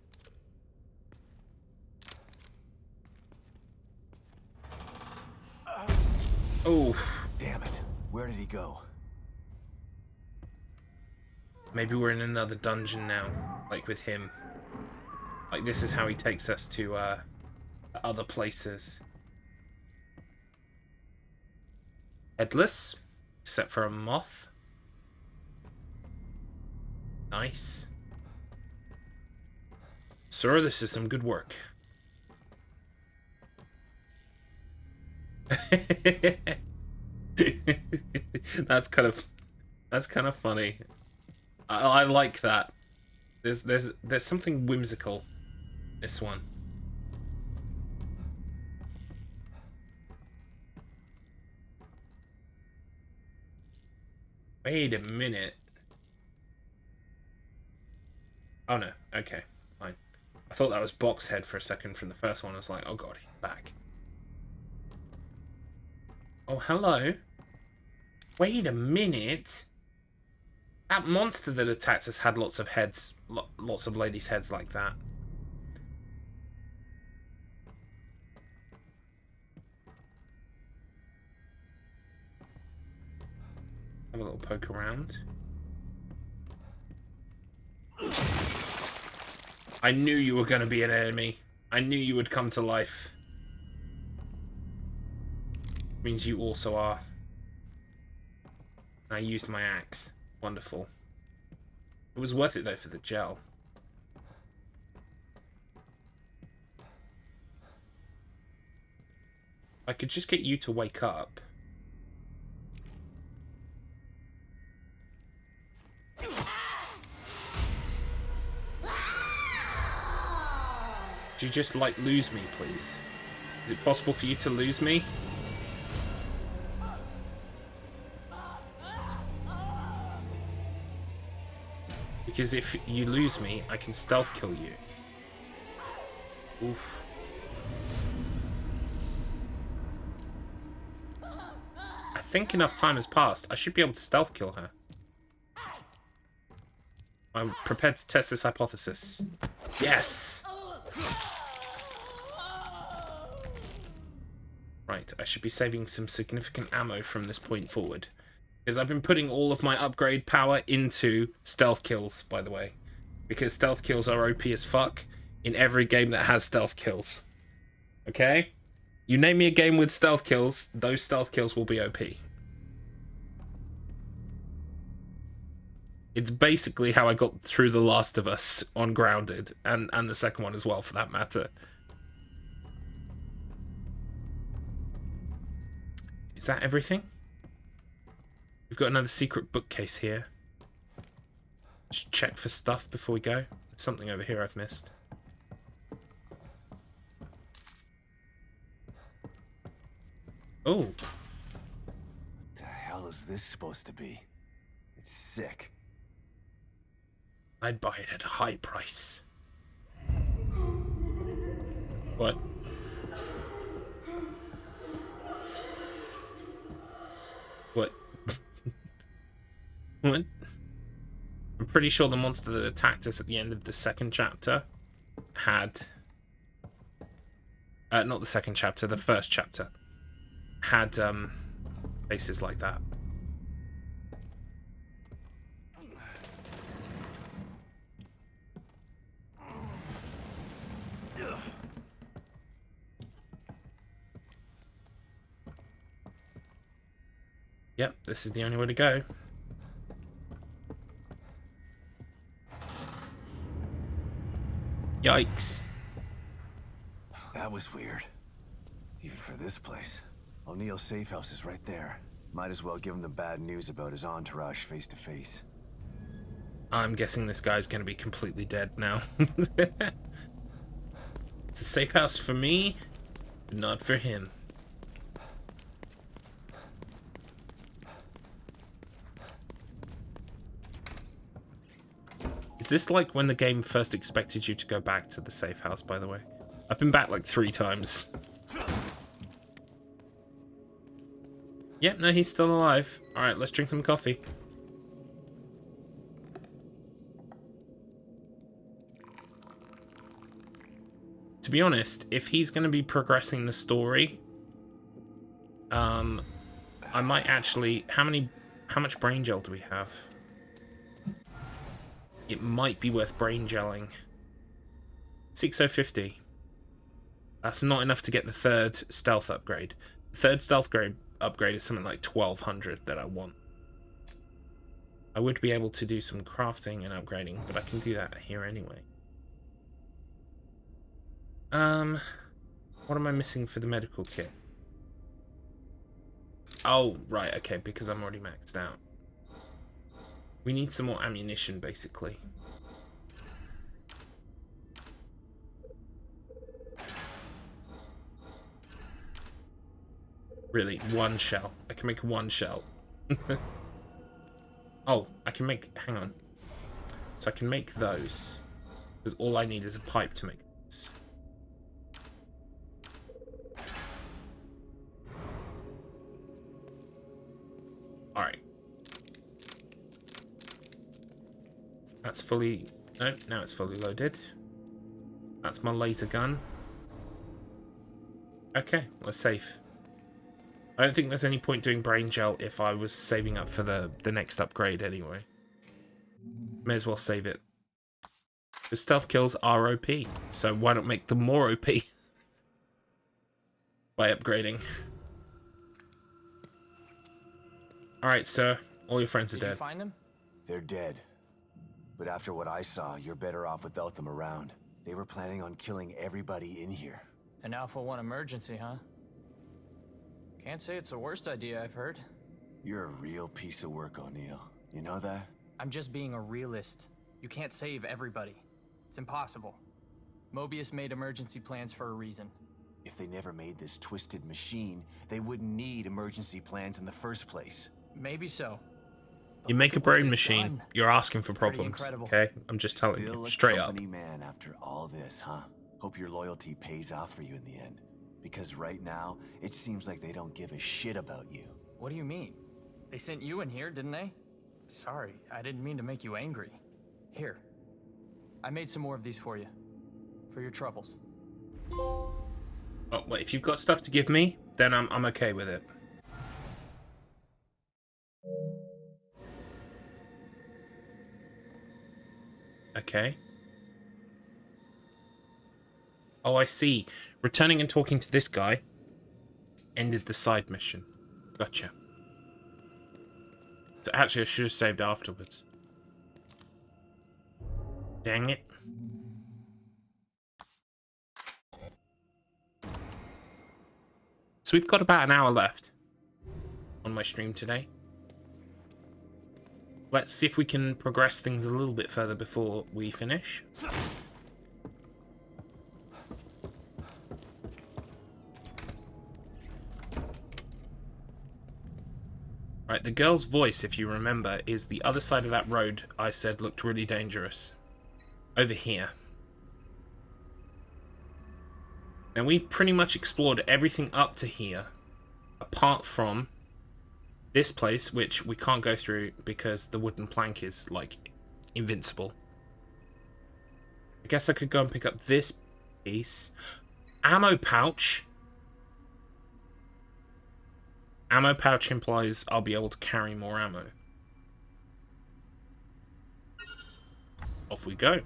Oh, damn it. Where did he go? Maybe we're in another dungeon now, like with him. Like this is how he takes us to other places. Headless, except for a moth. Nice. Sir, this is some good work. That's kind of funny. I like that. There's something whimsical. This one. Wait a minute. Oh no. Okay, fine. I thought that was Boxhead for a second from the first one. I was like, oh god, he's back. Oh, hello. Wait a minute. That monster that attacked us had lots of heads, lots of ladies' heads like that. Have a little poke around. I knew you were going to be an enemy. I knew you would come to life. Means you also are. I used my axe. Wonderful. It was worth it though for the gel. I could just get you to wake up. Do you just like lose me, please? Is it possible for you to lose me? Because if you lose me, I can stealth kill you. Oof. I think enough time has passed. I should be able to stealth kill her. I'm prepared to test this hypothesis. Yes! Right, I should be saving some significant ammo from this point forward. Because I've been putting all of my upgrade power into stealth kills, by the way. Because stealth kills are OP as fuck in every game that has stealth kills. Okay? You name me a game with stealth kills, those stealth kills will be OP. It's basically how I got through The Last of Us on Grounded, and the second one as well, for that matter. Is that everything? We've got another secret bookcase here. Just check for stuff before we go. There's something over here I've missed. Oh. What the hell is this supposed to be? It's sick. I'd buy it at a high price. What? What? What? I'm pretty sure the monster that attacked us at the end of the second chapter had... not the second chapter, the first chapter. had places like that. Yep, this is the only way to go. Yikes. That was weird. Even for this place. O'Neill's safe house is right there. Might as well give him the bad news about his entourage face to face. I'm guessing this guy's going to be completely dead now. It's a safe house for me, but not for him. Is this like when the game first expected you to go back to the safe house, by the way? I've been back like 3 times. Yep, no, he's still alive. Alright, let's drink some coffee. To be honest, if he's going to be progressing the story, I might actually... How much brain gel do we have? It might be worth brain gelling. 6050. That's not enough to get the 3rd stealth upgrade. The 3rd stealth upgrade is something like 1200 that I want. I would be able to do some crafting and upgrading, but I can do that here anyway. What am I missing for the medical kit? Oh, right, okay, because I'm already maxed out. We need some more ammunition, basically. Really, 1 shell. I can make 1 shell. Oh, I can make... Hang on. So I can make those. Because all I need is a pipe to make this. Alright. That's fully... No, now it's fully loaded. That's my laser gun. Okay, we're safe. I don't think there's any point doing brain gel if I was saving up for the next upgrade anyway. May as well save it. The stealth kills are OP, so why not make them more OP by upgrading? Alright, sir. All your friends are dead. Did you find them? They're dead. But after what I saw, you're better off without them around. They were planning on killing everybody in here. An Alpha 1 emergency, huh? Can't say it's the worst idea I've heard. You're a real piece of work, O'Neill. You know that? I'm just being a realist. You can't save everybody. It's impossible. Mobius made emergency plans for a reason. If they never made this twisted machine, they wouldn't need emergency plans in the first place. Maybe so. You make a brain machine, done. you're asking for Pretty problems, incredible. okay? I'm just telling Still you, a straight up. company man after all this, huh? Hope your loyalty pays off for you in the end. Because right now, it seems like they don't give a shit about you. What do you mean? They sent you in here, didn't they? Sorry, I didn't mean to make you angry. Here. I made some more of these for you. For your troubles. Oh, wait, if you've got stuff to give me, then I'm okay with it. Okay. Oh, I see. Returning and talking to this guy ended the side mission. Gotcha. So actually, I should have saved afterwards. Dang it. So we've got about an hour left on my stream today. Let's see if we can progress things a little bit further before we finish. Right, the girl's voice, if you remember, is the other side of that road I said looked really dangerous. Over here. And we've pretty much explored everything up to here, apart from this place, which we can't go through because the wooden plank is, like, invincible. I guess I could go and pick up this piece. Ammo pouch. Ammo pouch implies I'll be able to carry more ammo. Off we go.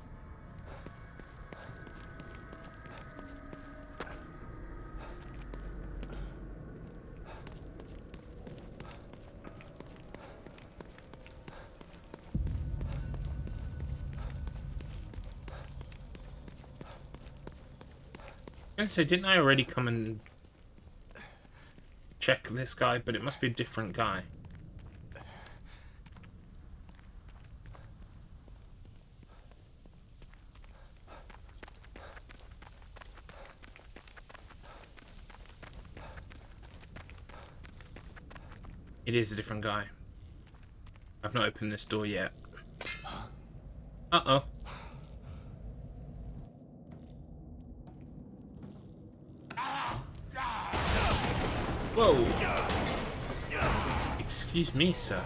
And so didn't I already come and check this guy? But it must be a different guy. It is a different guy. I've not opened this door yet. Uh-oh. Whoa! Excuse me, sir.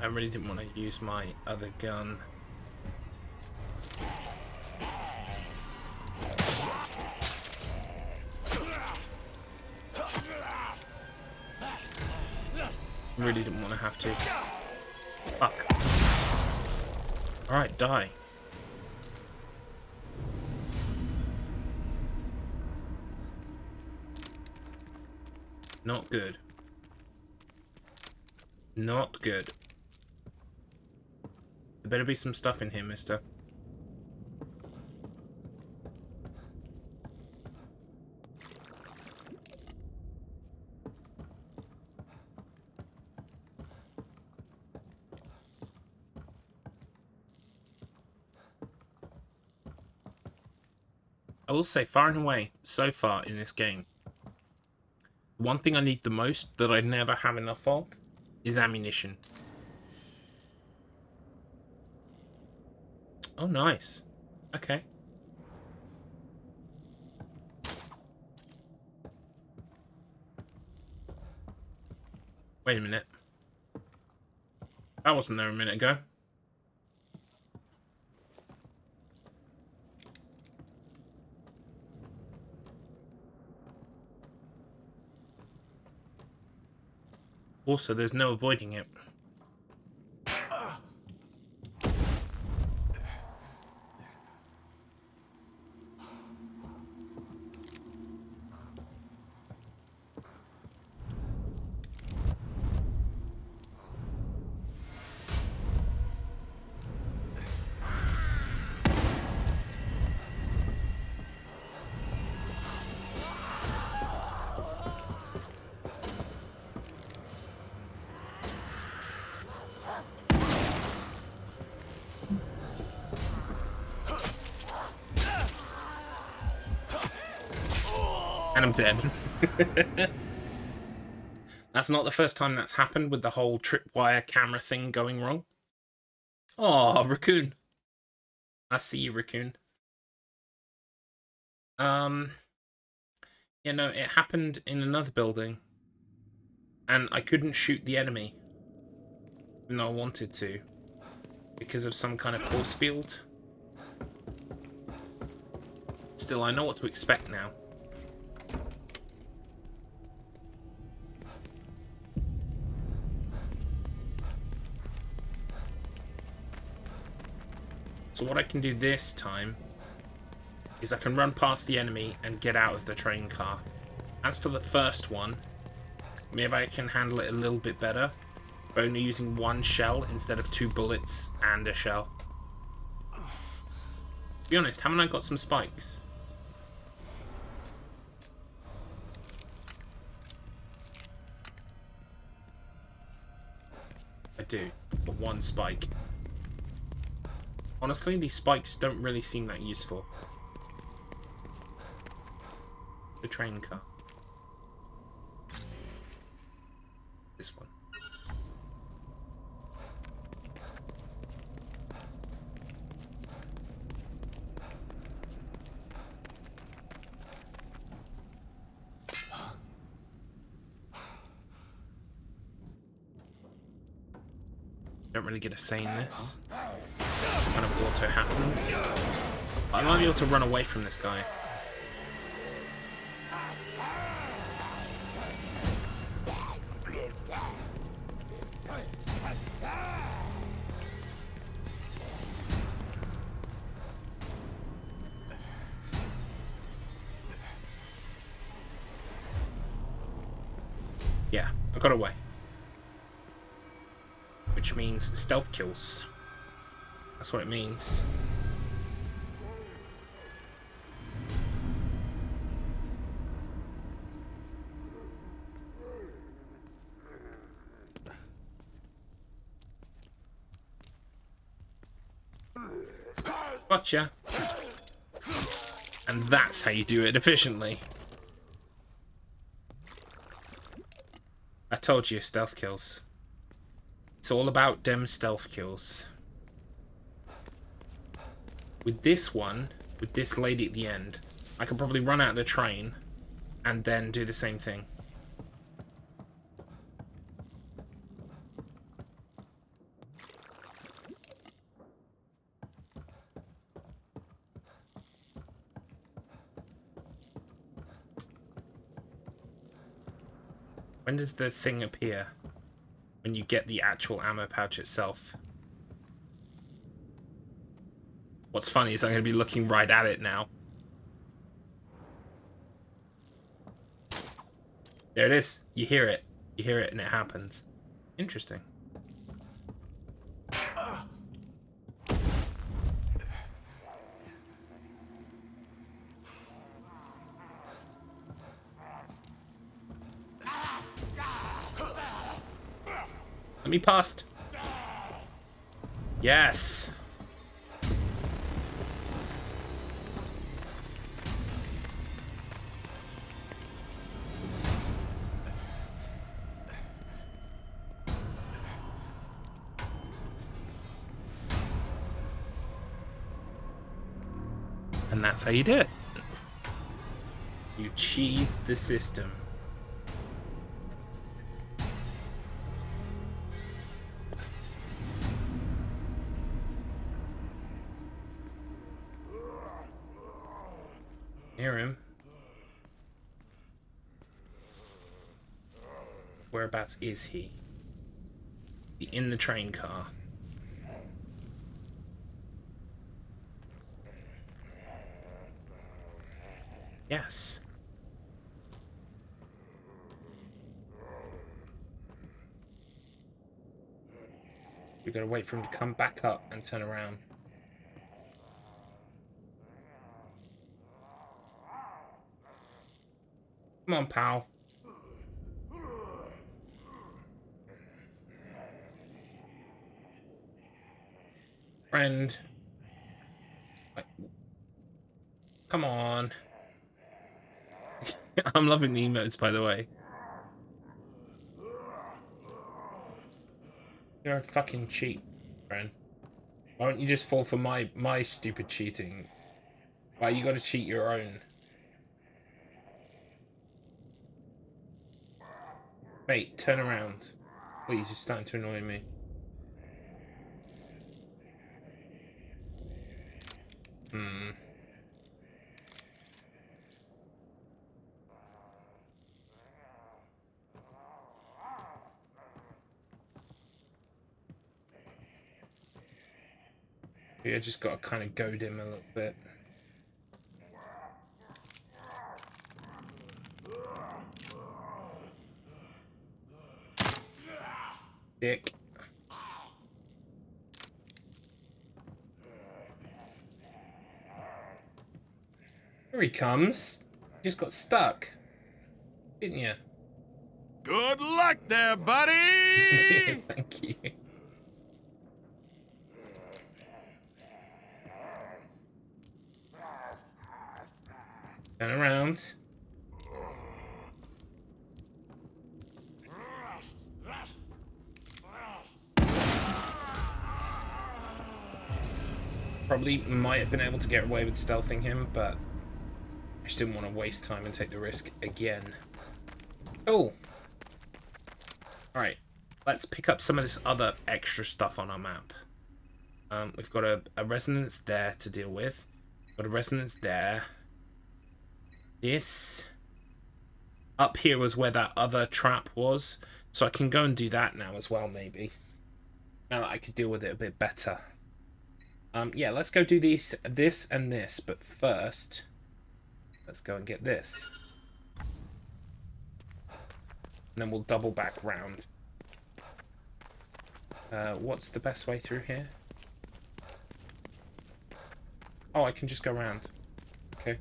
I really didn't want to use my other gun. Really didn't want to have to. Fuck. Alright, die. Not good. Not good. There better be some stuff in here, mister. I will say, far and away, so far in this game, one thing I need the most that I never have enough of is ammunition. Oh, nice. Okay. Wait a minute. That wasn't there a minute ago. Also, there's no avoiding it. And I'm dead. That's not the first time that's happened with the whole tripwire camera thing going wrong. Oh, raccoon. I see you, raccoon. You know, it happened in another building. And I couldn't shoot the enemy. Even though I wanted to. Because of some kind of force field. Still, I know what to expect now. So what I can do this time is I can run past the enemy and get out of the train car. As for the first one, maybe I can handle it a little bit better by only using one shell instead of 2 bullets and a shell. To be honest, haven't I got some spikes? I do. I've got 1 spike. Honestly, these spikes don't really seem that useful. The train car. This one. Don't really get a say in this. Kind of auto happens. I might be able to run away from this guy. Yeah, I got away. Which means stealth kills. That's what it means. Gotcha. And that's how you do it efficiently. I told you, stealth kills. It's all about them stealth kills. With this one, with this lady at the end, I could probably run out of the train and then do the same thing. When does the thing appear? When you get the actual ammo pouch itself. What's funny is I'm going to be looking right at it now. There it is. You hear it. You hear it and it happens. Interesting. Let me past. Yes. And that's how you do it. You cheese the system. Hear him. Whereabouts is he? In the train car. Yes. We gotta wait for him to come back up and turn around. Come on, pal. Friend. Come on. I'm loving the emotes, by the way. You're a fucking cheat, friend. Why don't you just fall for my stupid cheating? Why you gotta cheat your own? Wait, turn around. Please, you're starting to annoy me. Yeah, just gotta kind of goad him a little bit. Dick. Here he comes. You just got stuck, didn't you? Good luck there, buddy! Thank you. Turn around. Probably might have been able to get away with stealthing him, but I just didn't want to waste time and take the risk again. Oh! Alright. let's pick up some of this other extra stuff on our map. We've got a resonance there to deal with. Got a resonance there. This up here was where that other trap was, so I can go and do that now as well, maybe. Now that I could deal with it a bit better. Yeah, let's go do this and this, but first, let's go and get this. And then we'll double back round. What's the best way through here? Oh, I can just go around. Okay.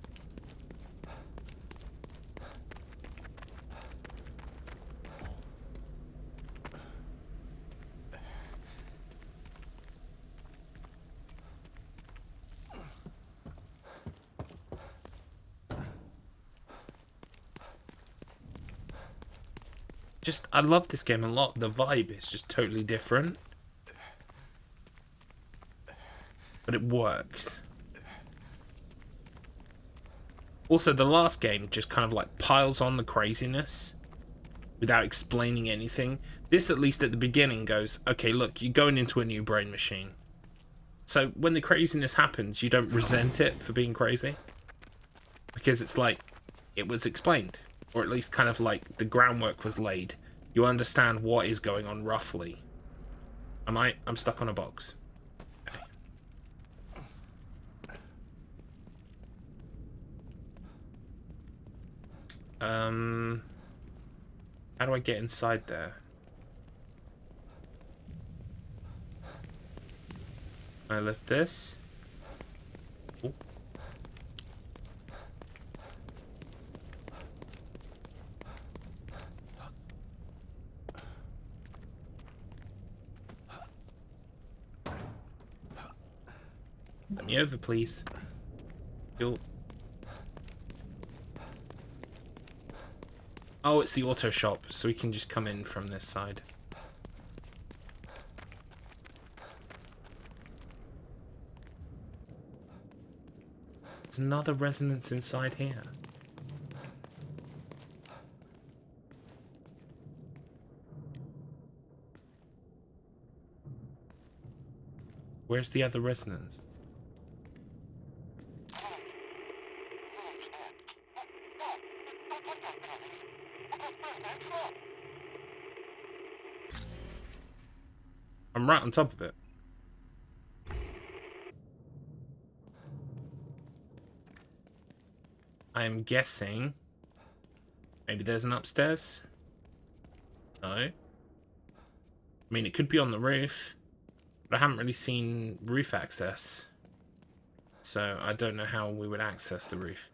I love this game a lot. The vibe is just totally different. But it works. Also, the last game just kind of like piles on the craziness without explaining anything. This, at least at the beginning, goes, okay, look, you're going into a new brain machine. So when the craziness happens, you don't resent it for being crazy. Because it's like, it was explained. Or at least kind of like the groundwork was laid. You understand what is going on roughly. I'm stuck on a box. Okay. How do I get inside there? I lift this. Ooh. Let me over, please. You'll... Oh, it's the auto shop, so we can just come in from this side. There's another resonance inside here. Where's the other resonance? I'm right on top of it. I'm guessing maybe there's an upstairs? No. I mean, it could be on the roof, but I haven't really seen roof access. So I don't know how we would access the roof.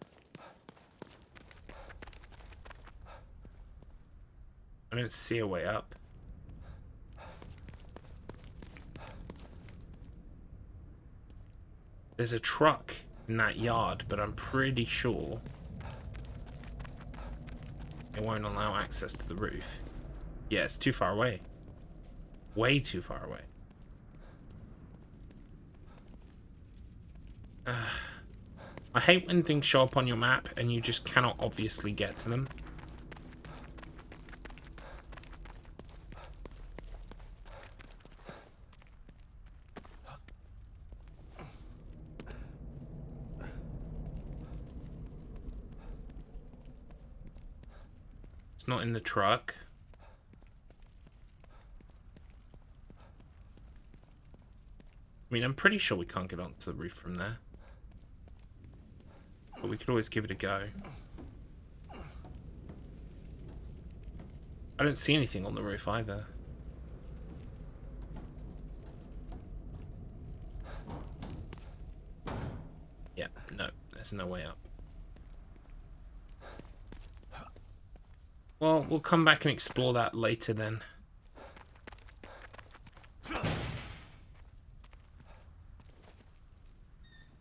I don't see a way up. There's a truck in that yard, but I'm pretty sure it won't allow access to the roof. Yeah, it's too far away. Way too far away. I hate when things show up on your map and you just cannot obviously get to them. Not in the truck. I mean, I'm pretty sure we can't get onto the roof from there. But we could always give it a go. I don't see anything on the roof either. Yeah, no, there's no way up. Well, we'll come back and explore that later then.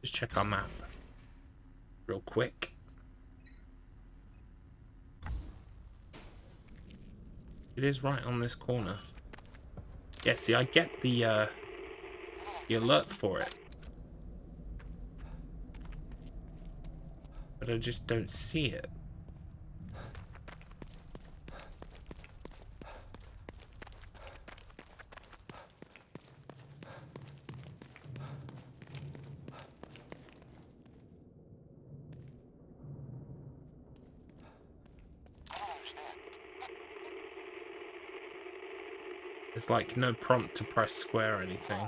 Just check our map real quick. It is right on this corner. Yeah, see, I get the alert for it. But I just don't see it. There's like no prompt to press square or anything.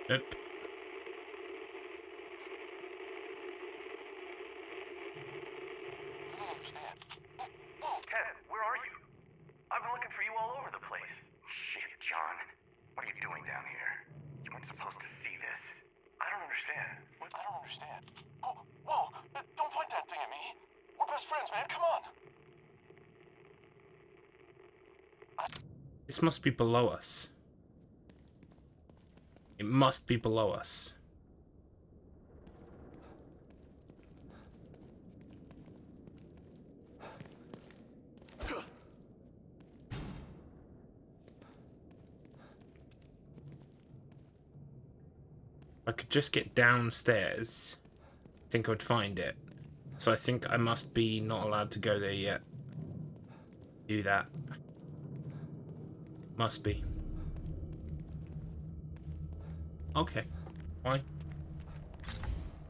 Nope. Ted, where are you? I've been looking for you all over the place. Shit, John. What are you doing down here? You weren't supposed to see this. I don't understand. What? I don't understand. Oh, whoa! Don't point that thing at me. We're best friends, man. Come on. This must be below us. It must be below us. I could just get downstairs. I think I would find it. So I think I must be not allowed to go there yet. Do that. Must be. Okay. Fine.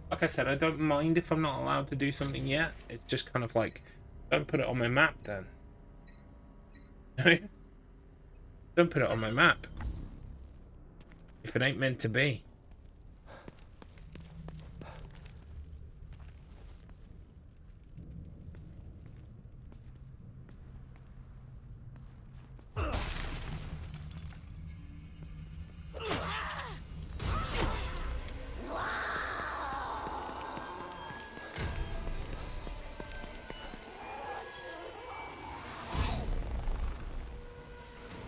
Like I said, I don't mind if I'm not allowed to do something yet. It's just kind of like, don't put it on my map then. Don't put it on my map. If it ain't meant to be.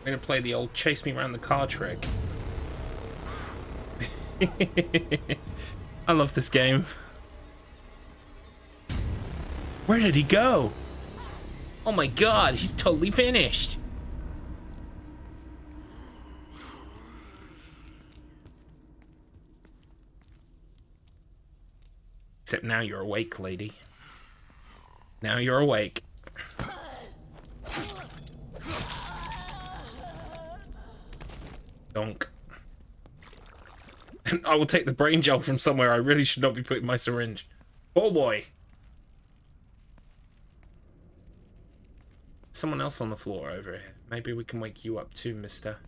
I'm gonna play the old chase me around the car trick. I love this game. Where did he go? Oh my god, he's totally finished. Except now you're awake, lady. Now you're awake. Donk. And I will take the brain gel from somewhere. I really should not be putting my syringe. Oh boy. Someone else on the floor over here. Maybe we can wake you up too, mister.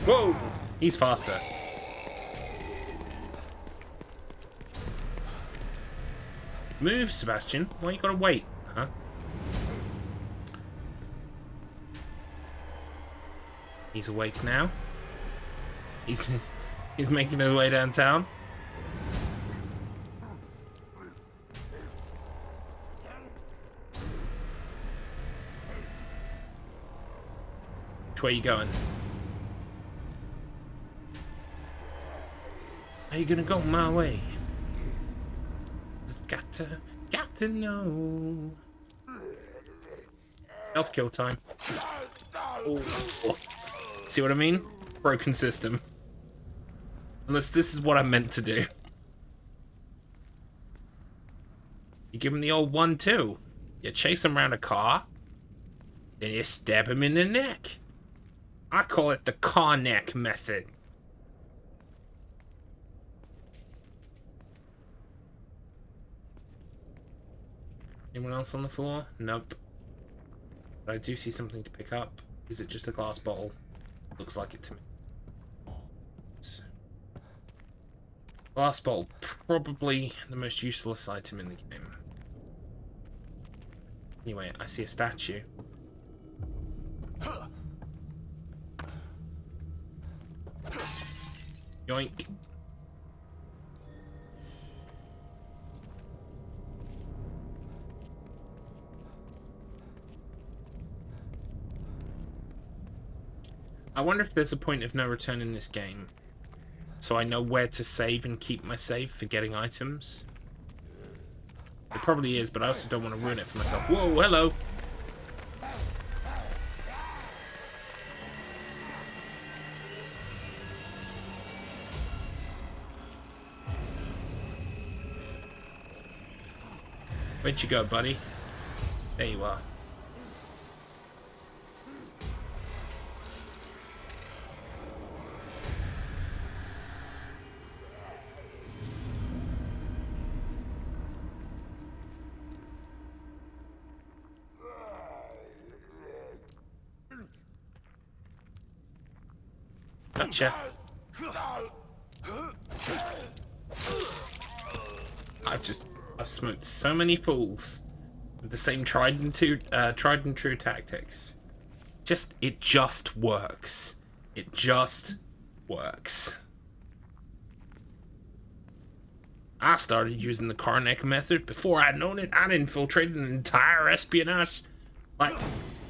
Whoa! He's faster. Move, Sebastian. Why you gotta wait, huh? He's awake now. He's making his way downtown. Which way are you going? Are you gonna go my way? I've got to know. Health kill time. Oh. See what I mean? Broken system. Unless this is what I meant to do. You give him the old 1-2. You chase him around a car, then you stab him in the neck. I call it the Carneck method. Anyone else on the floor? Nope. But I do see something to pick up. Is it just a glass bottle? Looks like it to me. Glass bottle, probably the most useless item in the game. Anyway, I see a statue. Yoink. I wonder if there's a point of no return in this game. So I know where to save and keep my save for getting items. It probably is, but I also don't want to ruin it for myself. Whoa, hello! Where'd you go, buddy? There you are. Gotcha. I've smoked so many fools with the same tried and true tactics. It just works. It just works. I started using the Carneck method. Before I'd known it, I'd infiltrated an entire espionage, like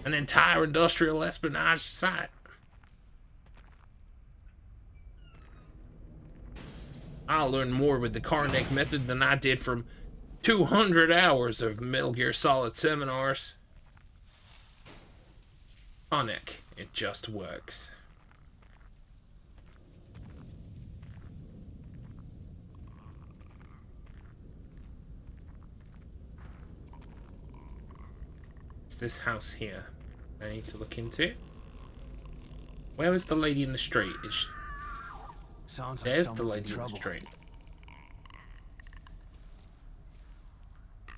an entire industrial espionage site. I learned more with the Carneck method than I did from 200 hours of Metal Gear Solid seminars. Carneck, it just works. It's this house here I need to look into. Where is the lady in the street? Sounds like There's the someone's in lady in the trouble. street.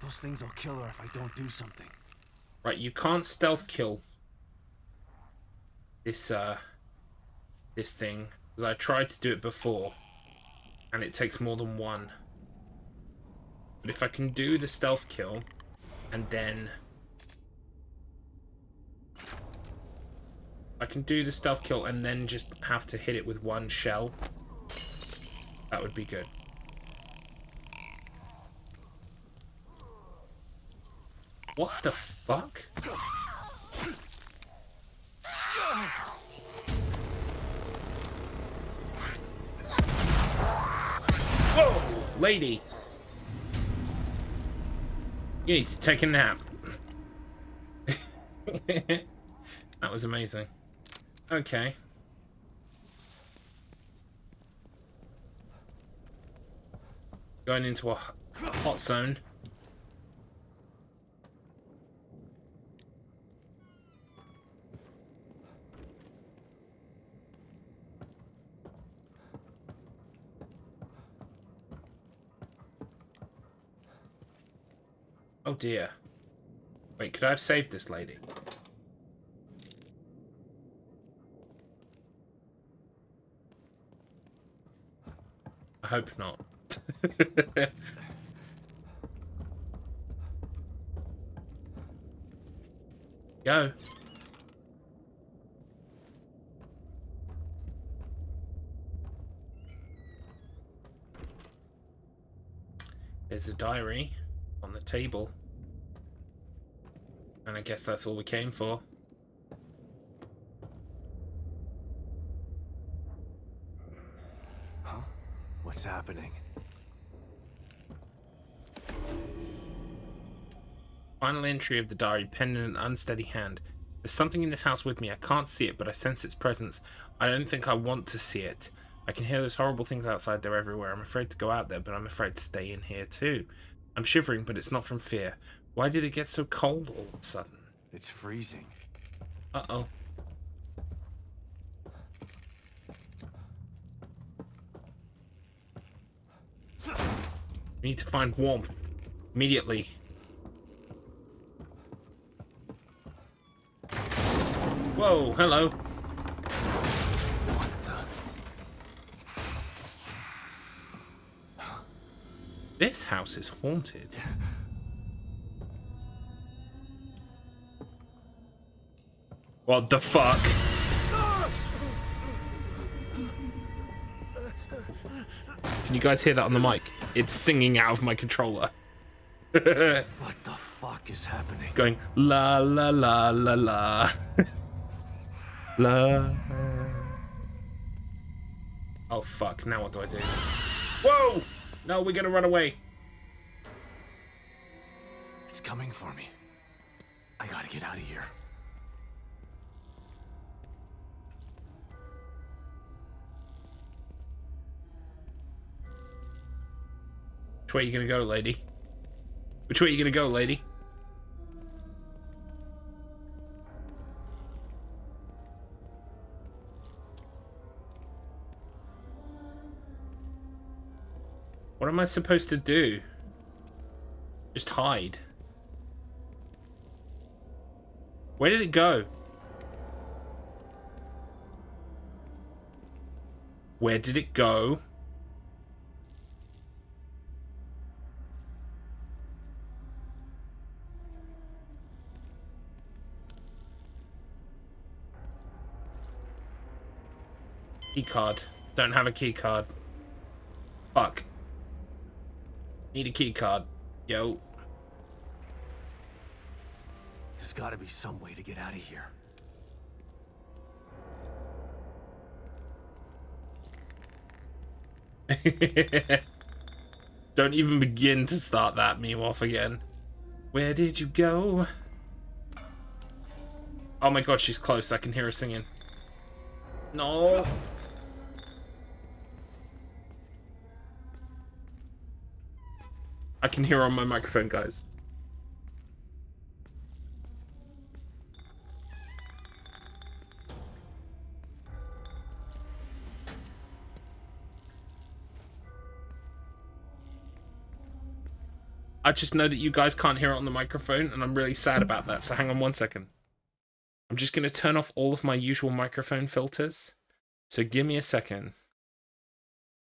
Those things will kill her if I don't do something. Right, you can't stealth kill this thing, because I tried to do it before, and it takes more than one. But if I can do the stealth kill, and then just have to hit it with one shell, that would be good. What the fuck? Whoa, lady. You need to take a nap. That was amazing. Okay. Going into a hot zone. Oh dear. Wait, could I have saved this lady? I hope not. Go. There's a diary on the table. And I guess that's all we came for. Huh? What's happening? Final entry of the diary, penned in an unsteady hand. There's something in this house with me. I can't see it, but I sense its presence. I don't think I want to see it. I can hear those horrible things outside. They're everywhere. I'm afraid to go out there, but I'm afraid to stay in here too. I'm shivering, but it's not from fear. Why did it get so cold all of a sudden? It's freezing. Uh-oh. We need to find warmth. Immediately. Whoa, hello. What the? This house is haunted. What the fuck? Can you guys hear that on the mic? It's singing out of my controller. What the fuck is happening? It's going la la la la la. La. Oh fuck, now what do I do? Whoa! No, we're gonna run away. It's coming for me. I gotta get out of here. Which way are you gonna go, lady? Which way are you gonna go, lady? What am I supposed to do? Just hide. Where did it go? Where did it go? Key card. Don't have a key card. Fuck. Need a key card. Yo. There's gotta be some way to get out of here. Don't even begin to start that meme off again. Where did you go? Oh my god, she's close. I can hear her singing. No. I can hear her on my microphone, guys. I just know that you guys can't hear it on the microphone, and I'm really sad about that, so hang on 1 second. I'm just going to turn off all of my usual microphone filters, so give me a second.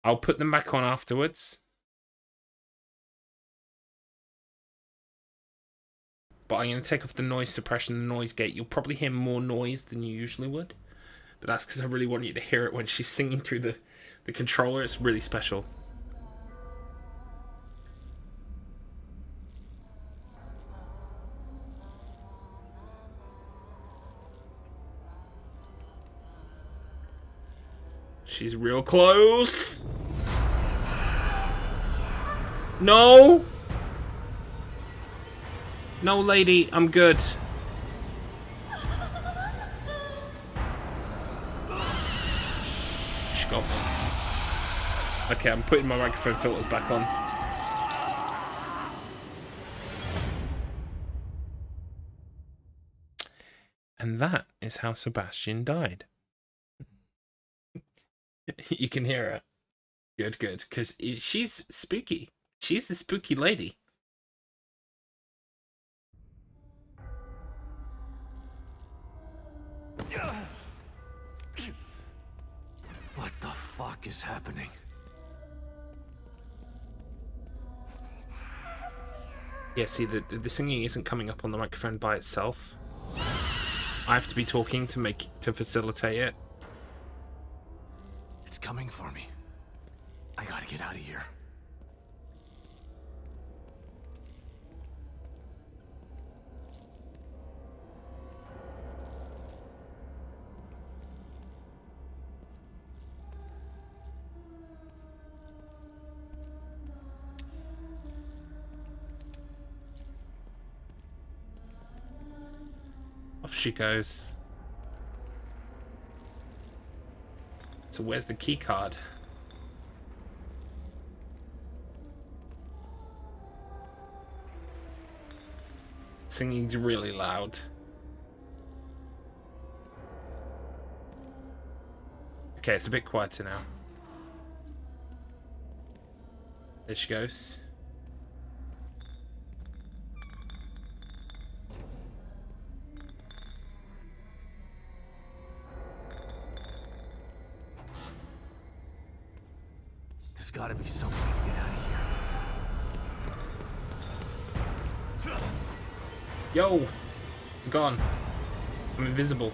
I'll put them back on afterwards. But I'm going to take off the noise suppression, the noise gate. You'll probably hear more noise than you usually would, but that's because I really want you to hear it when she's singing through the controller. It's really special. She's real close. No. No, lady, I'm good. She got me. Okay, I'm putting my microphone filters back on. And that is how Sebastian died. You can hear her. Good, good. Because she's spooky. She's a spooky lady. What the fuck is happening? Yeah, see, the singing isn't coming up on the microphone by itself. I have to be talking to facilitate it. It's coming for me. I gotta get out of here. Off she goes. So where's the key card? Singing's really loud. Okay, it's a bit quieter now. There she goes. There's gotta be some way to get out of here. Yo! I'm gone. I'm invisible.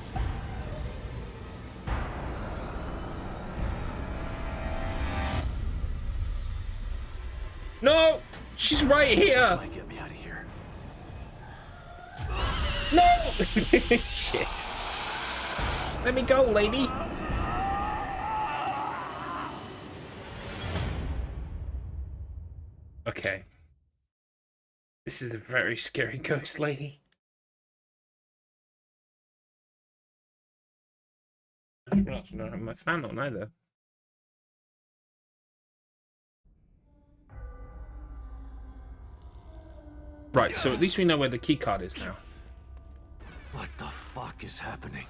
No! She's right This here! might get me out of here. No! Shit. Let me go, lady. Okay. This is a very scary ghost lady. I don't have my fan on either. Right, so at least we know where the key card is now. What the fuck is happening?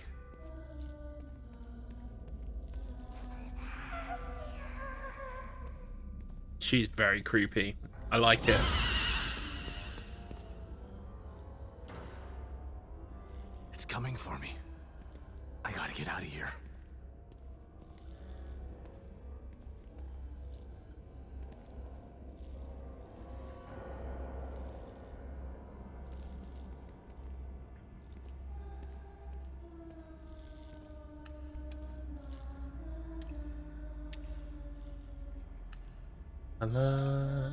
She's very creepy. I like it. It's coming for me. I gotta get out of here. Hello.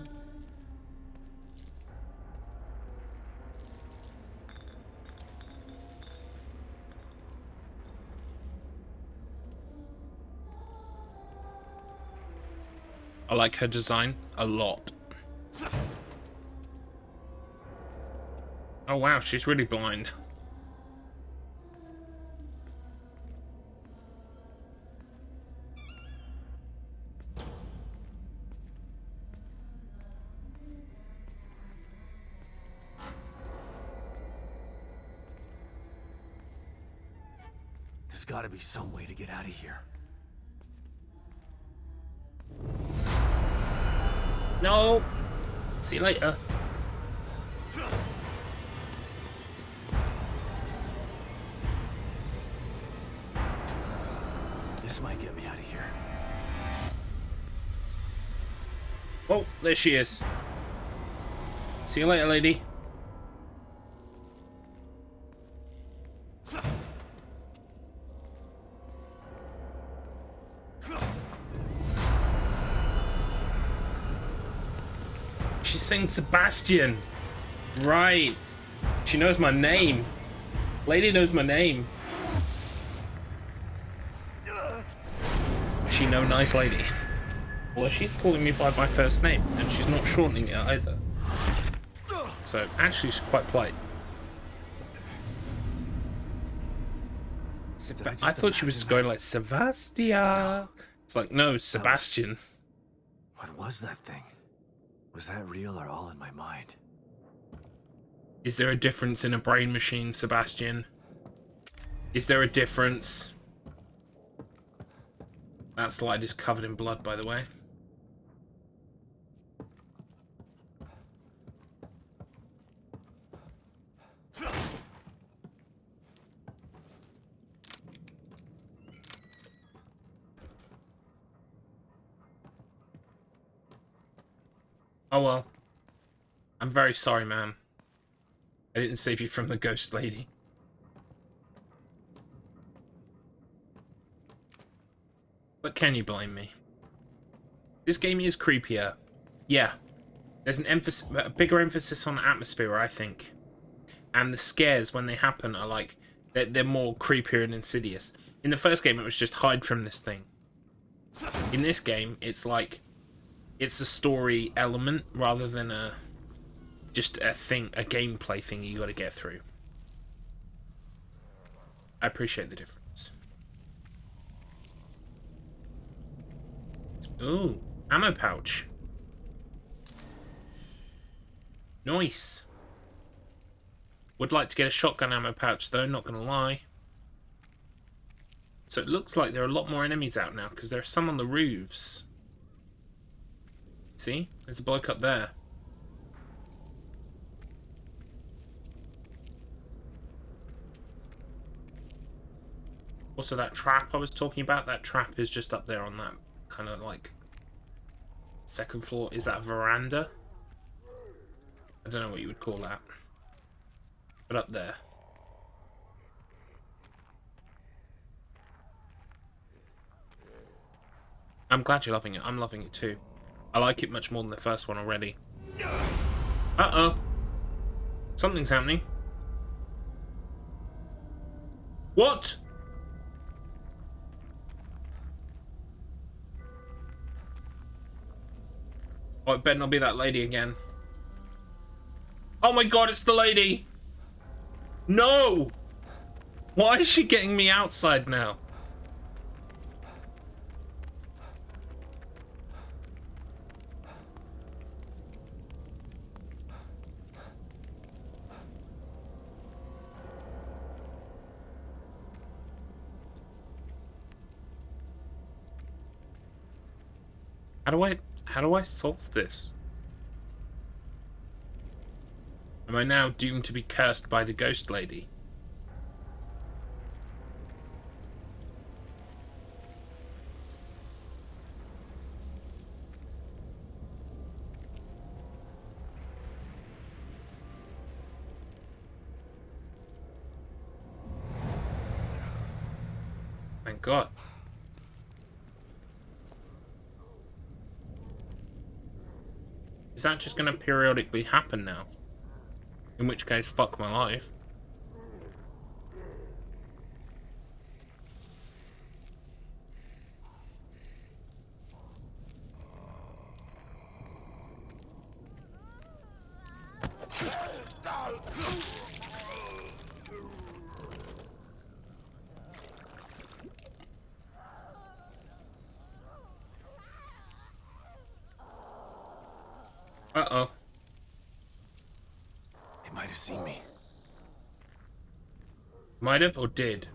I like her design a lot. Oh wow, she's really blind. There's gotta be some way to get out of here. No. See you later. This might get me out of here. Oh, there she is. See you later, lady. She's saying Sebastian. Right. She knows my name. Lady knows my name. She no nice lady. Well, she's calling me by my first name, and she's not shortening it either. So, actually, she's quite polite. I thought she was going like, Sevastia. It's like, no, Sebastian. What was that thing? Was that real or all in my mind? Is there a difference in a brain machine, Sebastian? Is there a difference? That slide is covered in blood, by the way. Oh well. I'm very sorry, ma'am. I didn't save you from the ghost lady. But can you blame me? This game is creepier. Yeah. There's a bigger emphasis on atmosphere, I think. And the scares, when they happen, are like... They're more creepier and insidious. In the first game, it was just hide from this thing. In this game, it's like... It's a story element rather than just a gameplay thing you got to get through. I appreciate the difference. Ooh, ammo pouch. Nice. Would like to get a shotgun ammo pouch though, not gonna lie. So it looks like there are a lot more enemies out now because there are some on the roofs. See? There's a bloke up there. Also, that trap I was talking about, that trap is just up there on that kind of like second floor. Is that a veranda? I don't know what you would call that. But up there. I'm glad you're loving it. I'm loving it too. I like it much more than the first one already. Uh-oh. Something's happening. What? Oh, it better not be that lady again. Oh my god, it's the lady! No! Why is she getting me outside now? How do I solve this? Am I now doomed to be cursed by the ghost lady? Thank God. Is that just gonna periodically happen now? In which case, fuck my life. Uh-oh. He might have seen me. Might have or did?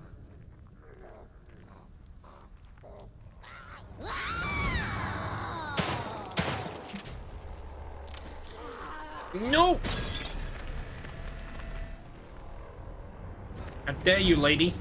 No! How dare you, lady?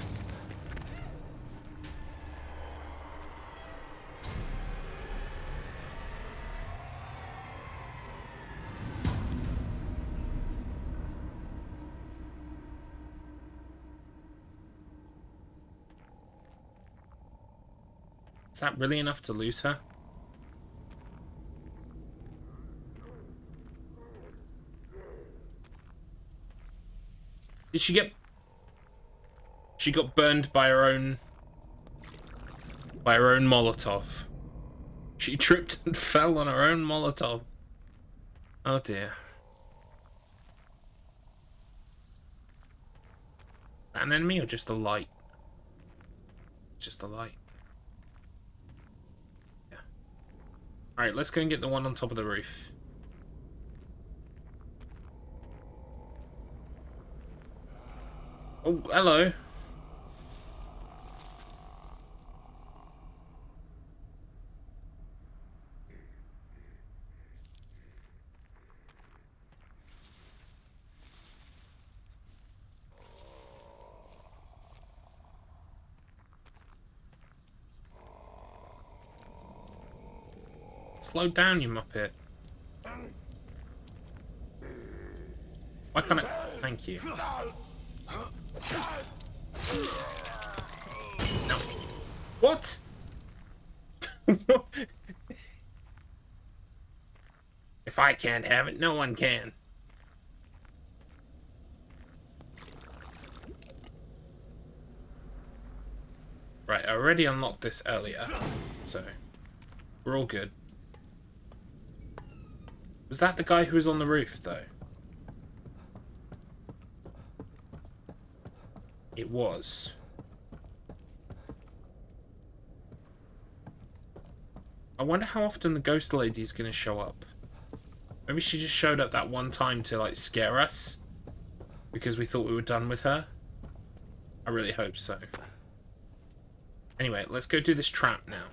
Is that really enough to lose her? Did she get... She got burned by her own... By her own Molotov. She tripped and fell on her own Molotov. Oh dear. An enemy or just a light? Just a light. Yeah. Alright, let's go and get the one on top of the roof. Oh, hello. Slow down, you muppet. Why can't I... Thank you. No. What? If I can't have it, no one can. Right, I already unlocked this earlier, so we're all good. Was that the guy who was on the roof, though? It was. I wonder how often the ghost lady's gonna show up. Maybe she just showed up that one time to, like, scare us. Because we thought we were done with her. I really hope so. Anyway, let's go do this trap now.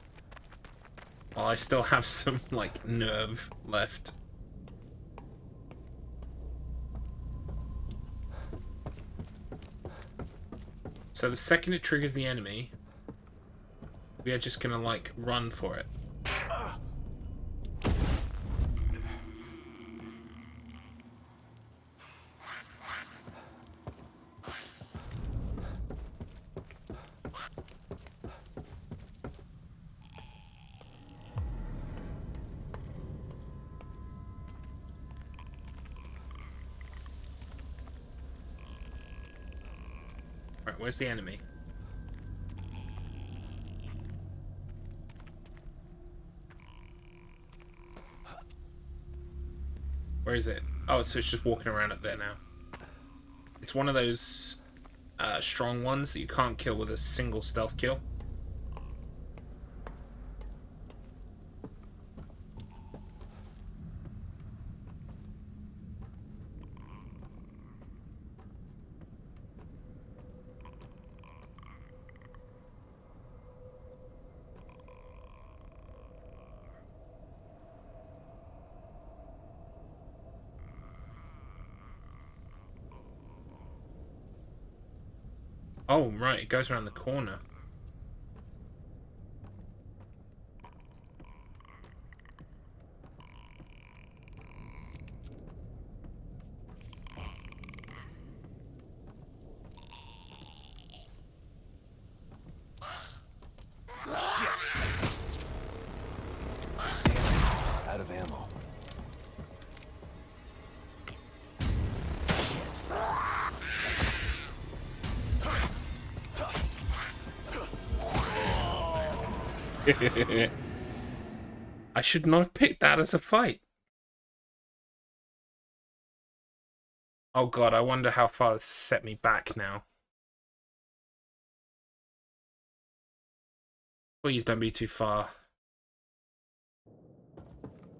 While I still have some, like, nerve left. So the second it triggers the enemy, we are just gonna, like, run for it. Right, where's the enemy? Where is it? Oh, so it's just walking around up there now. It's one of those strong ones that you can't kill with a single stealth kill. Oh, right, it goes around the corner. Out of ammo. I should not have picked that as a fight. Oh god, I wonder how far this set me back now. Please don't be too far.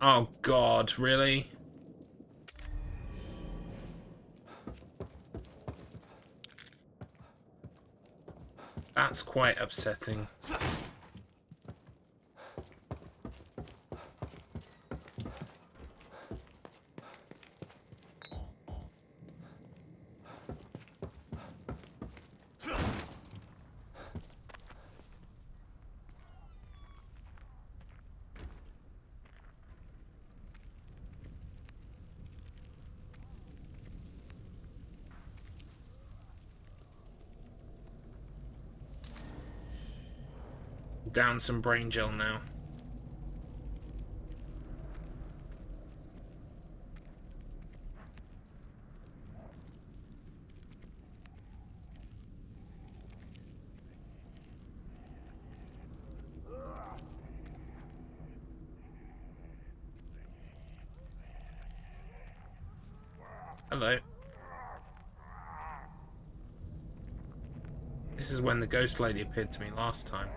Oh god, really? That's quite upsetting. Down some brain gel now. Hello. This is when the ghost lady appeared to me last time.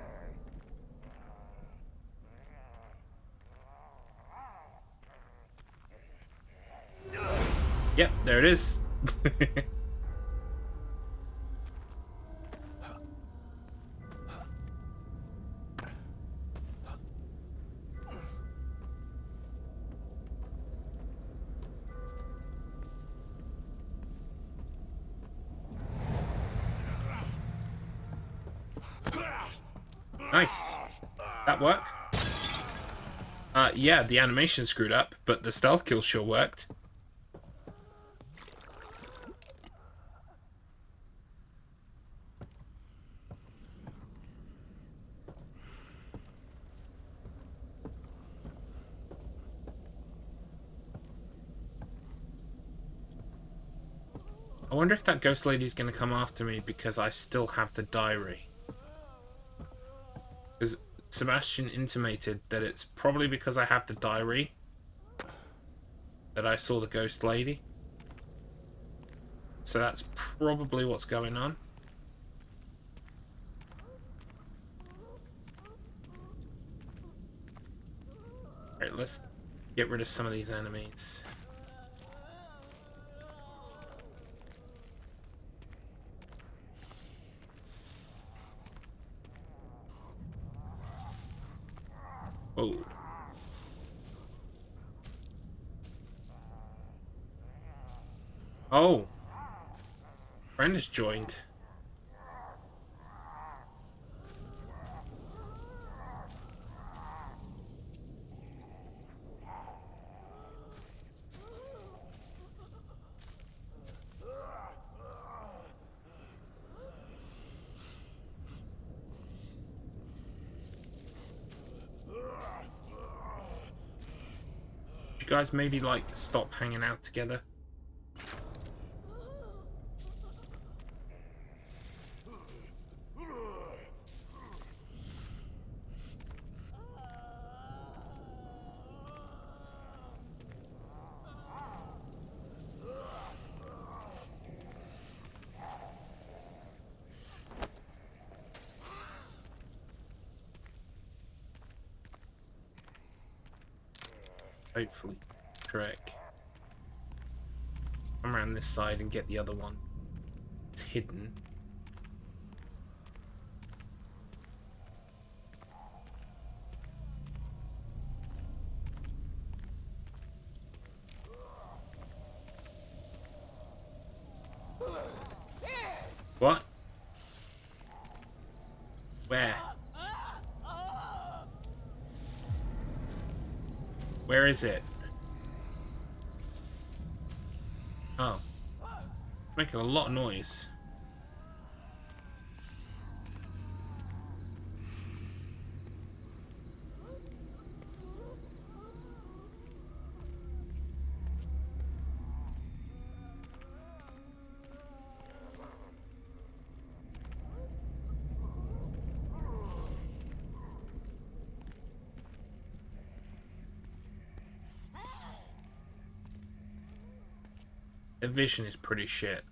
Yep, there it is. Nice. That work? Yeah, the animation screwed up, but the stealth kill sure worked. I wonder if that ghost lady's gonna come after me because I still have the diary. Because Sebastian intimated that it's probably because I have the diary that I saw the ghost lady. So that's probably what's going on. Alright, let's get rid of some of these enemies. Oh. Oh. Friend has joined. You guys maybe like stop hanging out together? Hopefully. Correct. Come around this side and get the other one. It's hidden. What? Where? Where is it? Oh. Making a lot of noise. Their vision is pretty shit.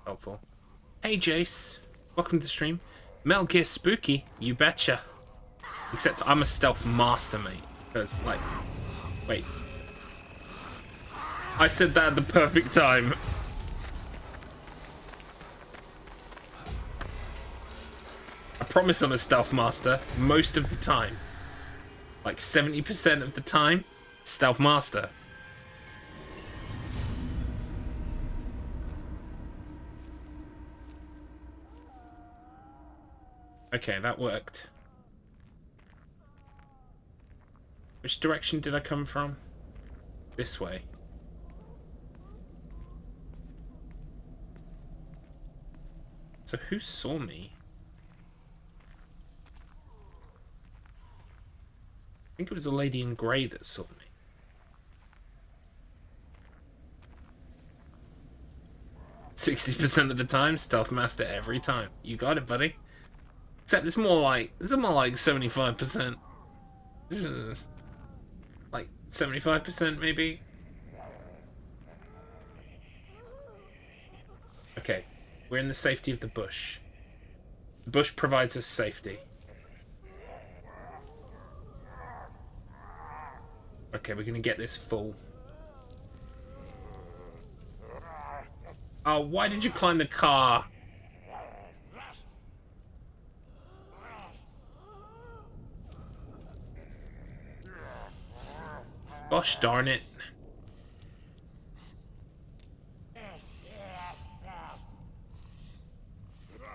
Helpful. Hey, Jace. Welcome to the stream. Metal Gear Spooky, you betcha. Except I'm a stealth master, mate. Because, like... Wait. I said that at the perfect time. I promise I'm a stealth master most of the time. Like 70% of the time, stealth master. Okay, that worked. Which direction did I come from? This way. So who saw me? I think it was a lady in grey that saw me. %60 of the time, stealth master every time. You got it, buddy. Except it's more like 75%. Like 75% maybe. Okay, we're in the safety of the bush. The bush provides us safety. Okay, we're gonna get this full. Oh, why did you climb the car? Gosh darn it.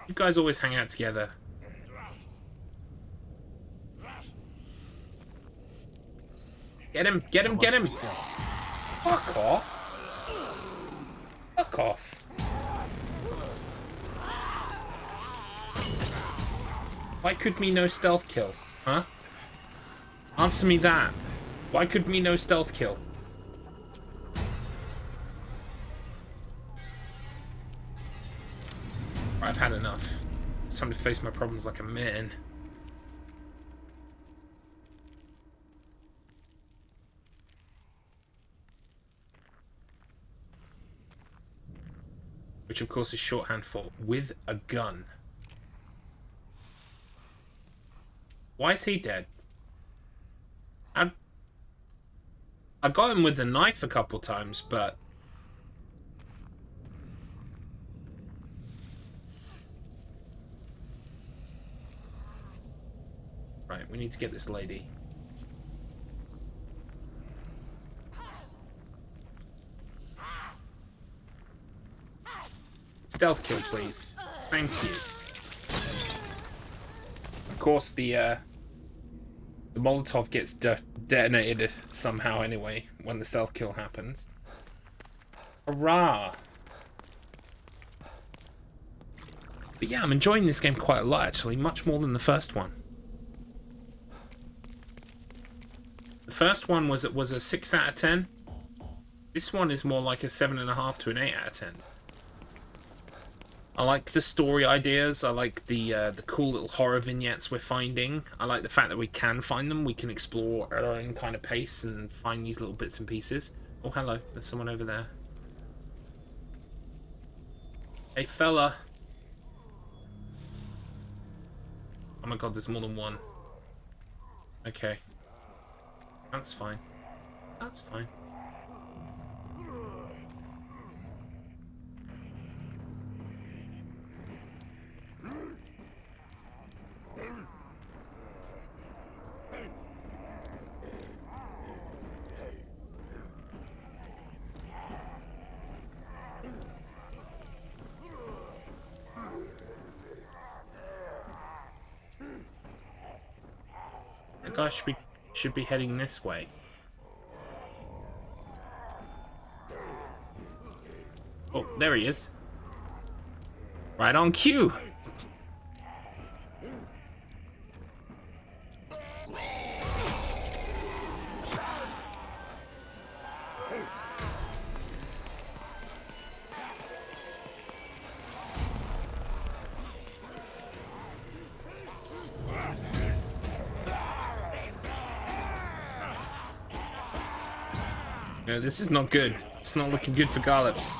You guys always hang out together. Get him, get him, get him! Fuck off. Fuck off. Why could me no stealth kill? Huh? Answer me that. Why could me no stealth kill? Right, I've had enough. It's time to face my problems like a man. Which of course is shorthand for with a gun. Why is he dead? I got him with a knife a couple times, but... Right, we need to get this lady. Stealth kill, please. Thank you. Of course, the Molotov gets detonated somehow anyway when the stealth kill happens. Hurrah! But yeah, I'm enjoying this game quite a lot actually, much more than the first one. The first one was a 6 out of 10. This one is more like a 7.5 to an 8 out of 10. I like the story ideas. I like the cool little horror vignettes we're finding. I like the fact that we can find them. We can explore at our own kind of pace and find these little bits and pieces. Oh, hello. There's someone over there. Hey, fella. Oh my god, there's more than one. Okay. That's fine. That's fine. That guy should be heading this way. Oh, there he is. Right on cue. No, this is not good. It's not looking good for Garlips.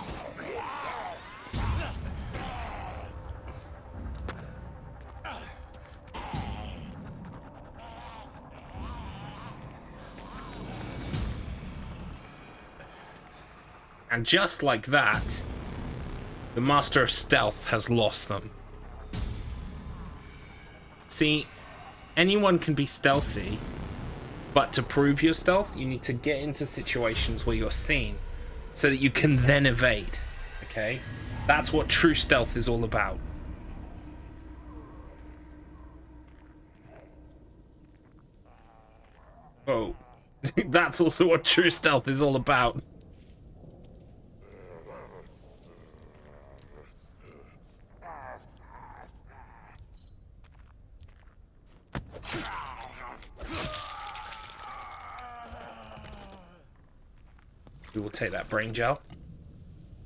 And just like that, the Master of Stealth has lost them. See, anyone can be stealthy, but to prove your stealth, you need to get into situations where you're seen so that you can then evade, okay? That's what true stealth is all about. Oh, that's also what true stealth is all about. We will take that brain gel.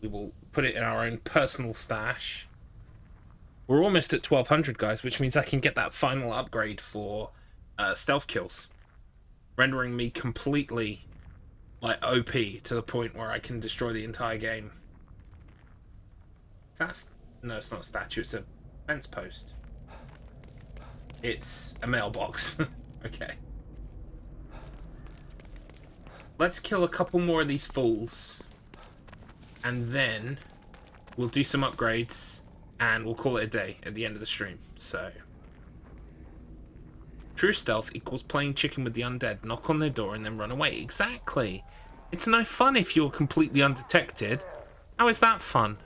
We will put it in our own personal stash. We're almost at 1200, guys, which means I can get that final upgrade for stealth kills, rendering me completely like OP to the point where I can destroy the entire game. That's no, it's not a statue. It's a fence post. It's a mailbox. Okay. Let's kill a couple more of these fools, and then we'll do some upgrades, and we'll call it a day at the end of the stream. So, true stealth equals playing chicken with the undead. Knock on their door and then run away. Exactly. It's no fun if you're completely undetected. How is that fun?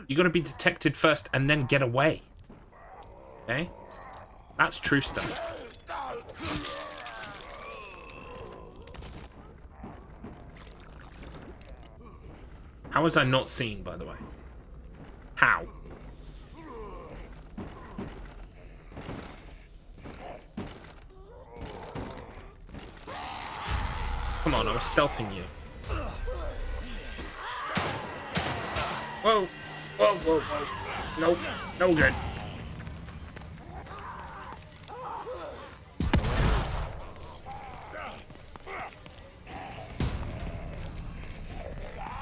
You gotta be detected first and then get away. Okay? That's true stuff. How was I not seen, by the way? How? Come on, I was stealthing you. Whoa! Whoa, whoa, whoa. Nope, no good.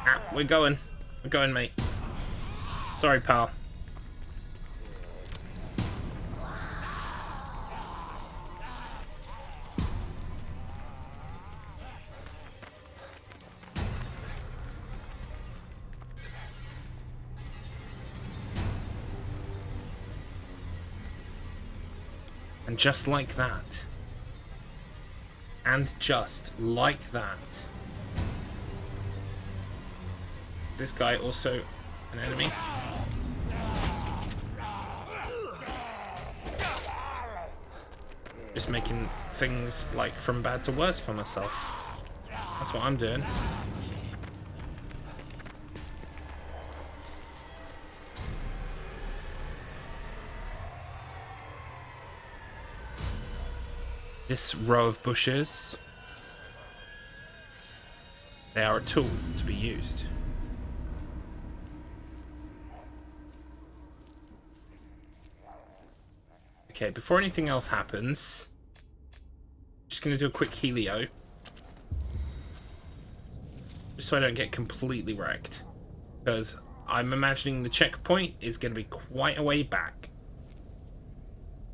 Ah, we're going. We're going, mate. Sorry, pal. And just like that. And just like that. Is this guy also an enemy? Just making things like from bad to worse for myself. That's what I'm doing. This row of bushes, they are a tool to be used. Okay, before anything else happens, I'm just going to do a quick helio. Just so I don't get completely wrecked. Because I'm imagining the checkpoint is going to be quite a way back.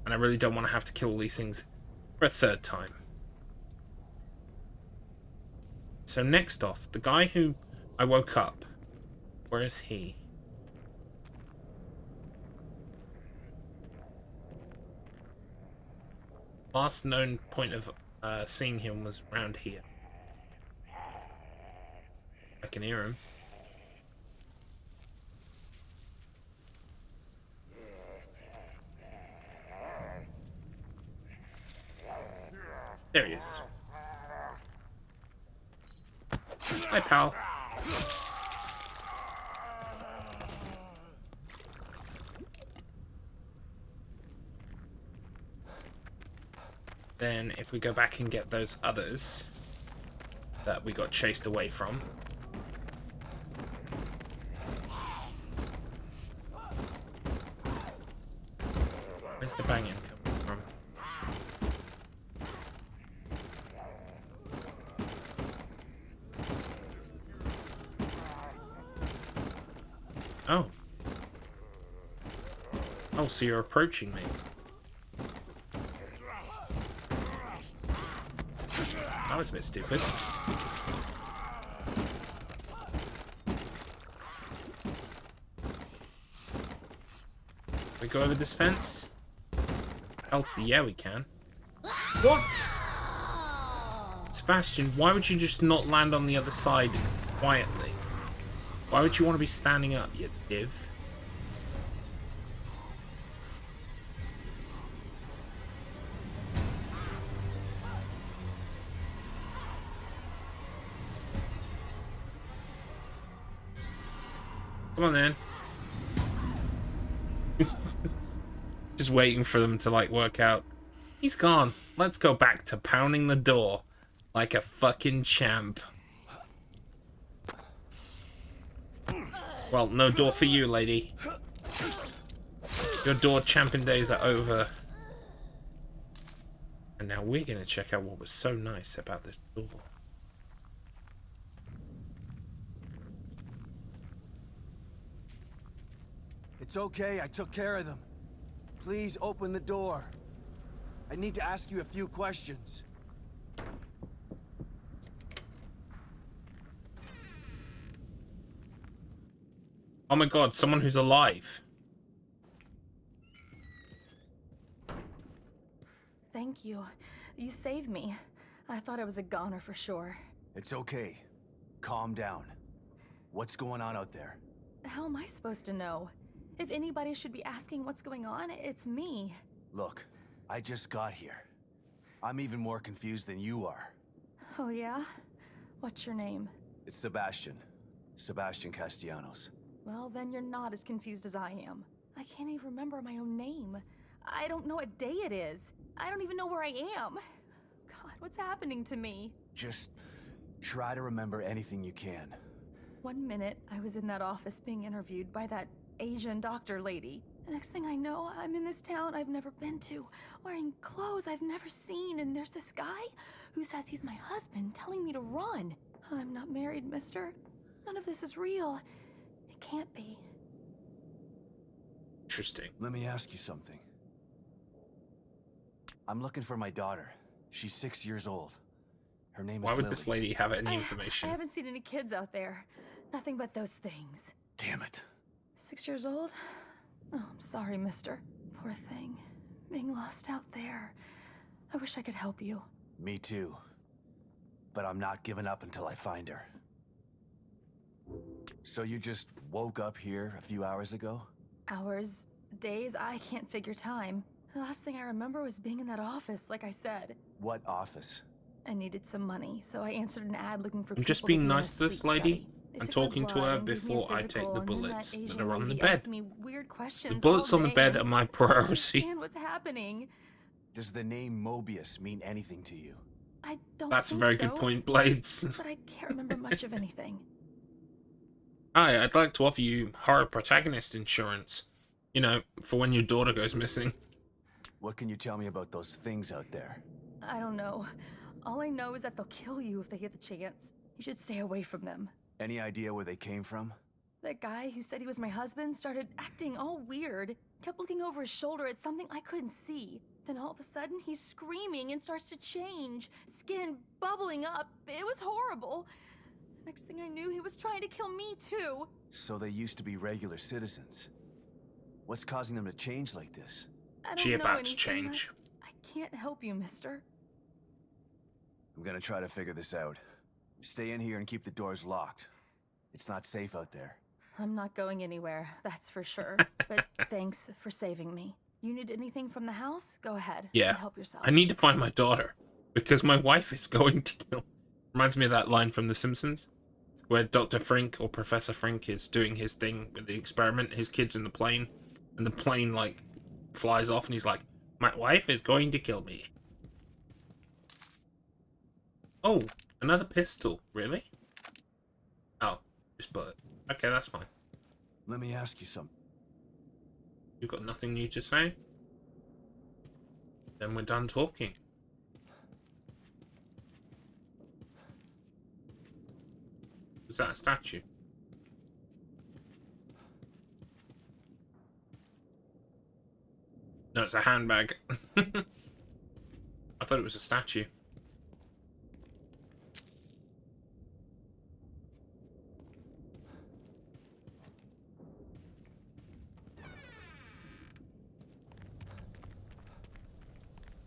And I really don't want to have to kill all these things for a third time. So next off, the guy who I woke up. Where is he? Last known point of seeing him was around here. I can hear him. There he is. Hi, pal. Then if we go back and get those others that we got chased away from. Where's the banging coming from? Oh. Oh, so you're approaching me. That was a bit stupid. We go over this fence? Yeah, we can. What? Sebastian, why would you just not land on the other side quietly? Why would you want to be standing up, you div? Come on then. Just waiting for them to like work out. He's gone. Let's go back to pounding the door like a fucking champ. Well, no door for you, lady. Your door champing days are over. And now we're gonna check out what was so nice about this door. It's okay, I took care of them. Please open the door. I need to ask you a few questions. Oh my god, someone who's alive. Thank you. You saved me. I thought I was a goner for sure. It's okay. Calm down. What's going on out there? How am I supposed to know? If anybody should be asking what's going on, it's me. Look, I just got here. I'm even more confused than you are. Oh yeah? What's your name? It's Sebastian. Sebastian Castellanos. Well, then you're not as confused as I am. I can't even remember my own name. I don't know what day it is. I don't even know where I am. God, what's happening to me? Just try to remember anything you can. 1 minute, I was in that office being interviewed by that Asian doctor lady. The next thing I know, I'm in this town I've never been to, wearing clothes I've never seen, and there's this guy who says he's my husband telling me to run. I'm not married, mister. None of this is real. It can't be. Interesting. Let me ask you something. I'm looking for my daughter. She's 6 years old. Her name is Why would Lily. this lady have any I information? haven't seen any kids out there. Nothing but those things. Damn it. 6 years old? Oh, I'm sorry, mister. Poor thing. Being lost out there. I wish I could help you. Me too. But I'm not giving up until I find her. So you just woke up here a few hours ago? Hours, days, I can't figure time. The last thing I remember was being in that office, like I said. What office? I needed some money, so I answered an ad looking for I'm people just to being be in a nice to this sleep lady study. They and took my talking to blood her and gave me a before I take physical, the and then bullets that that Asian are on the lady bed. asked me weird questions The bullets all on the day, bed and are my I don't priority. understand what's happening. Does the name Mobius mean anything to you? I don't That's a think very so, good point, Blades. but I can't remember much of anything. Hi, I'd like to offer you horror protagonist insurance. You know, for when your daughter goes missing. What can you tell me about those things out there? I don't know. All I know is that they'll kill you if they get the chance. You should stay away from them. Any idea where they came from? That guy who said he was my husband started acting all weird. Kept looking over his shoulder at something I couldn't see. Then all of a sudden, he's screaming and starts to change. Skin bubbling up. It was horrible. Next thing I knew, he was trying to kill me too. So they used to be regular citizens. What's causing them to change like this? I don't She know about to anything. change. I can't help you, mister. I'm gonna try to figure this out. Stay in here and keep the doors locked. It's not safe out there. I'm not going anywhere, that's for sure. But thanks for saving me. You need anything from the house? Go ahead. Yeah. Help yourself. I need to find my daughter. Because my wife is going to kill... Reminds me of that line from The Simpsons. Where Dr. Frink, or Professor Frink, is doing his thing with the experiment. His kid's in the plane. And the plane, like, flies off and he's like, my wife is going to kill me. Oh, another pistol. Really? Oh, just bullet. Okay, that's fine. Let me ask you something. You've got nothing new to say? Then we're done talking. Was that a statue? No, it's a handbag. I thought it was a statue.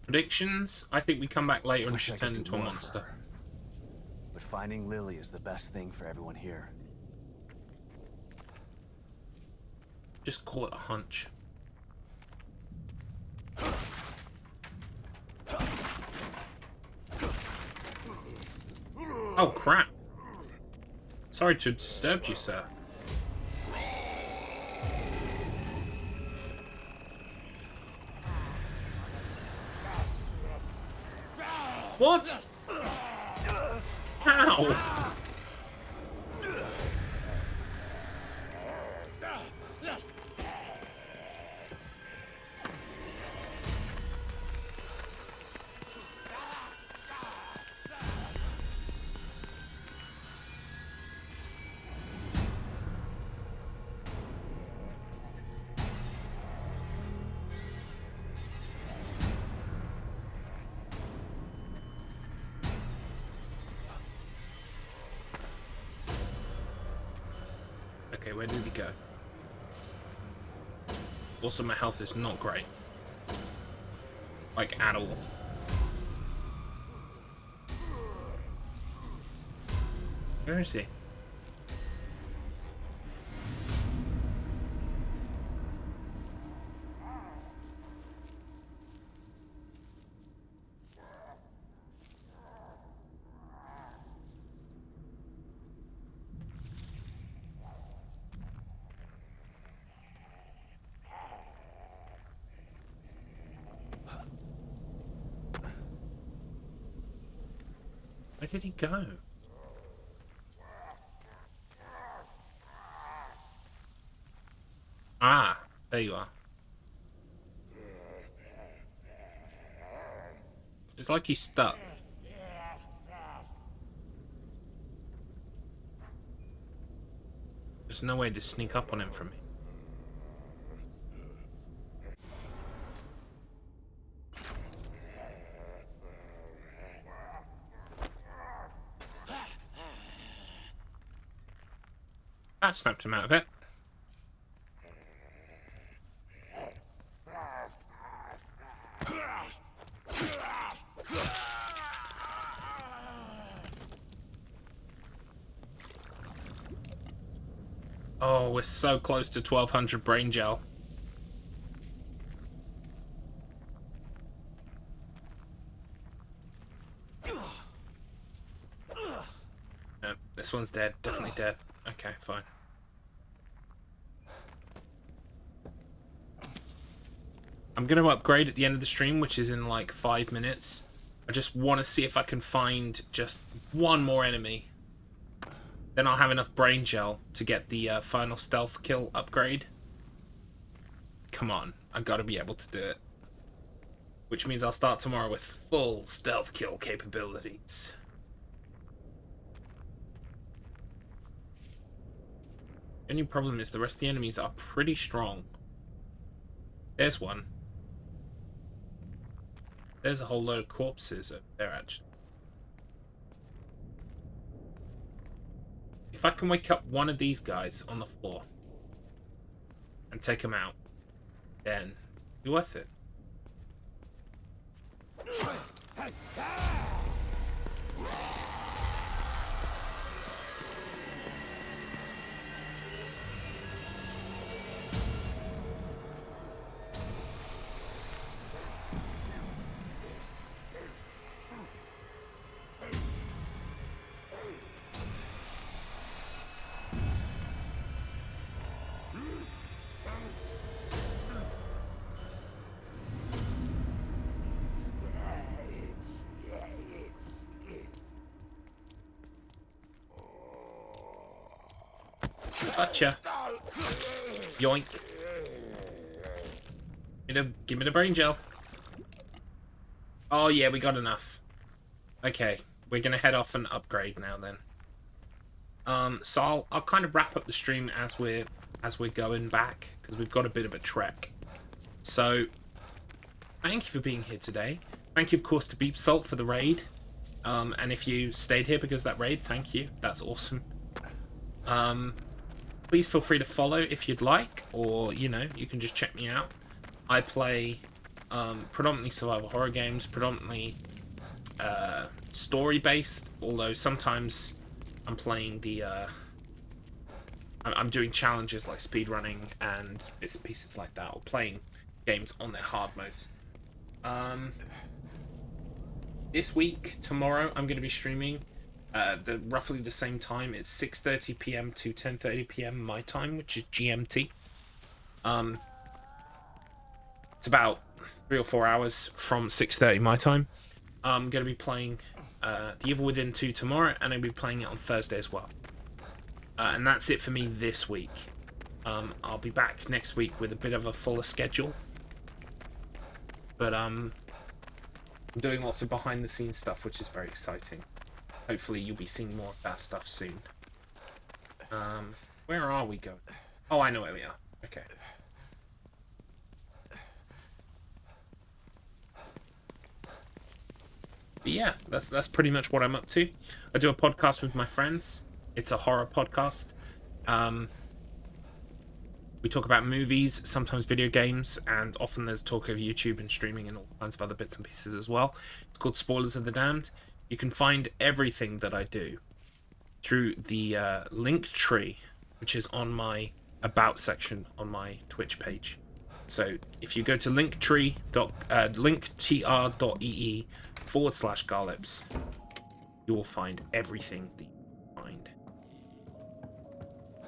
Predictions? I think we come back later and Wish I just could turn do into a more for monster. her. But finding Lily is the best thing for everyone here. Just call it a hunch. Oh crap. Sorry to have disturbed you, sir. What? How? Okay, where did he go? Also, my health is not great. Like, at all. Where is he? Where did he go? Ah, there you are. It's like he's stuck. There's no way to sneak up on him from me. That snapped him out of it. Oh, we're so close to 1200 brain gel. No, this one's dead. Definitely dead. Okay, fine. I'm going to upgrade at the end of the stream, which is in like 5 minutes. I just want to see if I can find just one more enemy. Then I'll have enough brain gel to get the final stealth kill upgrade. Come on, I've got to be able to do it. Which means I'll start tomorrow with full stealth kill capabilities. The only problem is the rest of the enemies are pretty strong. There's one. There's a whole load of corpses over there, actually. If I can wake up one of these guys on the floor and take him out, then it'll be worth it. Gotcha. Yoink. Give me the brain gel. Oh yeah, we got enough. Okay, we're gonna head off and upgrade now then. So I'll kind of wrap up the stream as we're going back because we've got a bit of a trek. So thank you for being here today. Thank you, of course, to Beep Salt for the raid. And if you stayed here because of that raid, thank you. That's awesome. Please feel free to follow if you'd like, or, you know, you can just check me out. I play predominantly survival horror games, predominantly story-based, although sometimes I'm playing the... I'm doing challenges like speedrunning and bits and pieces like that, or playing games on their hard modes. This week, tomorrow, I'm going to be streaming roughly the same time. It's 6:30 p.m. to 10:30 p.m. my time, which is GMT. It's about 3 or 4 hours from 6:30 my time. I'm going to be playing The Evil Within 2 tomorrow, and I'll be playing it on Thursday as well. And that's it for me this week. I'll be back next week with a bit of a fuller schedule. But I'm doing lots of behind-the-scenes stuff, which is very exciting. Hopefully you'll be seeing more of that stuff soon. Where are we going? Oh, I know where we are. Okay. But yeah, that's pretty much what I'm up to. I do a podcast with my friends. It's a horror podcast. We talk about movies, sometimes video games, and often there's talk of YouTube and streaming and all kinds of other bits and pieces as well. It's called Spoilers of the Damned. You can find everything that I do through the link tree, which is on my About section on my Twitch page. So if you go to linktr.ee/Garlips, you will find everything that you find.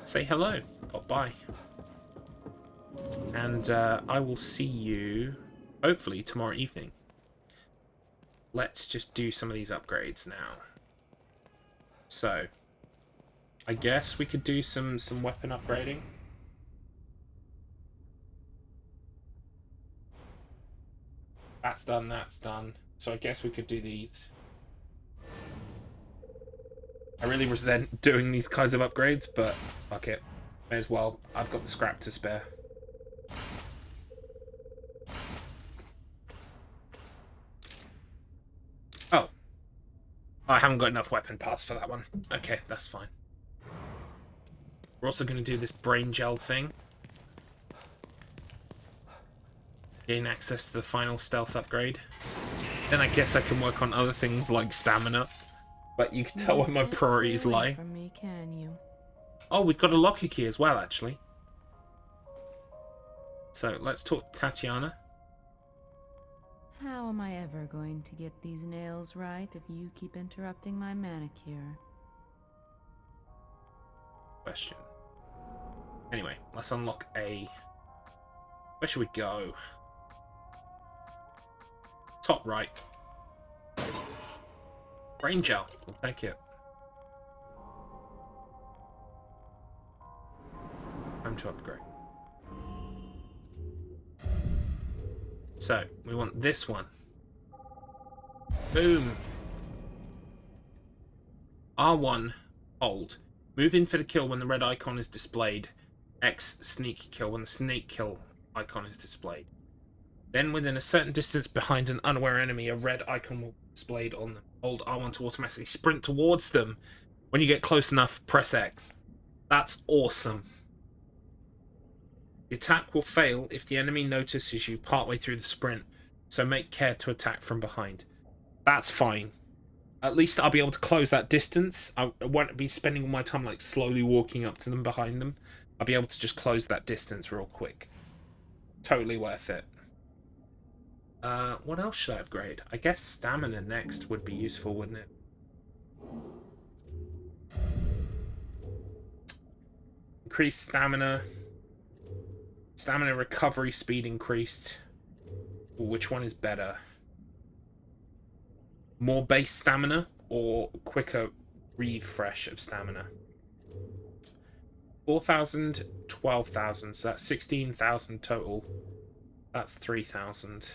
Say hello, pop by. And I will see you, hopefully, tomorrow evening. Let's just do some of these upgrades now. So, I guess we could do some weapon upgrading. That's done, that's done. So I guess we could do these. I really resent doing these kinds of upgrades, but fuck it. May as well. I've got the scrap to spare. Oh. I haven't got enough weapon parts for that one. Okay, that's fine. We're also going to do this brain gel thing. Gain access to the final stealth upgrade. Then I guess I can work on other things like stamina. But you can tell where my priorities lie. From me, can you? Oh, we've got a locker key as well, actually. So let's talk to Tatiana. How am I ever going to get these nails right if you keep interrupting my manicure? Question. Anyway, let's unlock a... Where should we go? Top right. Brain gel. We'll take it. Time to upgrade. So, we want this one. Boom. R1, hold. Move in for the kill when the red icon is displayed. X, sneak kill when the sneak kill icon is displayed. Then, within a certain distance behind an unaware enemy, a red icon will be displayed on them. Hold R1 to automatically sprint towards them. When you get close enough, press X. That's awesome. The attack will fail if the enemy notices you partway through the sprint, so make care to attack from behind. That's fine. At least I'll be able to close that distance. I won't be spending all my time like slowly walking up to them behind them. I'll be able to just close that distance real quick. Totally worth it. What else should I upgrade? I guess stamina next would be useful, wouldn't it? Increased stamina. Stamina recovery speed increased. Which one is better? More base stamina or quicker refresh of stamina? 4,000, 12,000, so that's 16,000 total. That's 3,000.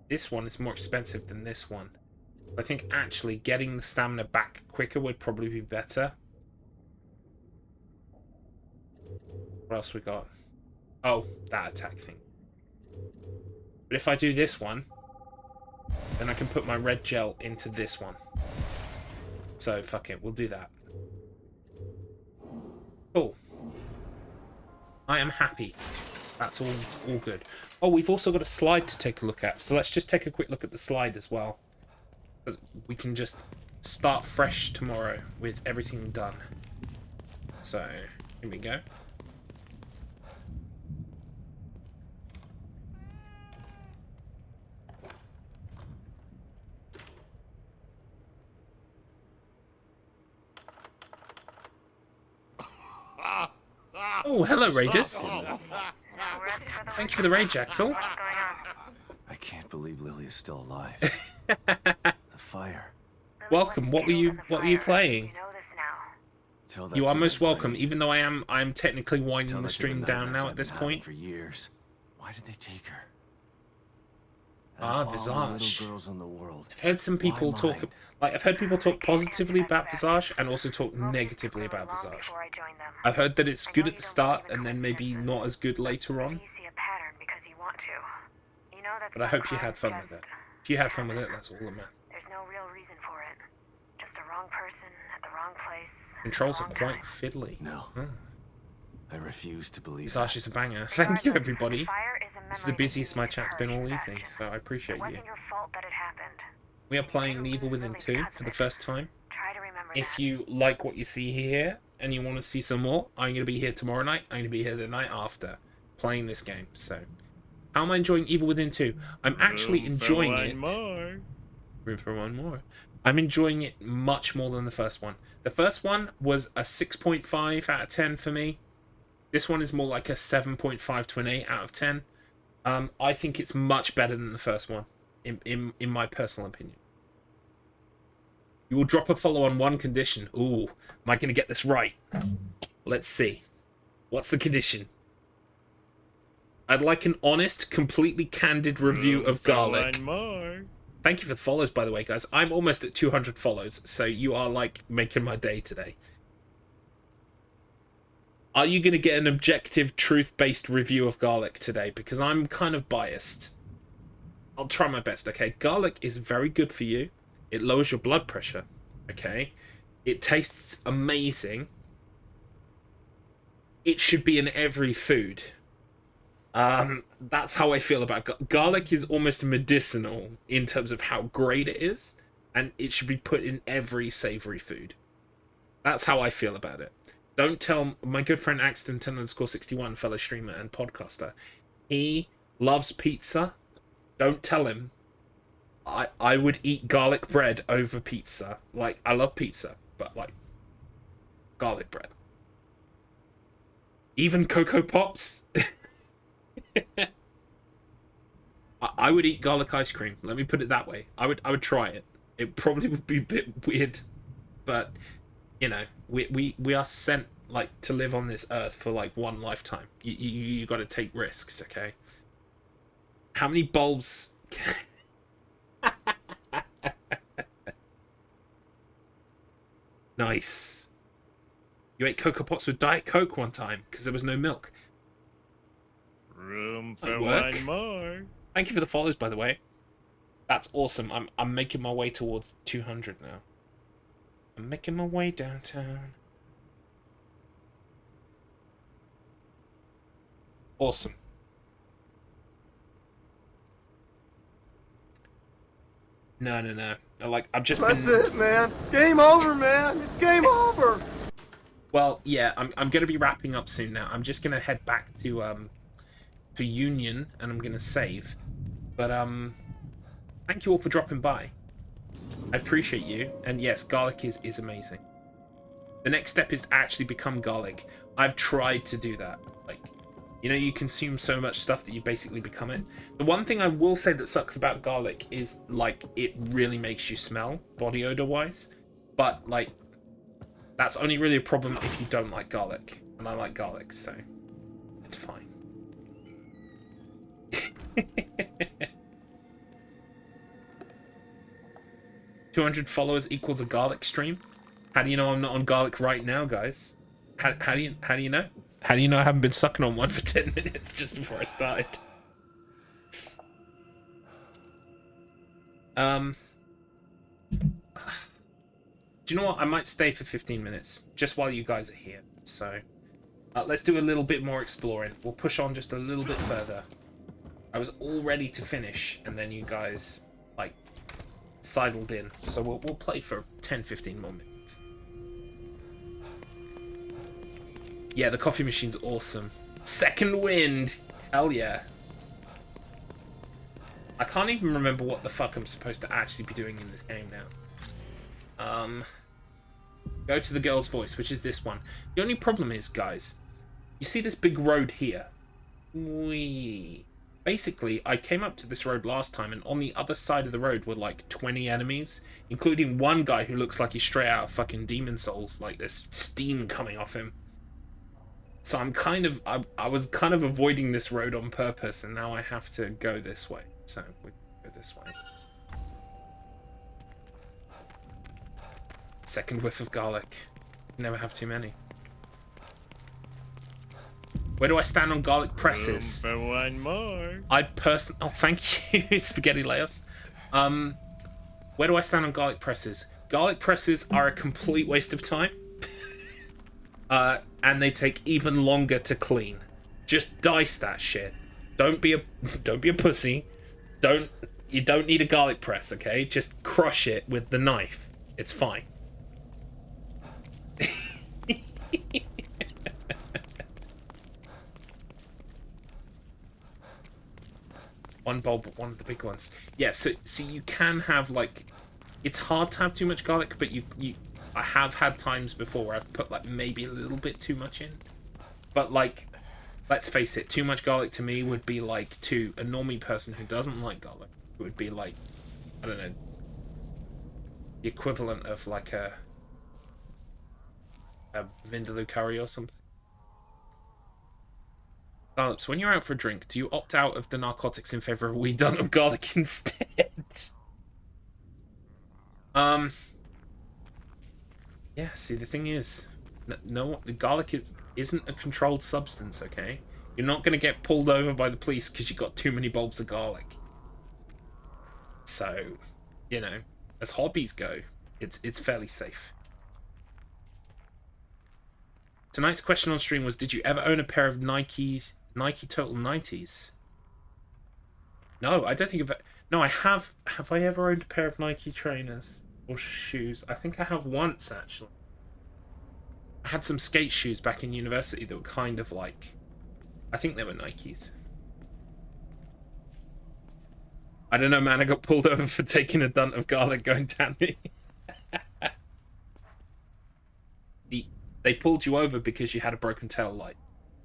This one is more expensive than this one. I think actually getting the stamina back quicker would probably be better. What else we got? Oh, that attack thing. But if I do this one, then I can put my red gel into this one. So fuck it, we'll do that. Cool. I am happy. That's all good. Oh, we've also got a slide to take a look at. So let's just take a quick look at the slide as well. So we can just start fresh tomorrow with everything done. So, here we go. Oh, hello, Raiders. Thank you for the raid, Jaxel. I can't believe Lily is still alive. The fire. Welcome. What were you playing? Tell that You are to most my welcome. buddy. Even though I'm technically Tell winding the that to stream down nightmares now I've at this been having point. for years. Why did they take her? Ah, Out of all the Visage. little girls in the world. I've heard some people Why talk, mine? like I've heard people talk positively about Visage and also talk negatively about Visage. I've heard that it's good at the start and then maybe not as good later on. But I hope you had fun with it. If you had fun with it, that's all that matters. There's no real reason for it. Just the wrong person at the wrong place. Controls are quite fiddly. No. I refuse to believe Visage is a banger. Thank you, everybody. This is the busiest my chat's been all evening, so I appreciate It you. wasn't your fault that it happened. We are playing The Evil Within 2 for the first time. If you like what you see here and you want to see some more, I'm going to be here tomorrow night. I'm going to be here the night after playing this game. So, how am I enjoying Evil Within 2? I'm actually enjoying it. Room for one more. I'm enjoying it much more than the first one. The first one was a 6.5 out of 10 for me. This one is more like a 7.5 to an 8 out of 10. I think it's much better than the first one, in my personal opinion. You will drop a follow on one condition. Ooh, am I going to get this right? Let's see. What's the condition? I'd like an honest, completely candid review of Garlic. Thank you for the follows, by the way, guys. I'm almost at 200 follows, so you are, like, making my day today. Are you going to get an objective, truth-based review of Garlic today? Because I'm kind of biased. I'll try my best, okay? Garlic is very good for you. It lowers your blood pressure, okay? It tastes amazing. It should be in every food. That's how I feel about garlic. Is almost medicinal in terms of how great it is, and it should be put in every savory food. That's how I feel about it. Don't tell my good friend Axton10_61, fellow streamer and podcaster. He loves pizza. Don't tell him. I would eat garlic bread over pizza. Like, I love pizza, but like garlic bread. Even Cocoa Pops. I would eat garlic ice cream. Let me put it that way. I would try it. It probably would be a bit weird, but you know, we are sent like to live on this earth for like one lifetime. You got to take risks, okay? How many bulbs? Nice. You ate Cocoa Pops with Diet Coke one time because there was no milk. Room for one more. Thank you for the follows, by the way. That's awesome. I'm making my way towards 200 now. I'm making my way downtown. Awesome. No. Like, I've just That's it, man. Game over, man. It's game over. Well, yeah, I'm gonna be wrapping up soon now. I'm just gonna head back to Union, and I'm gonna save. But thank you all for dropping by. I appreciate you. And yes, garlic is amazing. The next step is to actually become garlic. I've tried to do that. Like, you know, you consume so much stuff that you basically become it. The one thing I will say that sucks about garlic is, like, it really makes you smell, body odor wise. But, like, that's only really a problem if you don't like garlic. And I like garlic, so it's fine. 200 followers equals a garlic stream. How do you know I'm not on garlic right now, guys? How do you know? How do you know I haven't been sucking on one for 10 minutes just before I started? Do you know what? I might stay for 15 minutes, just while you guys are here. So, let's do a little bit more exploring. We'll push on just a little bit further. I was all ready to finish, and then you guys, like, sidled in. So we'll play for 10-15 more minutes. Yeah, the coffee machine's awesome. Second wind! Hell yeah. I can't even remember what the fuck I'm supposed to actually be doing in this game now. Go to the girl's voice, which is this one. The only problem is, guys, you see this big road here? Basically, I came up to this road last time, and on the other side of the road were like 20 enemies, including one guy who looks like he's straight out of fucking Demon Souls, like there's steam coming off him. So I'm kind of, I was kind of avoiding this road on purpose, and now I have to go this way. So we go this way. Second whiff of garlic. Never have too many. Where do I stand on garlic presses? For one more. Oh, thank you, Spaghetti Layers. Where do I stand on garlic presses? Garlic presses are a complete waste of time. And they take even longer to clean. Just dice that shit. Don't be a pussy. You don't need a garlic press, okay? Just crush it with the knife. It's fine. One bulb, but one of the big ones. Yeah, so you can have, like, it's hard to have too much garlic, but I have had times before where I've put, like, maybe a little bit too much in. But, like, let's face it, too much garlic to me would be like, to a normie person who doesn't like garlic, it would be like, I don't know, the equivalent of like a vindaloo curry or something. Garlips, when you're out for a drink, do you opt out of the narcotics in favor of a wee done of garlic instead? Yeah, see, the thing is, no, the garlic isn't a controlled substance, okay? You're not going to get pulled over by the police because you got too many bulbs of garlic. So, you know, as hobbies go, it's fairly safe. Tonight's question on stream was, did you ever own a pair of Nike Total 90s? No, I don't think no, I have. Have I ever owned a pair of Nike trainers or shoes? I think I have once, actually. I had some skate shoes back in university that were kind of like, I think they were Nikes. I don't know, man. I got pulled over for taking a dunt of garlic going down me. They pulled you over because you had a broken tail light.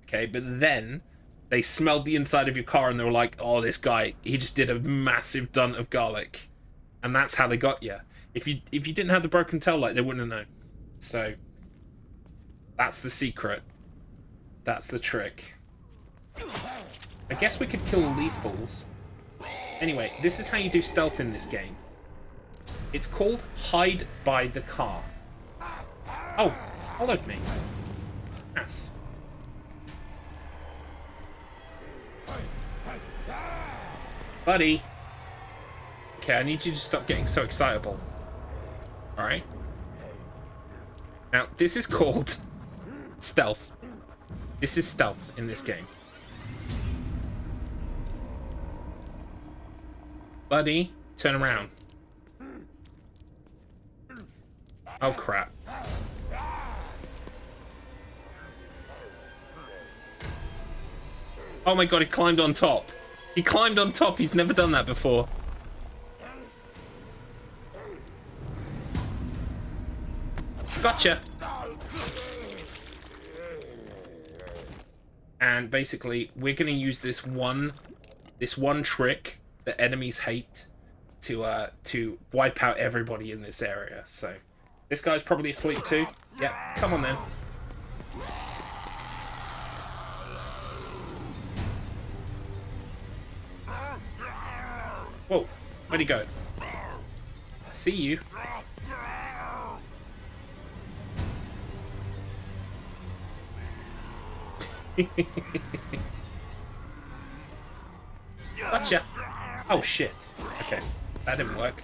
Okay, but then they smelled the inside of your car and they were like, oh, this guy, he just did a massive dunt of garlic. And that's how they got you. If you didn't have the broken tail light, they wouldn't have known. So that's the secret. That's the trick. I guess we could kill all these fools. Anyway, this is how you do stealth in this game. It's called hide by the car. Oh, followed me. Yes. Buddy. Okay, I need you to stop getting so excitable. Alright? Now, this is called stealth. This is stealth in this game. Buddy, turn around. Oh, crap. Oh my god, he climbed on top. He climbed on top. He's never done that before. Gotcha. And basically, we're going to use this one trick that enemies hate to wipe out everybody in this area. So, this guy's probably asleep too. Yeah, come on then. Whoa, where'd he go? See you. Gotcha. Oh shit. Okay. that didn't work.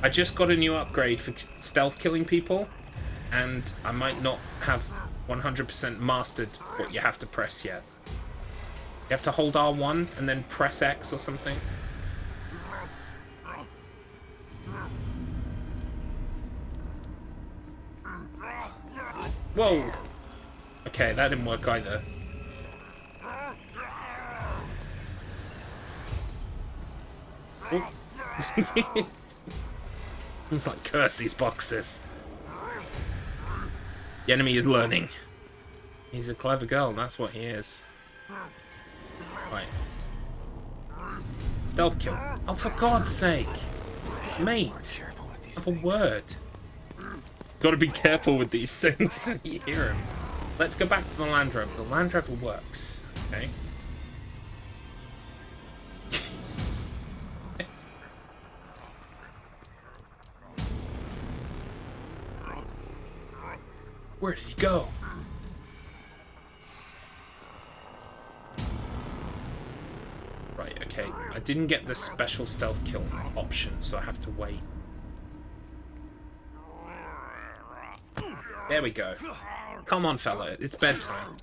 I just got a new upgrade for stealth killing people, and I might not have 100% mastered what you have to press yet. You have to hold R1 and then press X or something. Whoa! Okay, that didn't work either. It's like, curse these boxes. The enemy is learning. He's a clever girl, that's what he is. Right. Stealth kill. Oh, for God's sake. Mate. Have a word. Gotta be careful with these things. You hear him. Let's go back to the Land Rover. The Land Rover works. Okay. Where did he go? Right, okay. I didn't get the special stealth kill option, so I have to wait. There we go. Come on, fella. It's bedtime.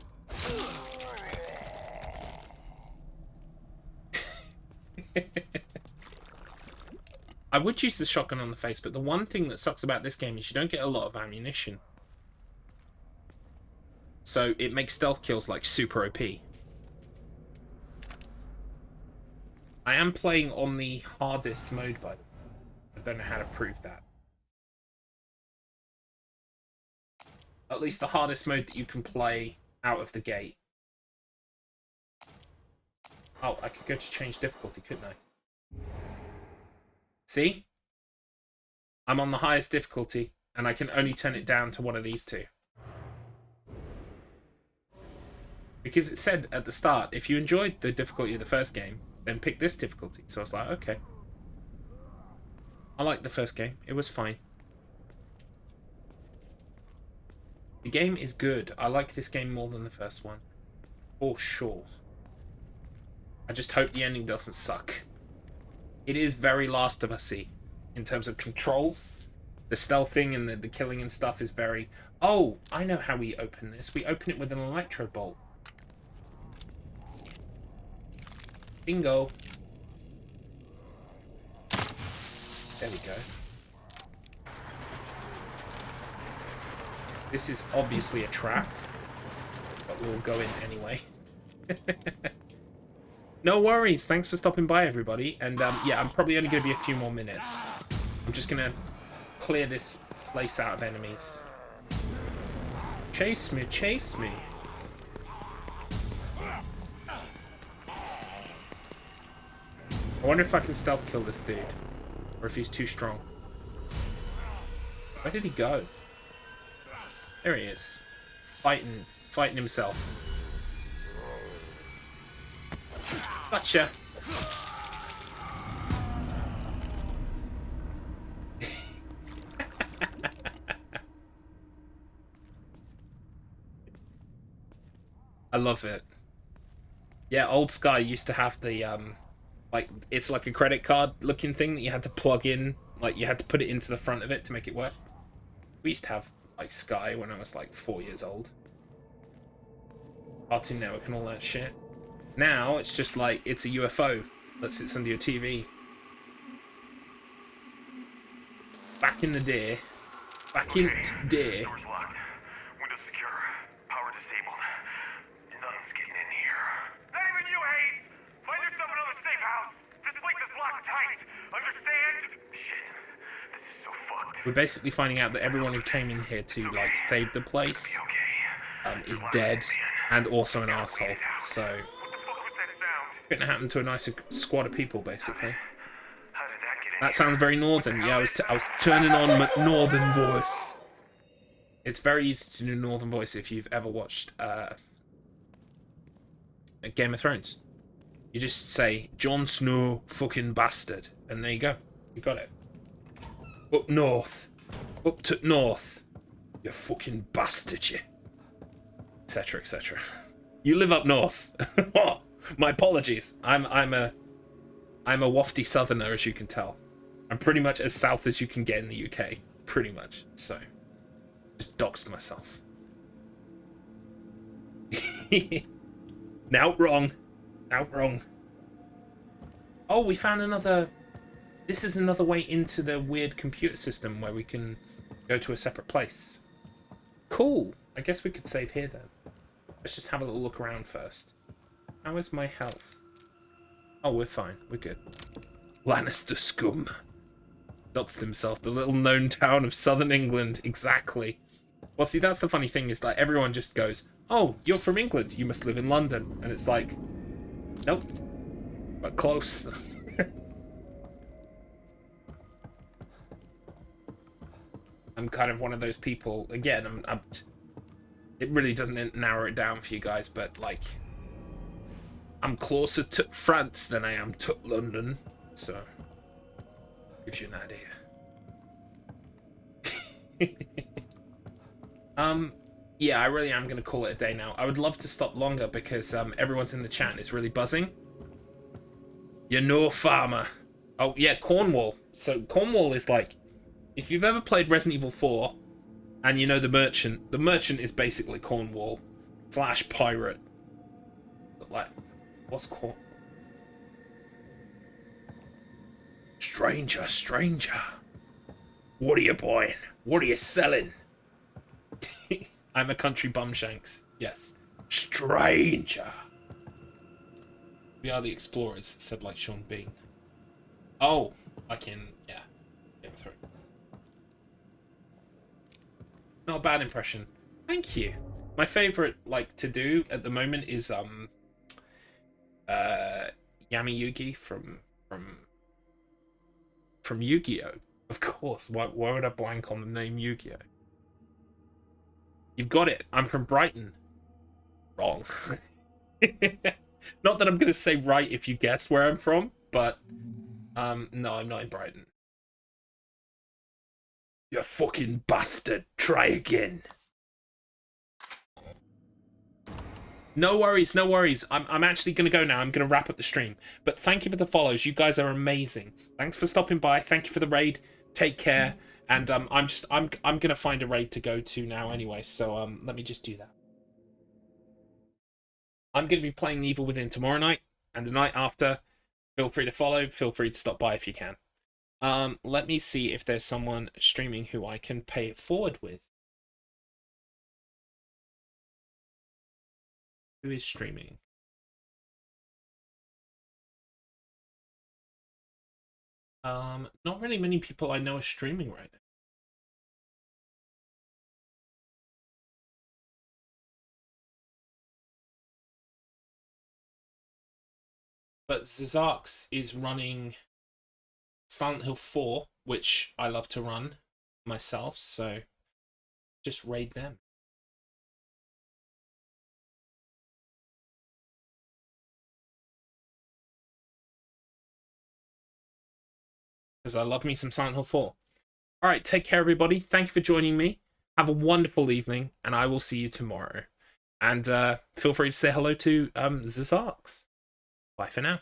I would use the shotgun on the face, but the one thing that sucks about this game is you don't get a lot of ammunition. So it makes stealth kills like super OP. I am playing on the hardest mode, by the way. I don't know how to prove that. At least the hardest mode that you can play out of the gate. Oh, I could go to change difficulty, couldn't I? See? I'm on the highest difficulty, and I can only turn it down to one of these two. Because it said at the start, if you enjoyed the difficulty of the first game, then pick this difficulty. So I was like, okay. I liked the first game. It was fine. The game is good. I like this game more than the first one. For sure. I just hope the ending doesn't suck. It is very Last of Us-y in terms of controls. The stealthing and the killing and stuff is very... Oh, I know how we open this. We open it with an electro bolt. Bingo. There we go. This is obviously a trap, but we'll go in anyway. No worries. Thanks for stopping by, everybody. And yeah, I'm probably only going to be a few more minutes. I'm just going to clear this place out of enemies. Chase me, chase me. I wonder if I can stealth kill this dude, or if he's too strong. Where did he go? There he is. Fighting himself. Gotcha. I love it. Yeah, Old Sky used to have the like, it's like a credit card looking thing that you had to plug in, like you had to put it into the front of it to make it work. We used to have like Sky when I was like 4 years old. Cartoon Network and all that shit. Now it's just like, it's a UFO that sits under your TV. Back in the day. Back in the day. Doors locked. Windows secure. Power disabled. Nothing's getting in here. Not even you, Hayes! Find yourself another safe house! This place is locked tight! Understand? Shit. This is so fucked. We're basically finding out that everyone who came in here to like save the place is dead and also an asshole. So couldn't happen to a nicer squad of people, basically. That sounds very northern. Yeah, I was turning on my northern voice. It's very easy to do northern voice if you've ever watched Game of Thrones. You just say, Jon Snow fucking bastard. And there you go. You got it. Up north. Up to north. You fucking bastard, you. Etc, etc. You live up north. My apologies. I'm I'm a wafty southerner, as you can tell. I'm pretty much as south as you can get in the UK. Pretty much. So, just doxed myself. Now wrong. Now wrong. Oh, we found another... This is another way into the weird computer system where we can go to a separate place. Cool. I guess we could save here then. Let's just have a little look around first. How is my health? Oh, we're fine. We're good. Lannister scum. Doxed himself. The little known town of southern England. Exactly. Well, see, that's the funny thing is like everyone just goes, oh, you're from England. You must live in London. And it's like, nope. But close. I'm kind of one of those people. Again, it really doesn't narrow it down for you guys, but like, I'm closer to France than I am to London, so gives you an idea. Yeah, I really am gonna call it a day now. I would love to stop longer because everyone's in the chat and it's really buzzing. You're no farmer. Oh yeah, Cornwall. So Cornwall is like, if you've ever played Resident Evil 4 and you know the merchant is basically Cornwall / pirate. Like, what's Cornwall? Stranger, stranger. What are you buying? What are you selling? I'm a country bumshanks. Yes. Stranger. We are the explorers, said like Sean Bean. Oh, like in, yeah. Game of Thrones. Not a bad impression. Thank you. My favorite, like, to do at the moment is Yami Yugi from Yu-Gi-Oh. Of course. Why would I blank on the name Yu-Gi-Oh? You've got it. I'm from Brighton. Wrong. Not that I'm gonna say right if you guess where I'm from, but no, I'm not in Brighton. You fucking bastard. Try again. No worries, no worries. I'm actually going to go now. I'm going to wrap up the stream. But thank you for the follows. You guys are amazing. Thanks for stopping by. Thank you for the raid. Take care. And I'm going to find a raid to go to now anyway. So let me just do that. I'm going to be playing Evil Within tomorrow night and the night after. Feel free to follow. Feel free to stop by if you can. Let me see if there's someone streaming who I can pay it forward with. Who is streaming? Not really many people I know are streaming right now. But Zizarx is running Silent Hill 4, which I love to run myself, so just raid them. Because I love me some Silent Hill 4. Alright, take care everybody. Thank you for joining me. Have a wonderful evening, and I will see you tomorrow. And feel free to say hello to Zizarx. Bye for now.